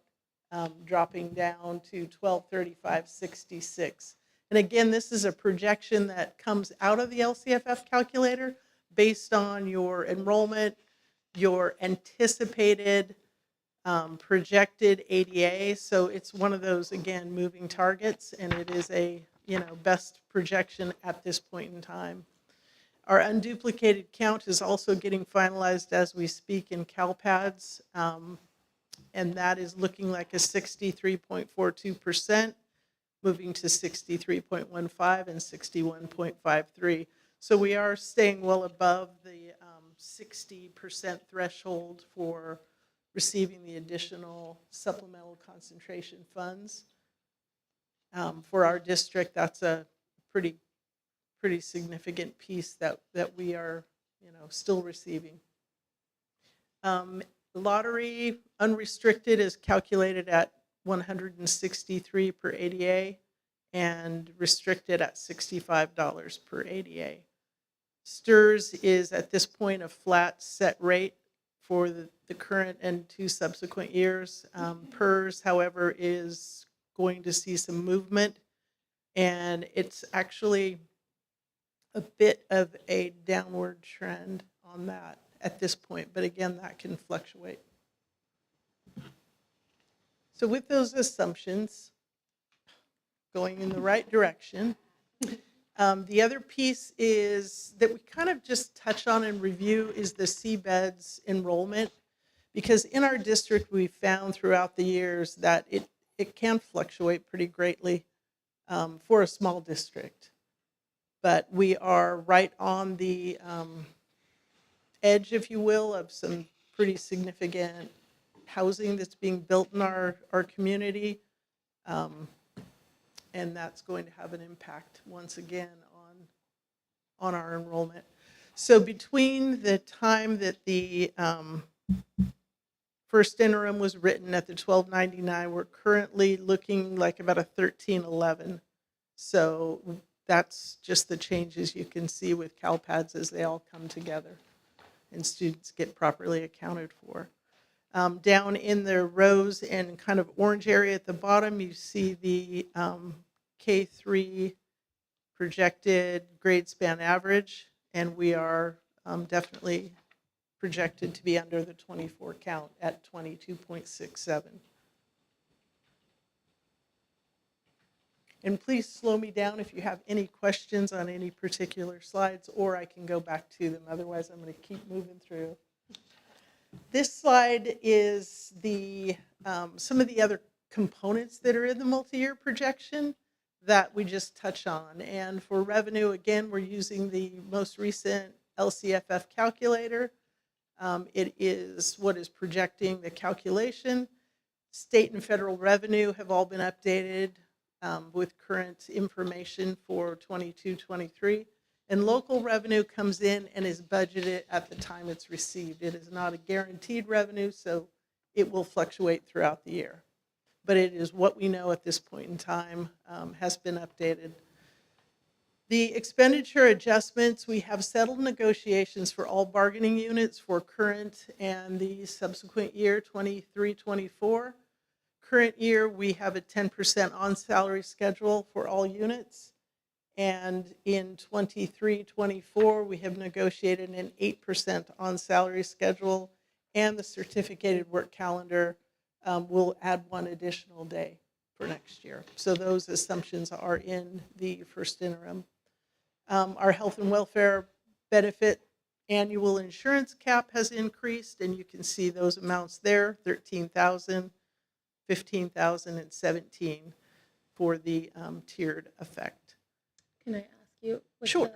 dropping down to 1,235.66. And again, this is a projection that comes out of the LCFF calculator based on your enrollment, your anticipated projected ADA. So it's one of those, again, moving targets, and it is a best projection at this point in time. Our unduplicated count is also getting finalized as we speak in CalPADS, and that is looking like a 63.42%, moving to 63.15 and 61.53. So we are staying well above the 60% threshold for receiving the additional supplemental concentration funds. For our district, that's a pretty significant piece that we are still receiving. Lottery unrestricted is calculated at 163 per ADA and restricted at $65 per ADA. STRS is at this point a flat set rate for the current and 2 subsequent years. PERS, however, is going to see some movement, and it's actually a bit of a downward trend on that at this point, but again, that can fluctuate. So with those assumptions going in the right direction, the other piece is that we kind of just touch on and review is the CBEDS enrollment, because in our district we found throughout the years that it can fluctuate pretty greatly for a small district. But we are right on the edge, if you will, of some pretty significant housing that's being built in our community. And that's going to have an impact once again on our enrollment. So between the time that the first interim was written at the 1299, we're currently looking like about a 1311. So that's just the changes you can see with CalPADS as they all come together and students get properly accounted for. Down in the rows and kind of orange area at the bottom, you see the K3 projected grade span average, and we are definitely projected to be under the 24 count at 22.67. And please slow me down if you have any questions on any particular slides, or I can go back to them. Otherwise, I'm going to keep moving through. This slide is the some of the other components that are in the multi-year projection that we just touch on. And for revenue, again, we're using the most recent LCFF calculator. It is what is projecting the calculation. State and federal revenue have all been updated with current information for 22-23. And local revenue comes in and is budgeted at the time it's received. It is not a guaranteed revenue, so it will fluctuate throughout the year. But it is what we know at this point in time, has been updated. The expenditure adjustments, we have settled negotiations for all bargaining units for current and the subsequent year, 23-24. Current year, we have a 10% on salary schedule for all units. And in 23-24, we have negotiated an 8% on salary schedule, and the certificated work calendar will add 1 additional day for next year. So those assumptions are in the first interim. Our health and welfare benefit annual insurance cap has increased, and you can see those amounts there, 13,000, 15,000, and 17 for the tiered effect. Can I ask you? Sure.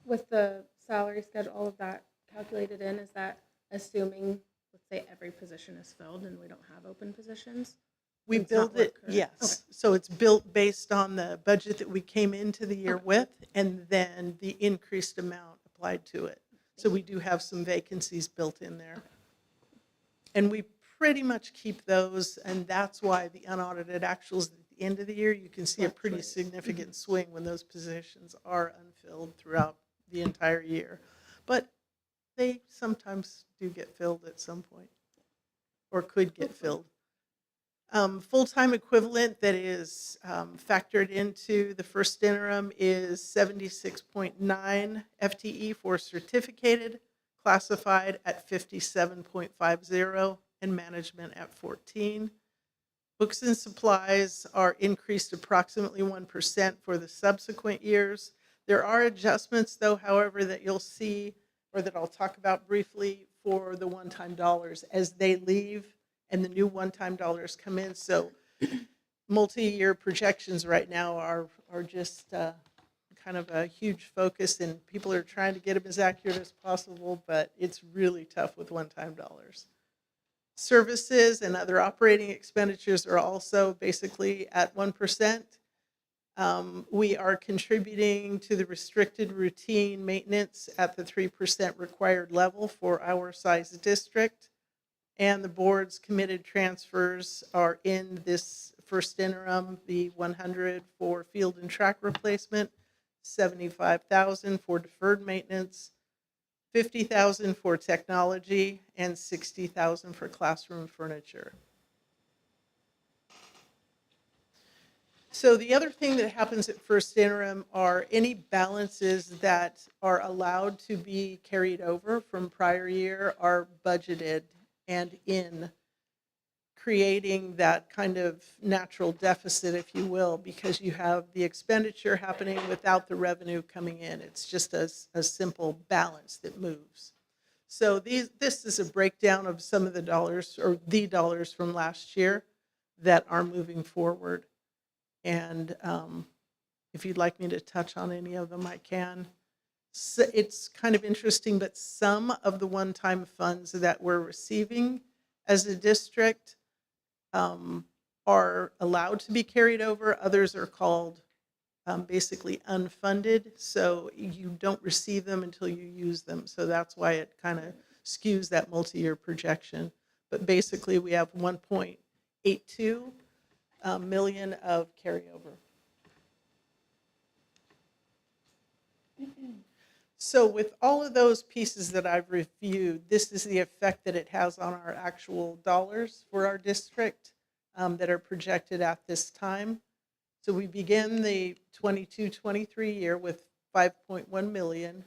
With the salary schedule, all of that calculated in, is that assuming, let's say, every position is filled and we don't have open positions? We It's not build it, what current- yes. Okay. So it's built based on the budget that we came into the year with, and then the increased amount applied to it. So we do have some vacancies built in there. And we pretty much keep those, and that's why the unaudited actuals at the end of the year, you can see a pretty significant swing when those positions are unfilled throughout the entire year. But they sometimes do get filled at some point, or could get filled. Full-time equivalent that is factored into the first interim is 76.9 FTE for certificated, classified at 57.50, and management at 14. Books and supplies are increased approximately 1% for the subsequent years. There are adjustments, though, however, that you'll see, or that I'll talk about briefly, for the one-time dollars as they leave and the new one-time dollars come in. So multi-year projections right now are just kind of a huge focus, and people are trying to get them as accurate as possible, but it's really tough with one-time dollars. Services and other operating expenditures are also basically at 1%. We are contributing to the restricted routine maintenance at the 3% required level for our size district. And the board's committed transfers are in this first interim, the 100 for field and track replacement, 75,000 for deferred maintenance, 50,000 for technology, and 60,000 for classroom furniture. So the other thing that happens at first interim are any balances that are allowed to be carried over from prior year are budgeted and in, creating that kind of natural deficit, if you will, because you have the expenditure happening without the revenue coming in. It's just a simple balance that moves. So this is a breakdown of some of the dollars, or the dollars from last year that are moving forward. And if you'd like me to touch on any of them, I can. it's kind of interesting, but some of the one-time funds that we're receiving as a district are allowed to be carried over. Others are called basically unfunded, so you don't receive them until you use them. So that's why it kind of skews that multi-year projection. But basically, we have 1.82 million of carryover. So with all of those pieces that I've reviewed, this is the effect that it has on our actual dollars for our district that are projected at this time. So we begin the 22-23 year with 5.1 million.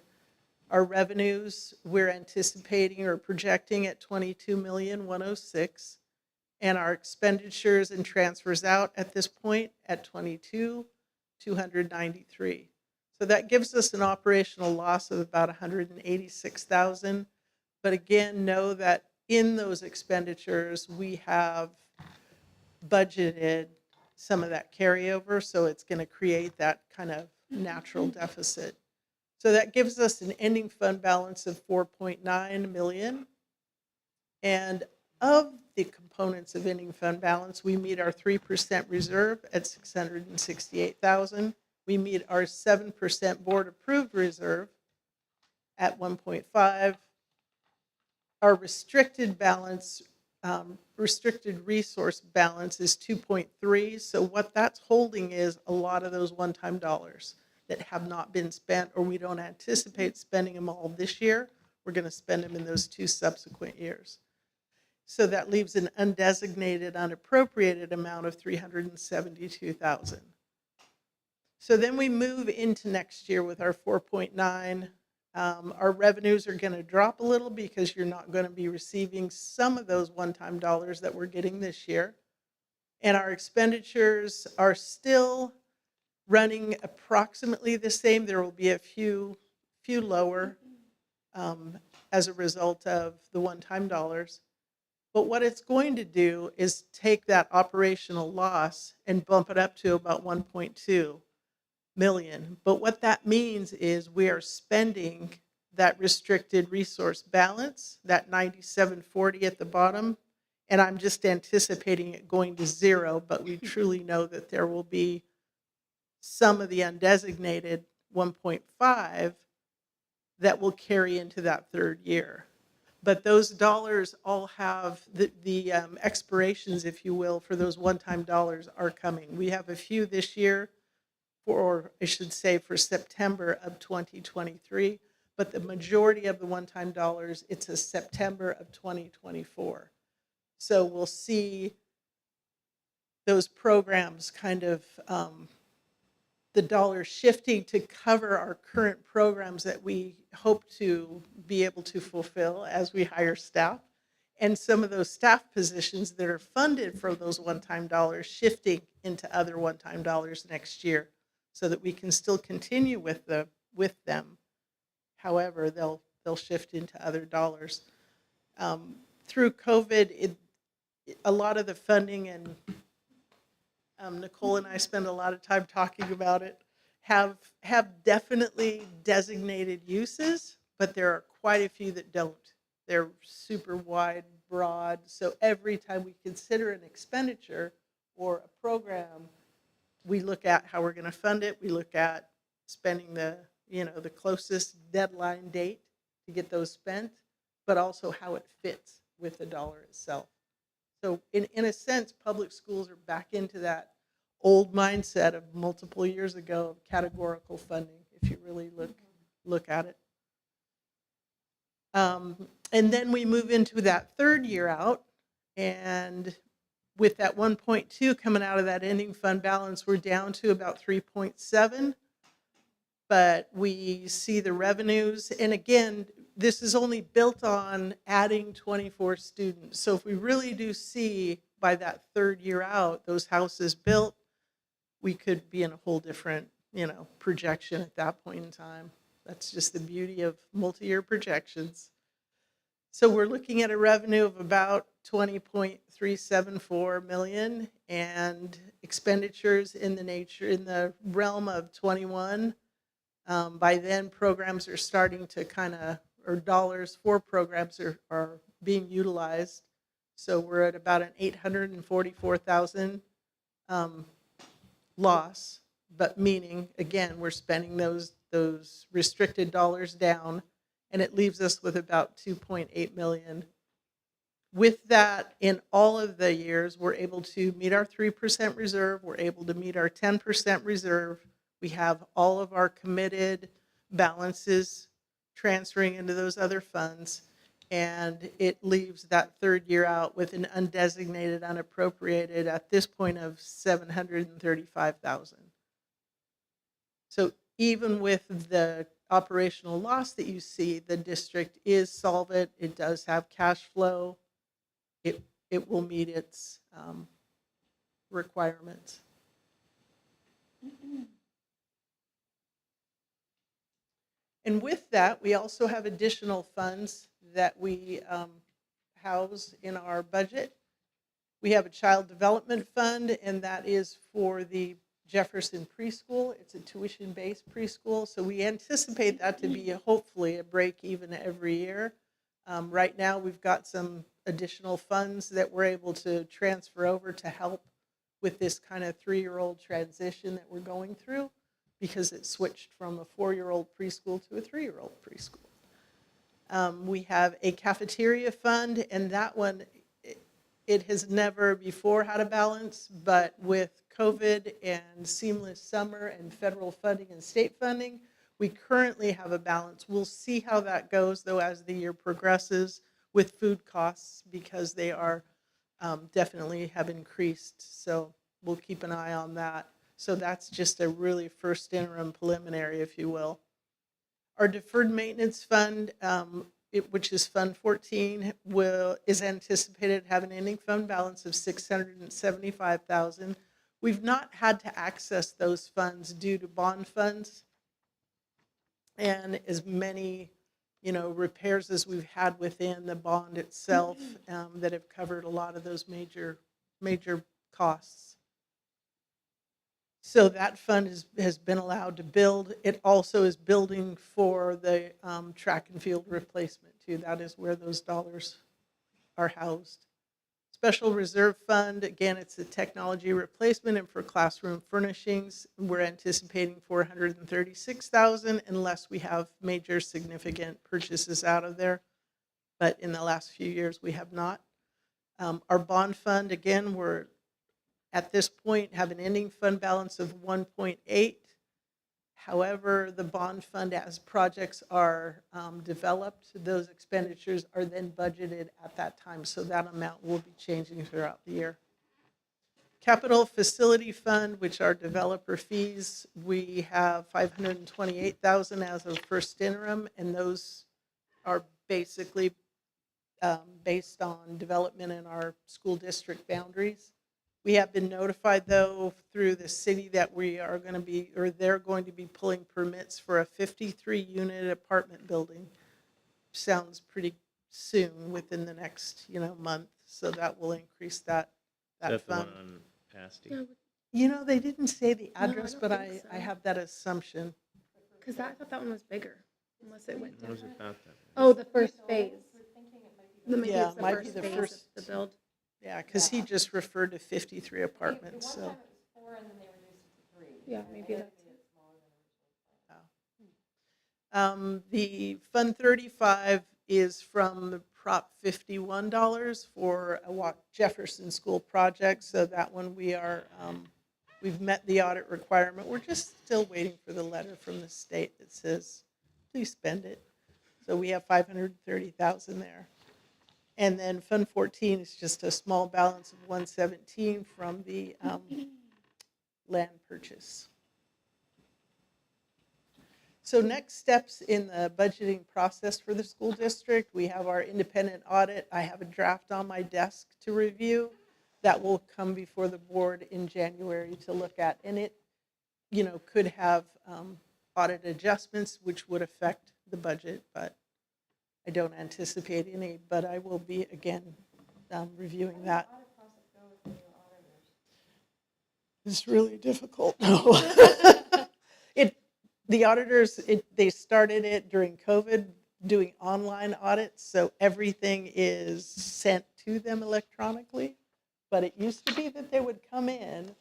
Our revenues, we're anticipating or projecting at 22,106,000, and our expenditures and transfers out at this point at 22,293. So that gives us an operational loss of about 186,000. But again, know that in those expenditures, we have budgeted some of that carryover, so it's going to create that kind of natural deficit. So that gives us an ending fund balance of 4.9 million. And of the components of ending fund balance, we meet our 3% reserve at 668,000. We meet our 7% board approved reserve at 1.5. Our restricted balance, restricted resource balance is 2.3. So what that's holding is a lot of those one-time dollars that have not been spent, or we don't anticipate spending them all this year. We're going to spend them in those 2 subsequent years. So that leaves an undesignated, unappropriated amount of 372,000. So then we move into next year with our 4.9. Our revenues are going to drop a little because you're not going to be receiving some of those one-time dollars that we're getting this year. And our expenditures are still running approximately the same. There will be a few lower as a result of the one-time dollars. But what it's going to do is take that operational loss and bump it up to about 1.2 million. But what that means is we are spending that restricted resource balance, that 9740 at the bottom, and I'm just anticipating it going to zero, but we truly know that there will be some of the undesignated 1.5 that will carry into that third year. But those dollars all have the expirations, if you will, for those one-time dollars are coming. We have a few this year, or I should say for September of 2023, but the majority of the one-time dollars, it's a September of 2024. So we'll see those programs kind of, the dollars shifting to cover our current programs that we hope to be able to fulfill as we hire staff, and some of those staff positions that are funded for those one-time dollars shifting into other one-time dollars next year, so that we can still continue with them. However, they'll shift into other dollars. Through COVID, a lot of the funding, and Nicole and I spend a lot of time talking about it, have definitely designated uses, but there are quite a few that don't. They're super wide, broad. So every time we consider an expenditure or a program, we look at how we're going to fund it. We look at spending the closest deadline date to get those spent, but also how it fits with the dollar itself. So in a sense, public schools are back into that old mindset of multiple years ago of categorical funding, if you really look at it. And then we move into that third year out, and with that 1.2 coming out of that ending fund balance, we're down to about 3.7. But we see the revenues, and again, this is only built on adding 24 students. So if we really do see by that third year out those houses built, we could be in a whole different, projection at that point in time. That's just the beauty of multi-year projections. So we're looking at a revenue of about 20.374 million and expenditures in the realm of 21. By then, programs are starting to or dollars for programs are being utilized. So we're at about an 844,000 loss, but meaning, again, we're spending those restricted dollars down, and it leaves us with about 2.8 million. With that, in all of the years, we're able to meet our 3% reserve, we're able to meet our 10% reserve. We have all of our committed balances transferring into those other funds, and it leaves that third year out with an undesignated, unappropriated at this point of 735,000. So even with the operational loss that you see, the district is solvent. It does have cash flow. It will meet its requirements. And with that, we also have additional funds that we house in our budget. We have a child development fund, and that is for the Jefferson preschool. It's a tuition-based preschool, so we anticipate that to be hopefully a break even every year. Right now, we've got some additional funds that we're able to transfer over to help with this kind of 3-year-old transition that we're going through, because it switched from a 4-year-old preschool to a 3-year-old preschool. We have a cafeteria fund, and that one, it has never before had a balance, but with COVID and seamless summer and federal funding and state funding, we currently have a balance. We'll see how that goes, though, as the year progresses with food costs, because they are definitely have increased. So we'll keep an eye on that. So that's just a really first interim preliminary, if you will. Our deferred maintenance fund, which is Fund 14, is anticipated to have an ending fund balance of $675,000. We've not had to access those funds due to bond funds and as many, repairs as we've had within the bond itself that have covered a lot of those major costs. So that fund has been allowed to build. It also is building for the track and field replacement too. That is where those dollars are housed. Special Reserve Fund, again, it's a technology replacement and for classroom furnishings. We're anticipating $436,000 unless we have major significant purchases out of there. But in the last few years, we have not. Our bond fund, again, we're at this point have an ending fund balance of 1.8. However, the bond fund, as projects are developed, those expenditures are then budgeted at that time. So that amount will be changing throughout the year. Capital Facility Fund, which are developer fees, we have $528,000 as of first interim, and those are basically based on development in our school district boundaries. We have been notified, though, through the city that we are going to be, or they're going to be pulling permits for a 53-unit apartment building. Sounds pretty soon, within the next, month. So that will increase that That's the fund. one on Pasty. They didn't say the address, don't but think so. I have that assumption. Because I thought that one was bigger, unless it went What was different. about that? Oh, the first phase. Maybe Yeah, it's the might be first the phase first. of the build. Yeah, because he just referred to 53 apartments, so. Yeah, maybe that's. The Fund 35 is from the Prop 51 dollars for a Jefferson School project. So that one we've met the audit requirement. We're just still waiting for the letter from the state that says, please spend it. So we have 530,000 there. And then Fund 14 is just a small balance of 117 from the land purchase. So next steps in the budgeting process for the school district, we have our independent audit. I have a draft on my desk to review that will come before the board in January to look at. And it, could have audit adjustments which would affect the budget, but I don't anticipate any, but I will be, again, reviewing that. It's really difficult. The auditors, they started it during COVID, doing online audits, so everything is sent to them electronically. But it used to be that they would come in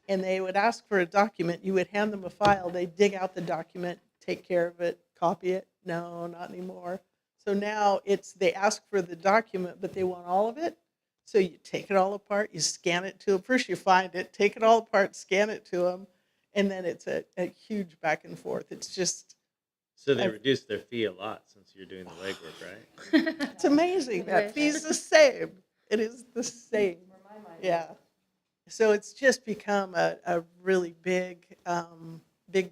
and they would ask for a document. You would hand them a file. They'd dig out the document, take care of it, copy it. No, not anymore. So now they ask for the document, but they want all of it. So you take it all apart, you scan it to them. First you find it, take it all apart, scan it to them, and then it's a huge back and forth. It's just, So they reduced their fee a lot since you're doing the legwork, right? it's amazing. That fee's the same. It is the same. Yeah. So it's just become a really big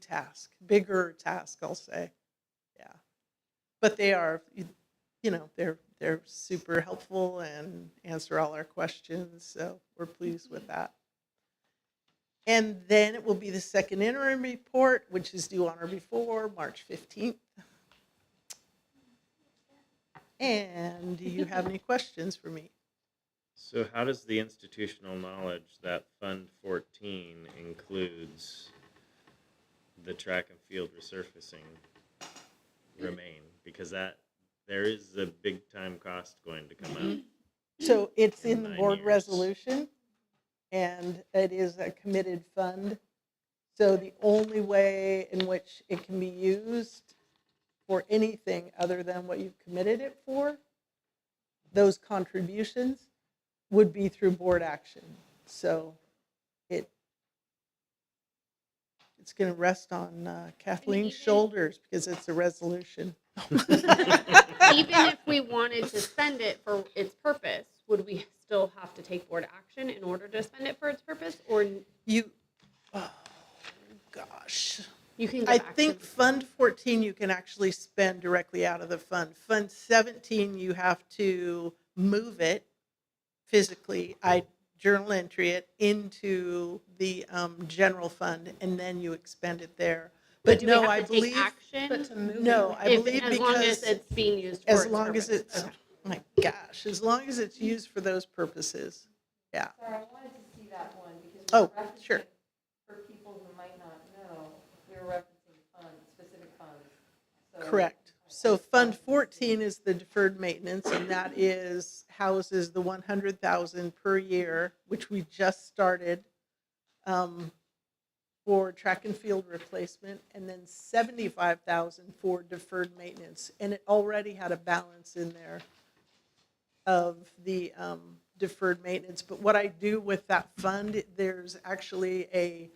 task, bigger task, I'll say. Yeah. But they are, they're super helpful and answer all our questions. So we're pleased with that. And then it will be the second interim report, which is due on or before March 15th. And do you have any questions for me? So how does the institutional knowledge that Fund 14 includes the track and field resurfacing remain? Because there is a big time cost going to come out. So it's in the 9 board years. resolution, and it is a committed fund. So the only way in which it can be used for anything other than what you've committed it for, those contributions, would be through board action. So it's going to rest on Kathleen's shoulders because it's a resolution. Even if we wanted to spend it for its purpose, would we still have to take board action in order to spend it for its purpose? Or Gosh. You can. I think Fund 14 you can actually spend directly out of the fund. Fund 17 you have to move it physically. I journal entry it into the general fund, and then you expend it there. But do no, we have I to believe take action? no, I believe as long as it's being used for as its long as purpose. it's my gosh, as long as it's used for those purposes. Yeah. Sorry, I wanted to see that one because Oh, we're referencing, sure. for people who might not know, we're referencing specific funds. So Correct. So Fund 14 is the deferred maintenance, and that houses the 100,000 per year, which we just started for track and field replacement, and then 75,000 for deferred maintenance. And it already had a balance in there of the deferred maintenance. But what I do with that fund, there's actually a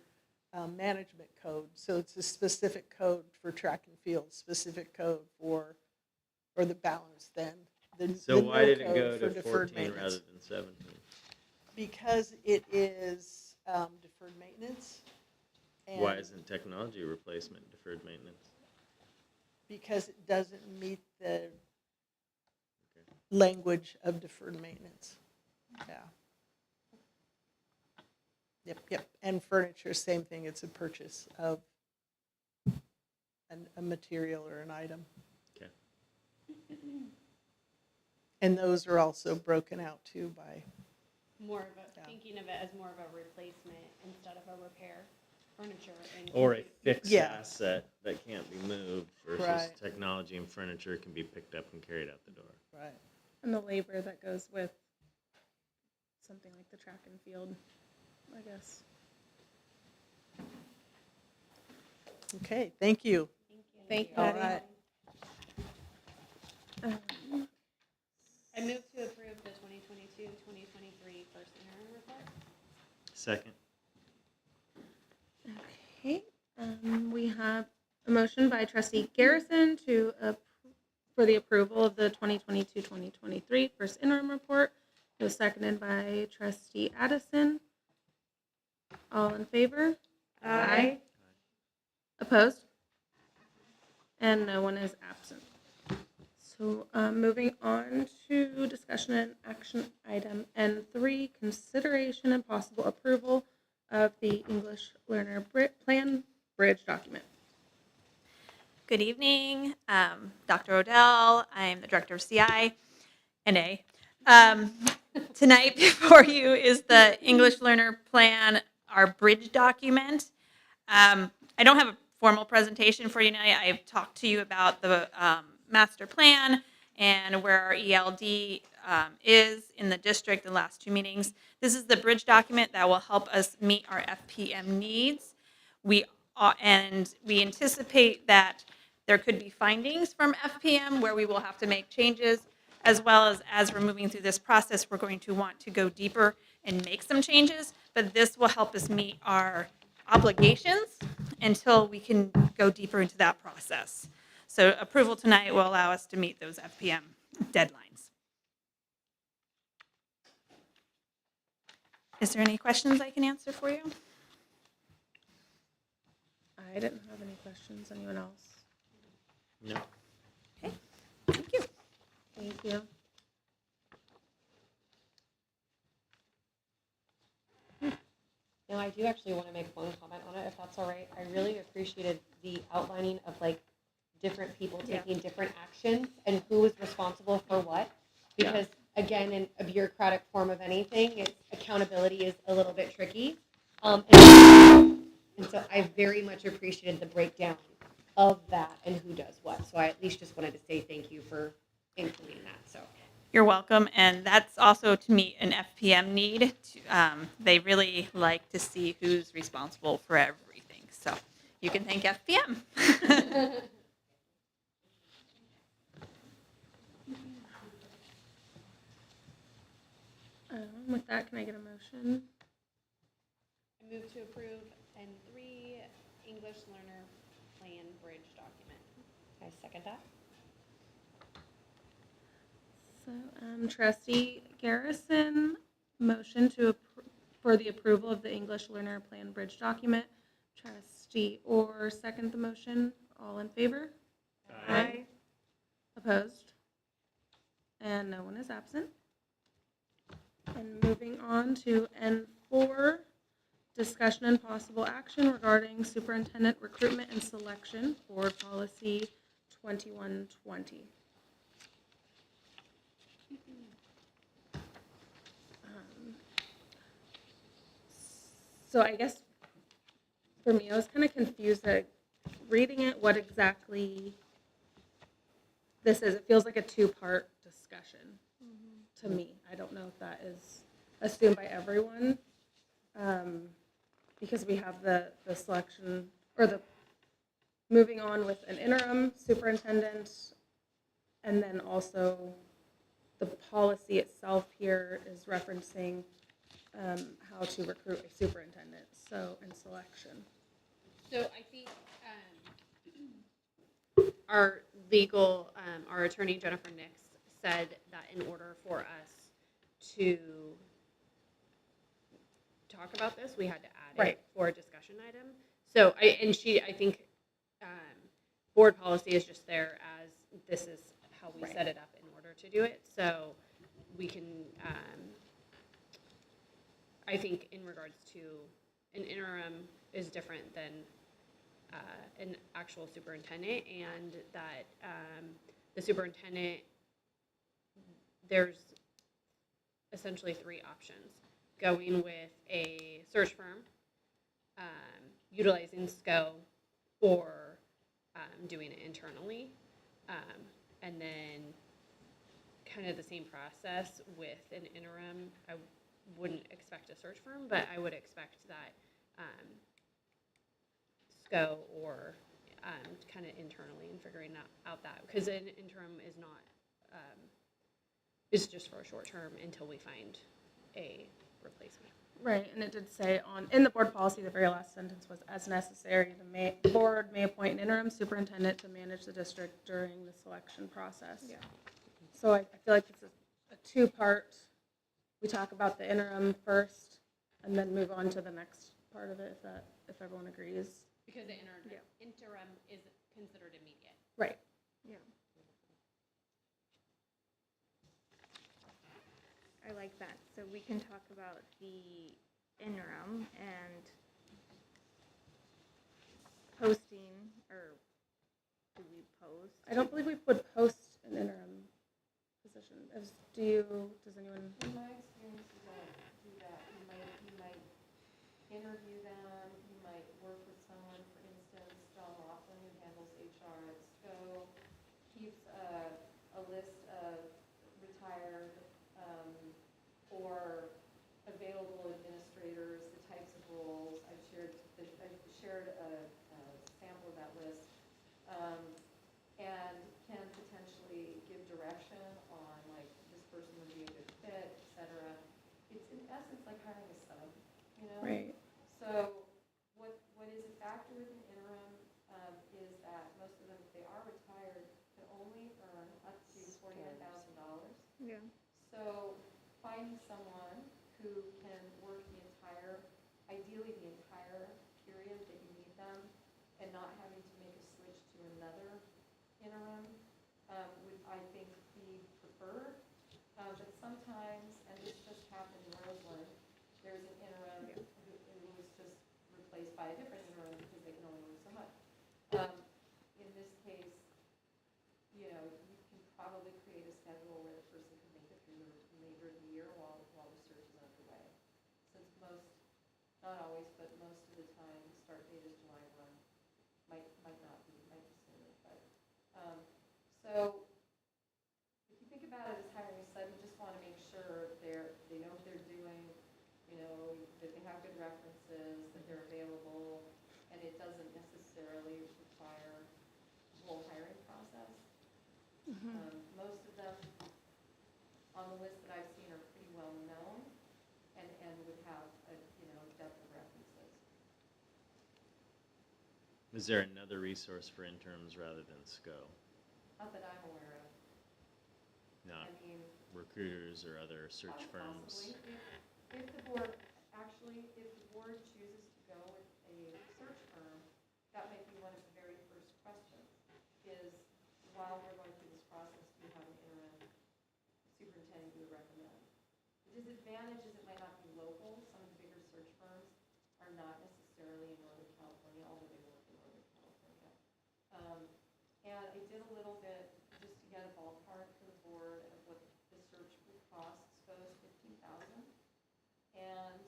management code. So it's a specific code for track and field, specific code for the balance then. So why did it code go for to deferred 14 maintenance. rather than 17? Because it is deferred maintenance. And Why isn't technology replacement deferred maintenance? because it doesn't meet the language of deferred maintenance. Yeah. Yep. And furniture, same thing. It's a purchase of a material or an item. Okay. And those are also broken out too by, Thinking of it as more of a replacement instead of a repair, furniture. And Or a fixed Yeah. asset that can't be moved versus Right. technology and furniture can be picked up and carried out the door. right. And the labor that goes with something like the track and field, I guess. Okay, thank you. Thank you. All right. I move to approve the 2022-2023 first interim report. Second. Okay, we have a motion by trustee Garrison for the approval of the 2022-2023 first interim report. It was seconded by trustee Addison. All in favor? Aye. Opposed? And no one is absent. So moving on to discussion and action item N3, consideration and possible approval of the English Learner Plan Bridge document. Good evening, Dr. Odell. I'm the Director of CI and A. Tonight before you is the English Learner Plan, our bridge document. I don't have a formal presentation for you tonight. I've talked to you about the master plan and where our ELD is in the district the last 2 meetings. This is the bridge document that will help us meet our FPM needs. We anticipate that there could be findings from FPM where we will have to make changes, as well as we're moving through this process, we're going to want to go deeper and make some changes, but this will help us meet our obligations until we can go deeper into that process. So approval tonight will allow us to meet those FPM deadlines. Is there any questions I can answer for you? I didn't have any questions. Anyone else? No. Okay, thank you. Thank you. No, I do actually want to make one comment on it, if that's all right. I really appreciated the outlining of like different people taking different actions and who was responsible for what. Because again, in a bureaucratic form of anything, accountability is a little bit tricky. And so I very much appreciated the breakdown of that and who does what. So I at least just wanted to say thank you for including that. So. You're welcome, and that's also to meet an FPM need. They really like to see who's responsible for everything. So you can thank FPM. With that, can I get a motion? I move to approve N3 English Learner Plan Bridge document. I second that. So, Trustee Garrison, motion for the approval of the English Learner Plan Bridge document. Trustee Orr, second the motion. All in favor? Aye. Opposed? And no one is absent. And moving on to N4, discussion and possible action regarding superintendent recruitment and selection, board policy 2120. So I guess for me, I was kind of confused at reading it, what exactly this is. It feels like a two-part discussion to me. I don't know if that is assumed by everyone, because we have the selection, or the moving on with an interim superintendent, and then also the policy itself here is referencing how to recruit a superintendent, so in selection. So I think our legal, our attorney Jennifer Nix said that in order for us to talk about this, we had to add it for a discussion item. So I think board policy is just there as this is how we set it up in order to do it. So we can, I think in regards to an interim is different than an actual superintendent, and that the superintendent, there's essentially three options: going with a search firm, utilizing SCO, or doing it internally. And then kind of the same process with an interim. I wouldn't expect a search firm, but I would expect that SCO or kind of internally and figuring out that, because an interim is not, is just for a short term until we find a replacement. Right, and it did say in the board policy, the very last sentence was, as necessary, the board may appoint an interim superintendent to manage the district during the selection process. Yeah. So I feel like it's a two-part. We talk about the interim first, and then move on to the next part of it, if everyone agrees. Because the interim is considered immediate. Right. Yeah. I like that. So we can talk about the interim and posting, or do we post? I don't believe we would post an interim position. Does anyone? In my experience, you don't do that. You might interview them, you might work with someone, for instance, John list of retired or available administrators, the types of roles. I shared a sample of that list, and can potentially give direction on like this person would be a good fit, et cetera. It's in essence like hiring a sub, you know? Right. So what is a factor with an interim is that most of them, if they are retired, can only earn up to $49,000. Yeah. So finding someone who can work ideally the entire period that you need them, and not having to make a switch to another interim would, I think, be preferred. But sometimes, and this just happened in Roseland, there's an interim who was just replaced by a different interim because they can only work so much. In this case, you know, you can probably create a schedule where the person can make it through the remainder of the year while the search is underway. Since most, not always, but most of the time, the start date is July 1. Might not be, might be sooner. But so if you think about it as hiring a sub, you just want to make sure they know what they're doing, you know, that they have good references, that they're available, and it doesn't necessarily require a whole hiring process. Most of them on the list that I've seen are pretty well known and would have a depth of references. Is there another resource for interns rather than SCO? Not that I'm aware of. Not I mean, recruiters or other search firms? possibly, if the board chooses to go with a search firm, that might be one of the very first questions, is while we're going through this process, do you have an interim superintendent you would recommend? The disadvantage is it might not be local. Some of the bigger search firms are not necessarily in Northern California, although they work in Northern California. And I did a little bit just to get a ballpark for the board of what the search would cost. SCO is $15,000, and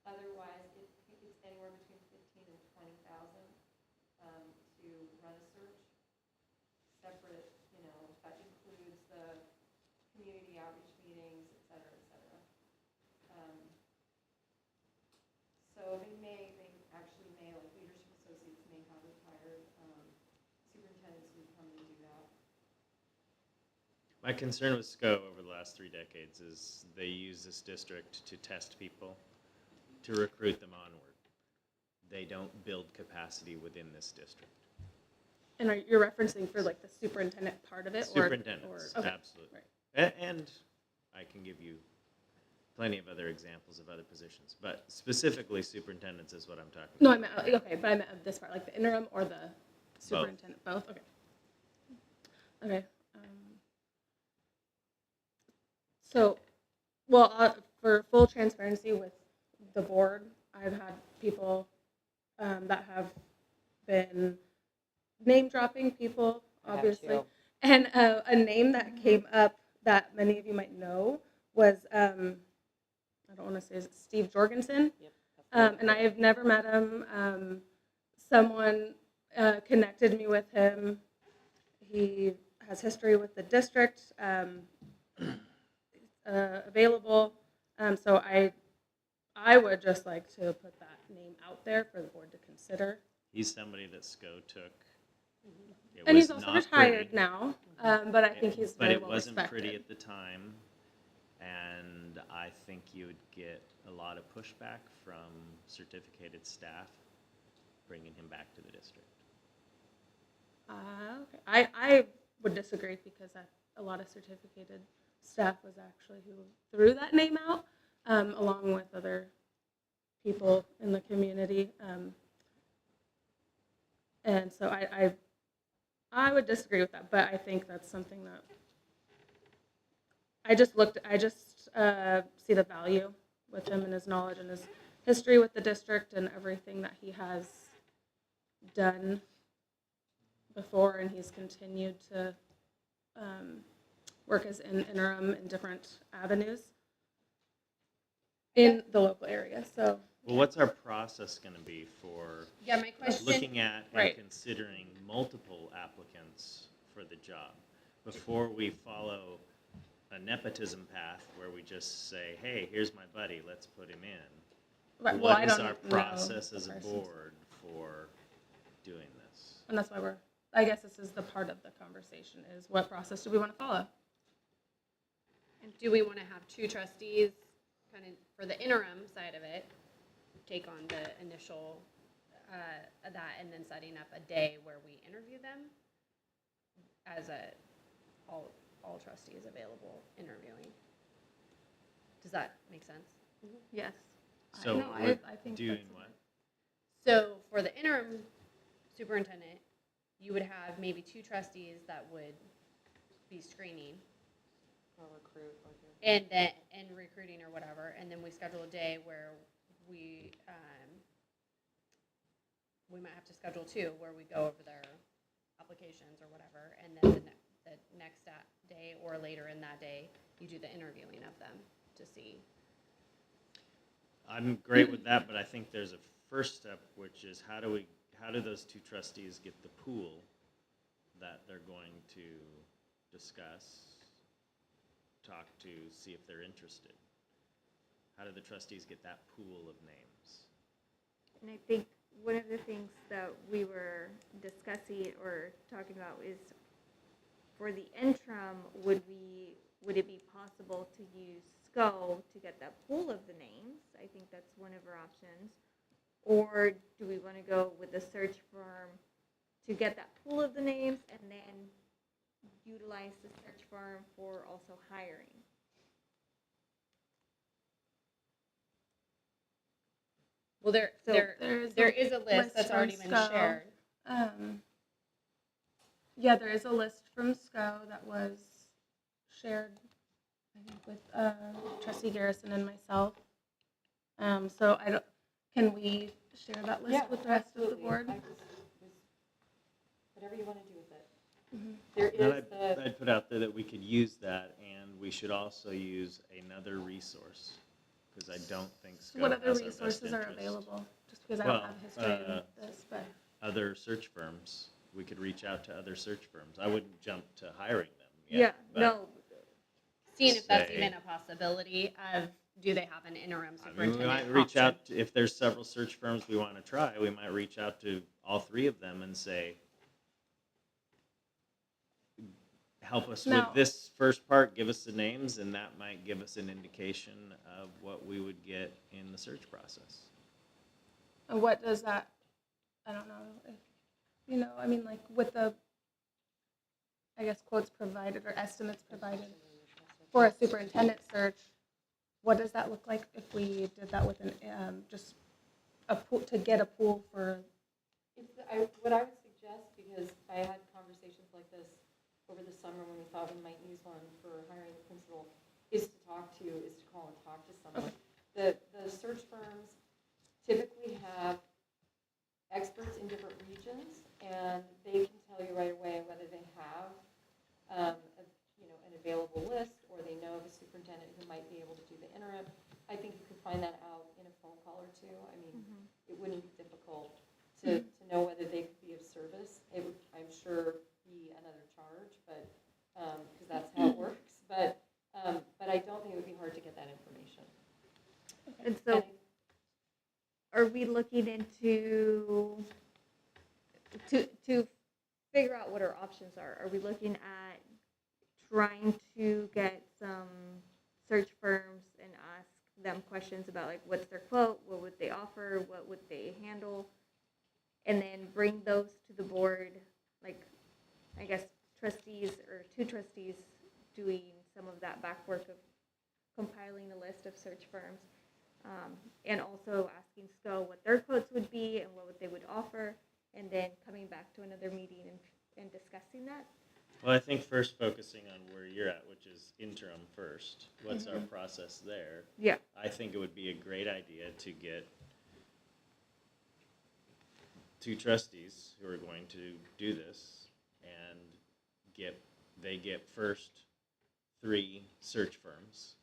otherwise it's anywhere between $15,000 and $20,000 to run a search. Separate, you know, that includes the community outreach meetings, et cetera, et cetera. So they actually may, like Leadership Associates may have retired superintendents who come and do that. My concern with SCO over the last 3 decades is they use this district to test people, to recruit them onward. They don't build capacity within this district. And you're referencing for like the superintendent part of it? Superintendents, okay. absolutely. Right. And I can give you plenty of other examples of other positions, but specifically superintendents is what I'm talking No, I about. meant, okay, but I meant of this part, like the interim or the superintendent? Both? Okay. Okay. So, well, for full transparency with the board, I've had people that have been name dropping people, obviously. And a name that came up that many of you might know was, I don't want to say, is it Steve Jorgensen? Yep. And I have never met him. Someone connected me with him. He has history with the district, available. So I would just like to put that name out there for the board to consider. He's somebody that SCO took. It And was he's also not retired pretty. now, but I think he's But very it well wasn't respected. pretty at the time, and I think you would get a lot of pushback from certificated staff bringing him back to the district. Okay. I would disagree because a lot of certificated staff was actually who threw that name out, along with other people in the community. And so I would disagree with that, but I think that's something that I just see the value with him and his knowledge and his history with the district and everything that he has done before, and he's continued to work as an interim in different avenues in the local area. So, Well, what's our process going to be for yeah, my question, looking at and right. considering multiple applicants for the job? before we follow a nepotism path where we just say, hey, here's my buddy, let's put him in. Right, well, I What is don't our know process the as a persons. board for doing this? And that's why I guess this is the part of the conversation is what process do we want to follow? And do we want to have two trustees kind of for the interim side of it, take on the initial, that, and then setting up a day where we interview them as all trustees available interviewing? Does that make sense? Yes. So no, we're I think doing that's what? So for the interim superintendent, you would have maybe two trustees that would be screening Or recruit, or do. and recruiting or whatever, and then we schedule a day where we might have to schedule two where we go over their applications or whatever, and then the next day or later in that day, you do the interviewing of them to see. I'm great with that, but I think there's a first step, which is how do those two trustees get the pool that they're going to discuss, talk to, see if they're interested? How do the trustees get that pool of names? And I think one of the things that we were discussing or talking about is for the interim, would it be possible to use SCO to get that pool of the names? I think that's one of our options. Or do we want to go with the search firm to get that pool of the names and then utilize the search firm for also hiring? Well, there is a list that's from already been SCO. shared. Yeah, there is a list from SCO that was shared, I think, with Trustee Garrison and myself. So can we share that list with the rest of the board? Whatever you want to do with it. Mhm. There And is the. I'd put out there that we could use that, and we should also use another resource, because I don't think SCO What other has our best resources are interest. available? Just because I don't Well, have history in this, but. Other search firms. We could reach out to other search firms. I wouldn't jump to hiring them Yeah, yet. but no. Seeing if that's say- even a possibility of, do they have an interim I mean, superintendent we might reach option? out, if there's several search firms we want to try, we might reach out to all three of them and say, help us with Now- this first part, give us the names, and that might give us an indication of what we would get in the search process. And what does that, I don't know, if, I mean, like with the, I guess, quotes provided or estimates provided for a superintendent search, what does that look like if we did that with just a pool, to get a pool for, What I would suggest, because I had conversations like this over the summer when we thought we might use one for hiring the principal, is to call and talk to someone. The search firms typically have experts in different regions, and they can tell you right away whether they have an available list, or they know of a superintendent who might be able to do the interim. I think you could find that out in a phone call or two. I mean, it wouldn't be difficult to know whether they could be of service. It would, I'm sure, be another charge, but because that's how it works. But I don't think it would be hard to get that information. And so, are we looking into to figure out what our options are? Are we looking at trying to get some search firms and ask them questions about like what's their quote, what would they offer, what would they handle, and then bring those to the board, like I guess trustees or two trustees doing some of that back work of compiling a list of search firms, and also asking SCO what their quotes would be and what they would offer, and then coming back to another meeting and discussing that. Well, I think first focusing on where you're at, which is interim first. What's our process there? Yeah. I think it would be a great idea to get two trustees who are going to do this and they get first 3 search firms.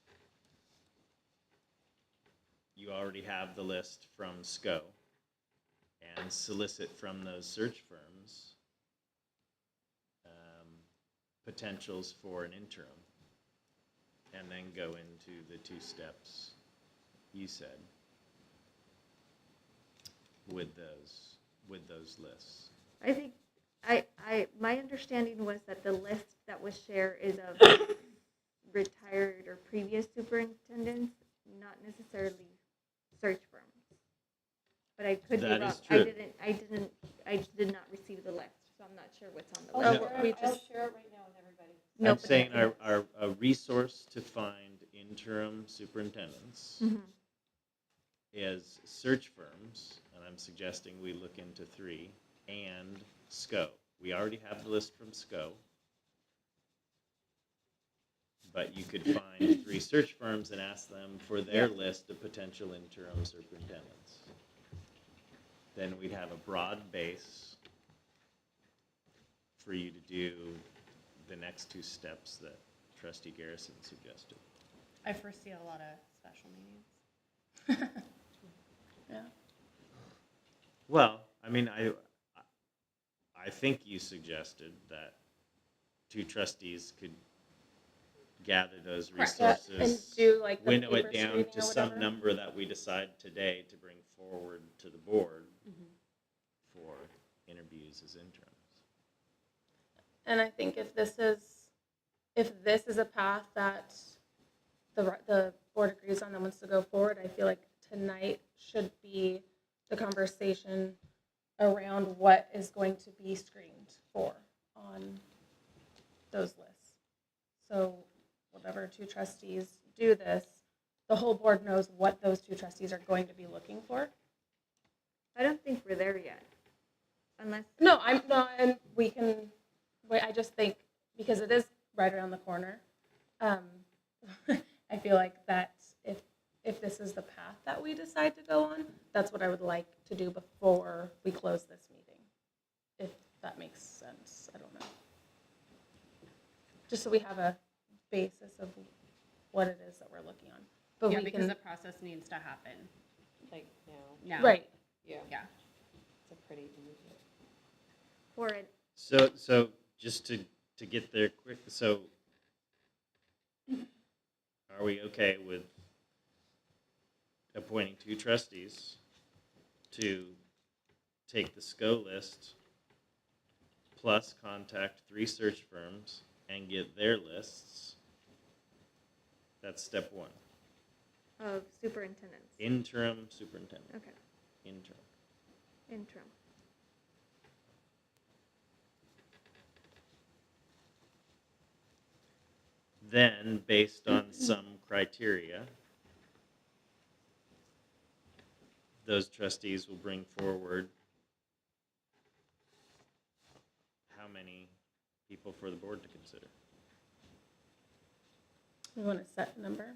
You already have the list from SCO, and solicit from those search firms potentials for an interim, and then go into the 2 steps you said with those lists. I think, my understanding was that the list that was shared is of retired or previous superintendents, not necessarily search firms. But I could be That wrong. is true. I did not receive the list, so I'm not sure what's on the I'll list. share it right now with everybody. No, I'm but saying I- our resource to find interim superintendents Mhm. is search firms, and I'm suggesting we look into 3, and SCO. We already have the list from SCO, but you could find 3 search firms and ask them for their list of potential interim superintendents. Then we'd have a broad base for you to do the next 2 steps that Trustee Garrison suggested. I foresee a lot of special meetings. Yeah. Well, I mean, I think you suggested that 2 trustees could gather those Correct. Yeah, resources, and do, like, the winnow it paper down screening to or some whatever. number that we decide today to bring forward to the board for interviews as interims. And I think if this is a path that the board agrees on and wants to go forward, I feel like tonight should be the conversation around what is going to be screened for on those lists. So whatever 2 trustees do this, the whole board knows what those 2 trustees are going to be looking for. I don't think we're there yet, unless. No, and we can wait. I just think because it is right around the corner, I feel like that if this is the path that we decide to go on, that's what I would like to do before we close this meeting. If that makes sense, I don't know. Just so we have a basis of what it is that we're looking on. But Yeah, we because can, the process needs to happen. Like now. No. right. Yeah. Yeah. It's a pretty immediate. For it, So just to get there quick, so are we okay with appointing 2 trustees to take the SCO list plus contact 3 search firms and get their lists? That's step 1. of superintendents. Interim superintendent. Okay, Interim. interim. Then, based on some criteria, those trustees will bring forward how many people for the board to consider. We want a set number.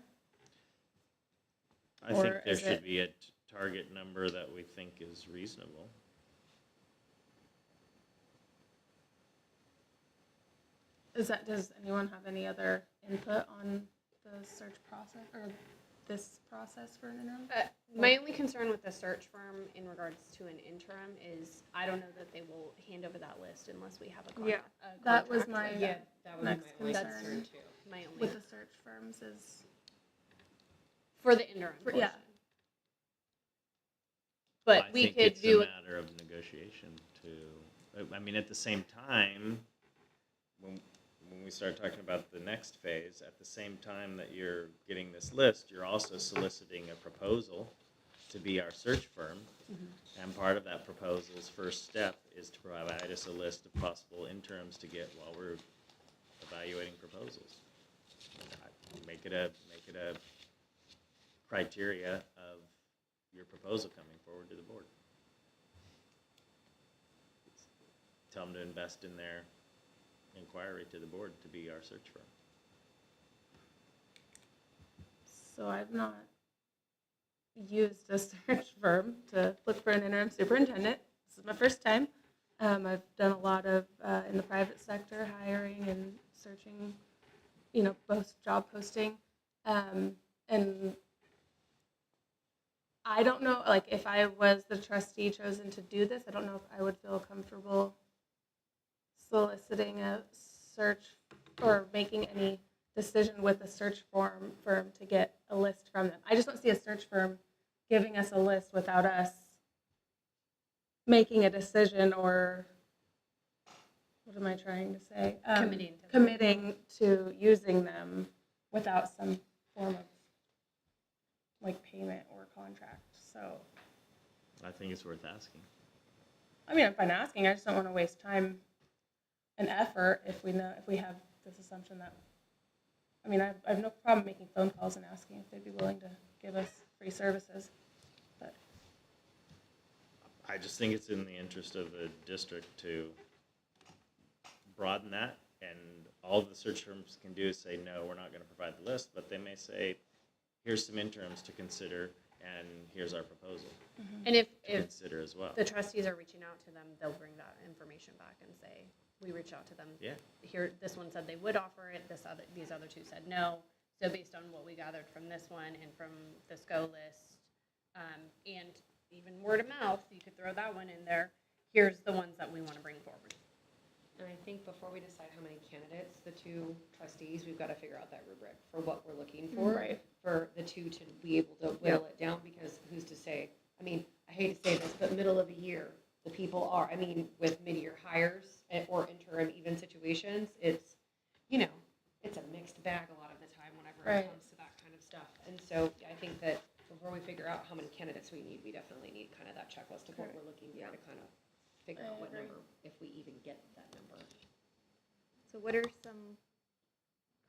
I Or think there is should it- be a target number that we think is reasonable. Does anyone have any other input on the search process or this process for an interim? My only concern with the search firm in regards to an interim is I don't know that they will hand over that list unless we have a contract. That was my That would next be my only concern concern too. My only with the search firms is, for the interim For- portion. yeah. But I we think could it's do a it. matter of negotiation too. I mean, at the same time, when we start talking about the next phase, at the same time that you're getting this list, you're also soliciting a proposal to be our search firm. And part of that proposal's first step is to provide us a list of possible interims to get while we're evaluating proposals. Make it a criteria of your proposal coming forward to the board. Tell them to invest in their inquiry to the board to be our search firm. so I've not used a search firm to look for an interim superintendent. This is my first time. I've done a lot of, in the private sector, hiring and searching, both job posting. And I don't know, like, if I was the trustee chosen to do this, I don't know if I would feel comfortable soliciting a search or making any decision with the search firm to get a list from them. I just don't see a search firm giving us a list without us making a decision, or what am I trying to say? Committing to using them without some form of like payment or contract. So, I think it's worth asking. I mean, I'm fine asking. I just don't want to waste time and effort if we have this assumption that. I mean, I have no problem making phone calls and asking if they'd be willing to give us free services. But I just think it's in the interest of the district to broaden that, and all the search firms can do is say, no, we're not going to provide the list, but they may say, here's some interims to consider, and here's our proposal And if to consider as well. the trustees are reaching out to them, they'll bring that information back and say, we reached out to them. Yeah. Here, this one said they would offer it, these other two said no. So based on what we gathered from this one and from the SCO list, and even word of mouth, you could throw that one in there, here's the ones that we want to bring forward. And I think before we decide how many candidates, the two trustees, we've got to figure out that rubric for what we're looking for. Right. For the two to be able to whittle it down, because who's to say, I mean, I hate to say this, but middle of the year, the people are, I mean, with mid-year hires or interim even situations, it's, it's a mixed bag a lot of the time whenever Right. it comes to that kind of stuff. And so I think that before we figure out how many candidates we need, we definitely need kind of that checklist of what we're looking for to kind of figure out what agree. number, if we even get that number. So what are some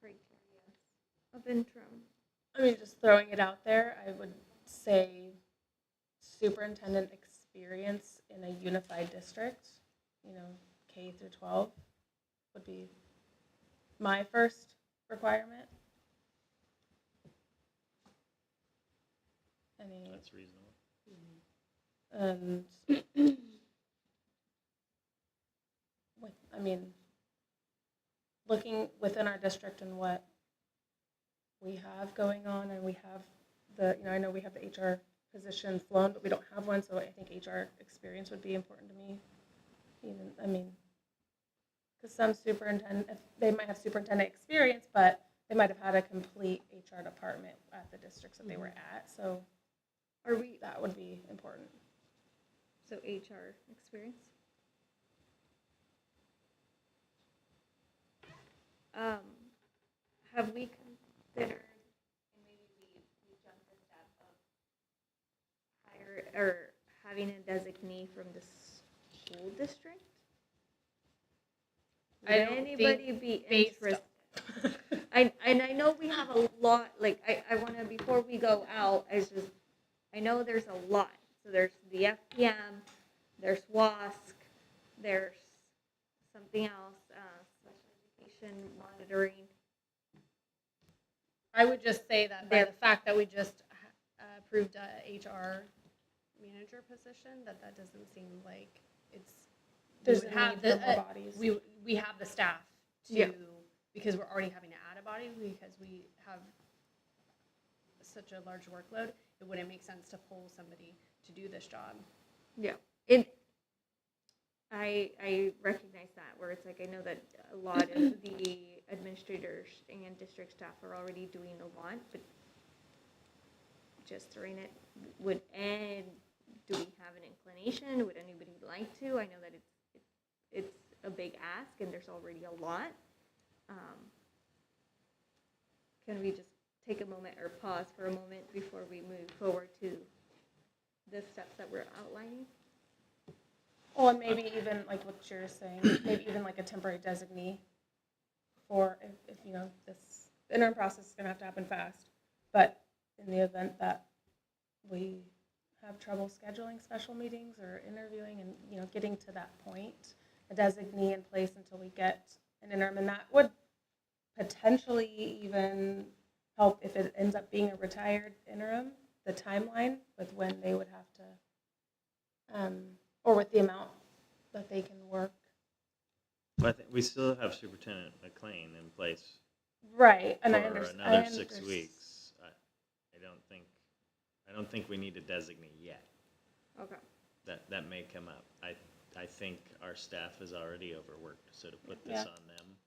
criteria of interim? I mean, just throwing it out there, I would say superintendent experience in a unified district, K through 12 would be my first requirement. That's reasonable. And looking within our district and what we have going on, and we have I know we have the HR position flown, but we don't have one, so I think HR experience would be important to me. Because some superintendent, they might have superintendent experience, but they might have had a complete HR department at the districts that they were at, so that would be important. So HR experience? Have we considered, and maybe we jumped the step of having a designee from the school district? Would I don't anybody think be based interested? I know we have a lot, like, I want to, before we go out, I know there's a lot. So there's the FPM, there's WASC, there's something else, special education monitoring. I would just say that by the fact that we just approved a HR manager position, that doesn't seem like it's. There's we would a have need for the more bodies. We have the staff to Yeah. because we're already having to add a body because we have such a large workload. It wouldn't make sense to pull somebody to do this job. Yeah. I recognize that, where it's like, I know that a lot of the administrators and district staff are already doing a lot, but just throwing it, and do we have an inclination? Would anybody like to? I know that it's a big ask and there's already a lot. Can we just take a moment or pause for a moment before we move forward to the steps that we're outlining? Well, and maybe even like what you're saying, maybe even like a temporary designee for if this interim process is going to have to happen fast. But in the event that we have trouble scheduling special meetings or interviewing and getting to that point, a designee in place until we get an interim, and that would potentially even help if it ends up being a retired interim, the timeline with when they would have to, or with the amount that they can work. But I think we still have Superintendent McLean in place Right, and for I understand. another 6 weeks. I don't think we need a designee yet. Okay. That may come up. I think our staff is already overworked, so to put this Yeah. on them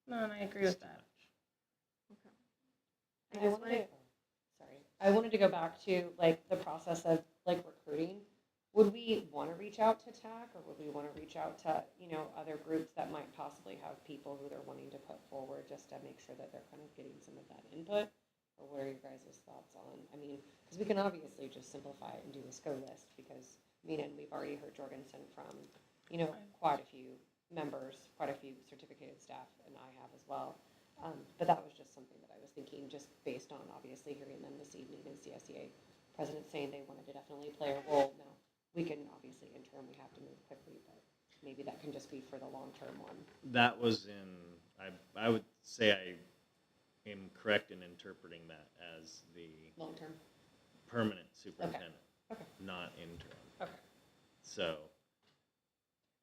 No, and I agree with that. And I wanted to, sorry, I wanted to go back to like the process of like recruiting. Would we want to reach out to TAC, or would we want to reach out to, you know, other groups that might possibly have people who they're wanting to put forward just to make sure that they're kind of getting some of that input? Or what are your guys' thoughts on? I mean, because we can obviously just simplify it and do a SCO list, because I mean, and we've already heard Jorgensen from, you know, quite a few members, quite a few certificated staff, and I have as well. But that was just something that I was thinking, just based on obviously hearing them this evening and CSEA president saying they wanted to definitely play a role. Now, we can obviously interim, we have to move quickly, but maybe that can just be for the long-term one. That was in, I would say I am correct in interpreting that as the Long-term. permanent superintendent, Okay. not interim. Okay. So.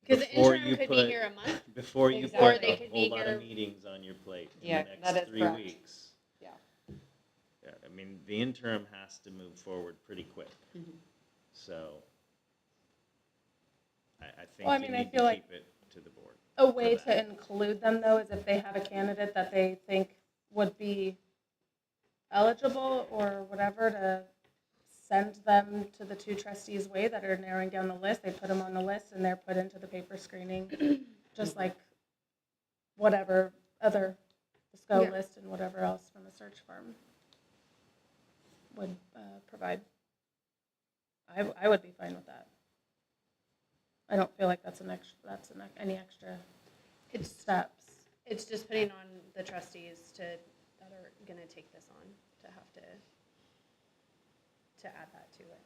Because the before interim you could put- be here a month. Before you Exactly. Or put they a could whole be lot here- of meetings on your plate Yeah, in the that next is 3 correct. weeks. Yeah. Yeah, I mean, the interim has to move forward pretty quick. Mhm. So I think Well, I you mean, I need feel to like keep it to the board. A way for that. to include them, though, is if they have a candidate that they think would be eligible or whatever, to send them to the two trustees' way that are narrowing down the list. They put them on the list and they're put into the paper screening, just like whatever other, the SCO Yeah. list and whatever else from a search firm would provide. I would be fine with that. I don't feel like that's any extra steps. It's just putting on the trustees that are gonna take this on to have to add that to it.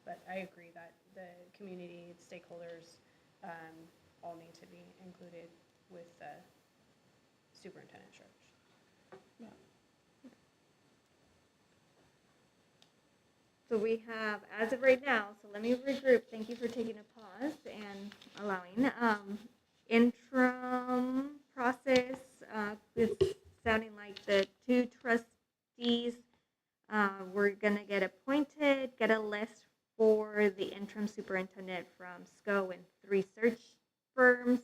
But I agree that the community stakeholders all need to be included with the superintendent search. So we have, as of right now, so let me regroup. Thank you for taking a pause and allowing. Interim process, it's sounding like the two trustees were gonna get appointed, get a list for the interim superintendent from SCO and 3 search firms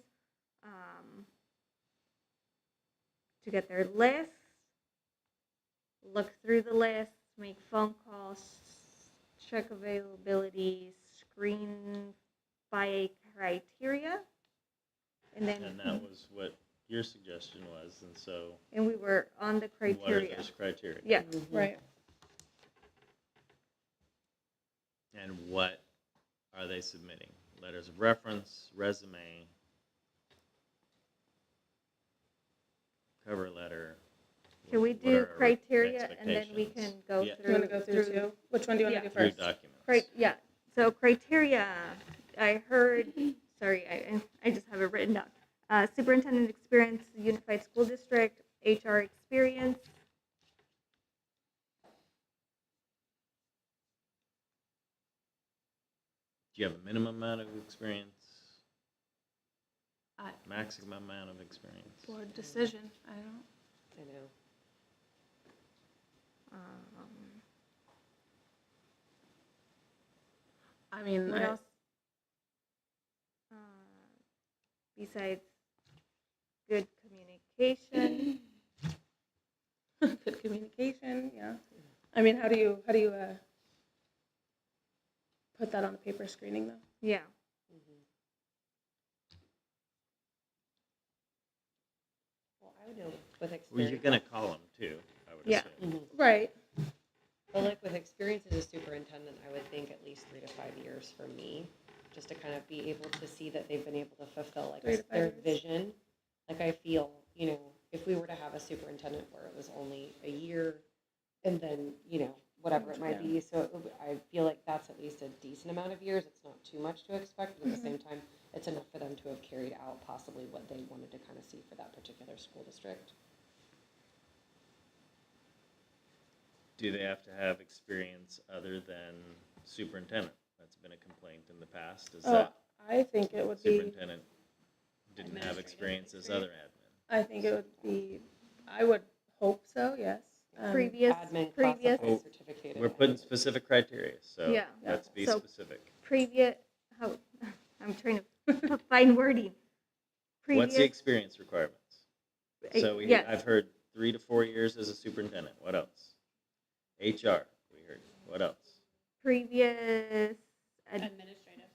to get their list, look through the list, make phone calls, check availability, screen by criteria, and then And that was what your suggestion was, and so. and we were on the What are criteria. those criteria? Yeah. Right. And what are they submitting? Letters of reference, resume, cover letter? Can we What do are our criteria and then we expectations? can go Yeah. through? You want to go through two? Which one do you want Yeah. to do Through first? documents. Yeah, so criteria, I heard, sorry, I just have it written down. Superintendent experience, unified school district, HR experience. Do you have a minimum amount of experience? I- Maximum amount of experience? Board decision, I don't. I know. I mean, What else? Besides good communication. good communication, yeah. I mean, how do you put that on a paper screening, though? Yeah. Well, I would know with experience. Well, you're gonna call them too, I would Yeah. assume. Right. But like with experience as a superintendent, I would think at least 3 to 5 years for me, just to kind of be able to see that they've been able to fulfill like 3 to 5 their years. vision. Like I feel, you know, if we were to have a superintendent where it was only a year and then, you know, whatever it might Yeah. be, so I feel like that's at least a decent amount of years. It's not too much to expect, but at the same time, it's enough for them to have carried out possibly what they wanted to kind of see for that particular school district. Do they have to have experience other than superintendent? That's been a complaint in the past, is Oh, that I think it would be, superintendent didn't have experience as other admin. I think it would be, I would hope so, yes. Previous, Admin previous, classified certificated. We're putting specific criteria, so Yeah. let's be So- specific. previous, how, I'm trying to find wording. What's the Previous experience requirements? So Yes. I've heard 3 to 4 years as a superintendent. What else? HR, we heard. What else? Previous Administrative.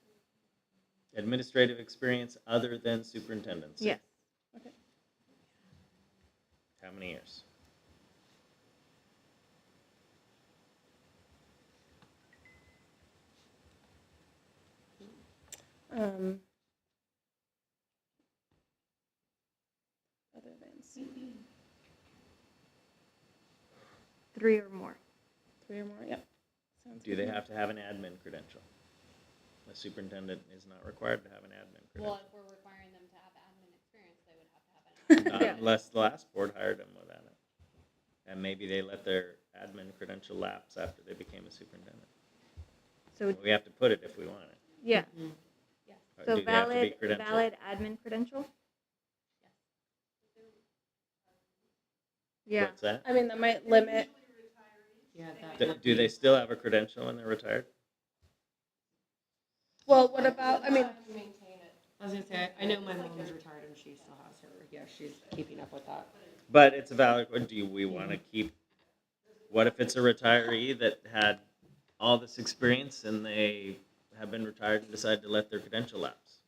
Administrative experience other than superintendency. yes. How many years? Other than 3 or more. 3 or more, yep. Sounds Do they good. have to have an admin credential? A superintendent is not required to have an admin Well, credential. if we're requiring them to have admin experience, they would have to have an. Not unless the last board hired them without it. And maybe they let their admin credential lapse after they became a superintendent. So We have to put it if we want it. yeah. Or So do they have to be valid credentialed? valid admin credential. Yeah. What's that? I mean, that might limit. Yeah, Do they still have a credential when they're retired? Well, what about, I mean, I was gonna say, I know my mom's retired and she still has her, yeah, she's keeping up with that. But it's a valid, or do we want to keep, what if it's a retiree that had all this experience and they have been retired and decide to let their credential lapse?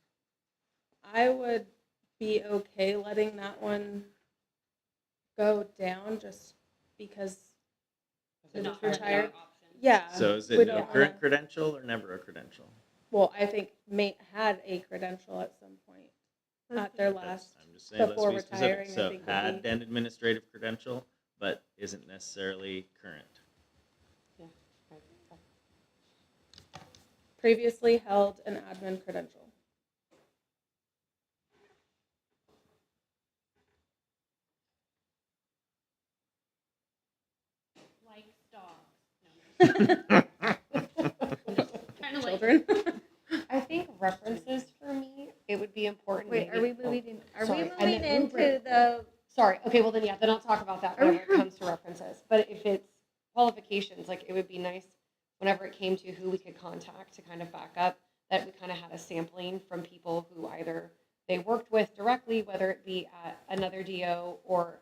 I would be okay letting that one go down just because They're it's not part of the retired. option. Yeah. So is we it don't a current wanna- credential or never a credential? Well, I think Mate had a credential at some point at their last, I'm just saying, let's before be specific. retiring, I So think would had be. an administrative credential, but isn't necessarily current. previously held an admin credential. Likes dogs. Kind of like. Children. I think references for me, it would be important. Wait, are maybe- we moving in? Are sorry, we I moving meant into rubric. the? Sorry, okay, well then, yeah, then I'll talk about that Are we- whenever it comes to references. But if it's qualifications, like, it would be nice whenever it came to who we could contact to kind of back up, that we kind of had a sampling from people who either they worked with directly, whether it be at another DO or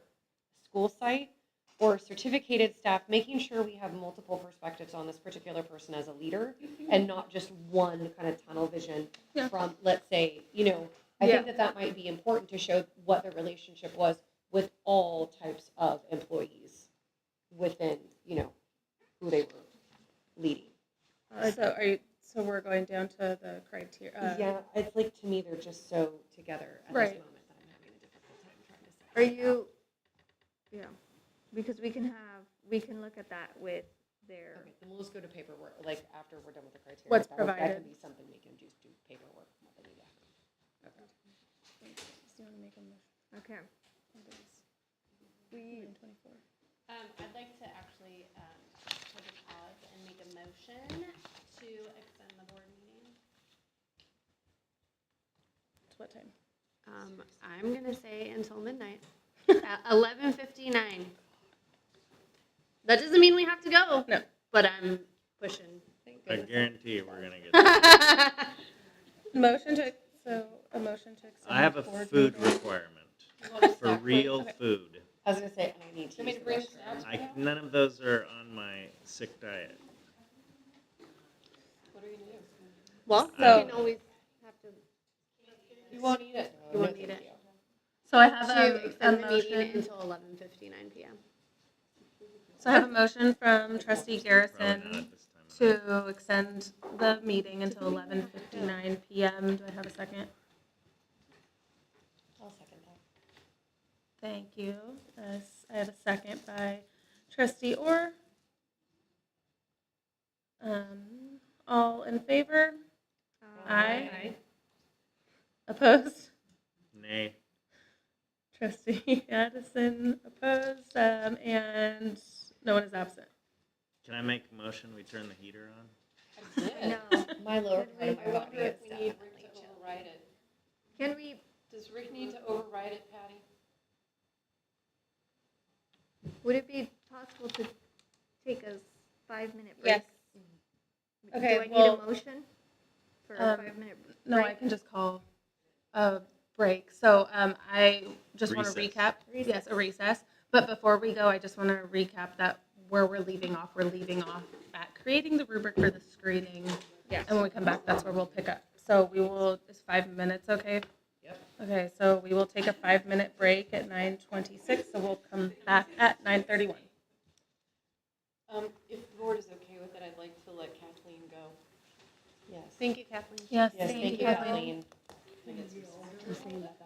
school site, or certificated staff, making sure we have multiple perspectives on this particular person as a leader, and not just one kind of tunnel vision Yeah. from, let's say, you know, I Yeah. think that that might be important to show what the relationship was with all types of employees within, you know, who they were leading. So we're going down to the criteria. Yeah, it's like, to me, they're just so together at Right. this moment that I'm having a difficult time trying to separate Are them you? out. Yeah, because we can look at that with their. Okay, then we'll just go to paperwork, like, after we're done with the criteria. What's That provided. can be something we can just do paperwork. Not that we have to. Okay. Do you want to make a motion? Okay. We. I'd like to actually take a pause and make a motion to extend the board meeting. What time? I'm gonna say until midnight, at 11:59. That doesn't mean we have to go. No. But I'm pushing. I guarantee you we're gonna get there. Motion to, a motion to extend. I have the a board food meeting. requirement for real Okay. food. I was gonna say, and I need to use the restroom. None of those are on my sick diet. What are you gonna do? Well, So- you can always have to. You won't eat it. You won't eat it. So I have To a extend the meeting motion. until 11:59 p.m. So I have a motion from trustee Probably Garrison not at this time. to extend the meeting until 11:59 PM. Do I have a second? I'll second that. Thank you. I have a second by trustee Orr. All in favor? Aye. Opposed? Nay. Trustee Addison opposed, and no one is absent. Can I make a motion, we turn the heater on? No. My lower Could part of we- my I wonder body if is we need definitely Rick to chilly. override it. Can we? Does Rick need to override it, Patty? Would it be possible to take a 5-minute break? Yes. Okay, Do I need well, a motion for a 5-minute break? No, I can just call a break. So I just want to Recess. recap. Yes, a recess. But before we go, I just want to recap that where we're leaving off at creating the rubric for the screening. Yes. And when we come back, that's where we'll pick up. So we will, is 5 minutes okay? Yep. Okay, so we will take a 5-minute break at 9:26, so we'll come back at 9:31. If the board is okay with it, I'd like to let Kathleen go. Yes. Thank you, Kathleen. Yes, Yes, thank you, Kathleen. I'm saying that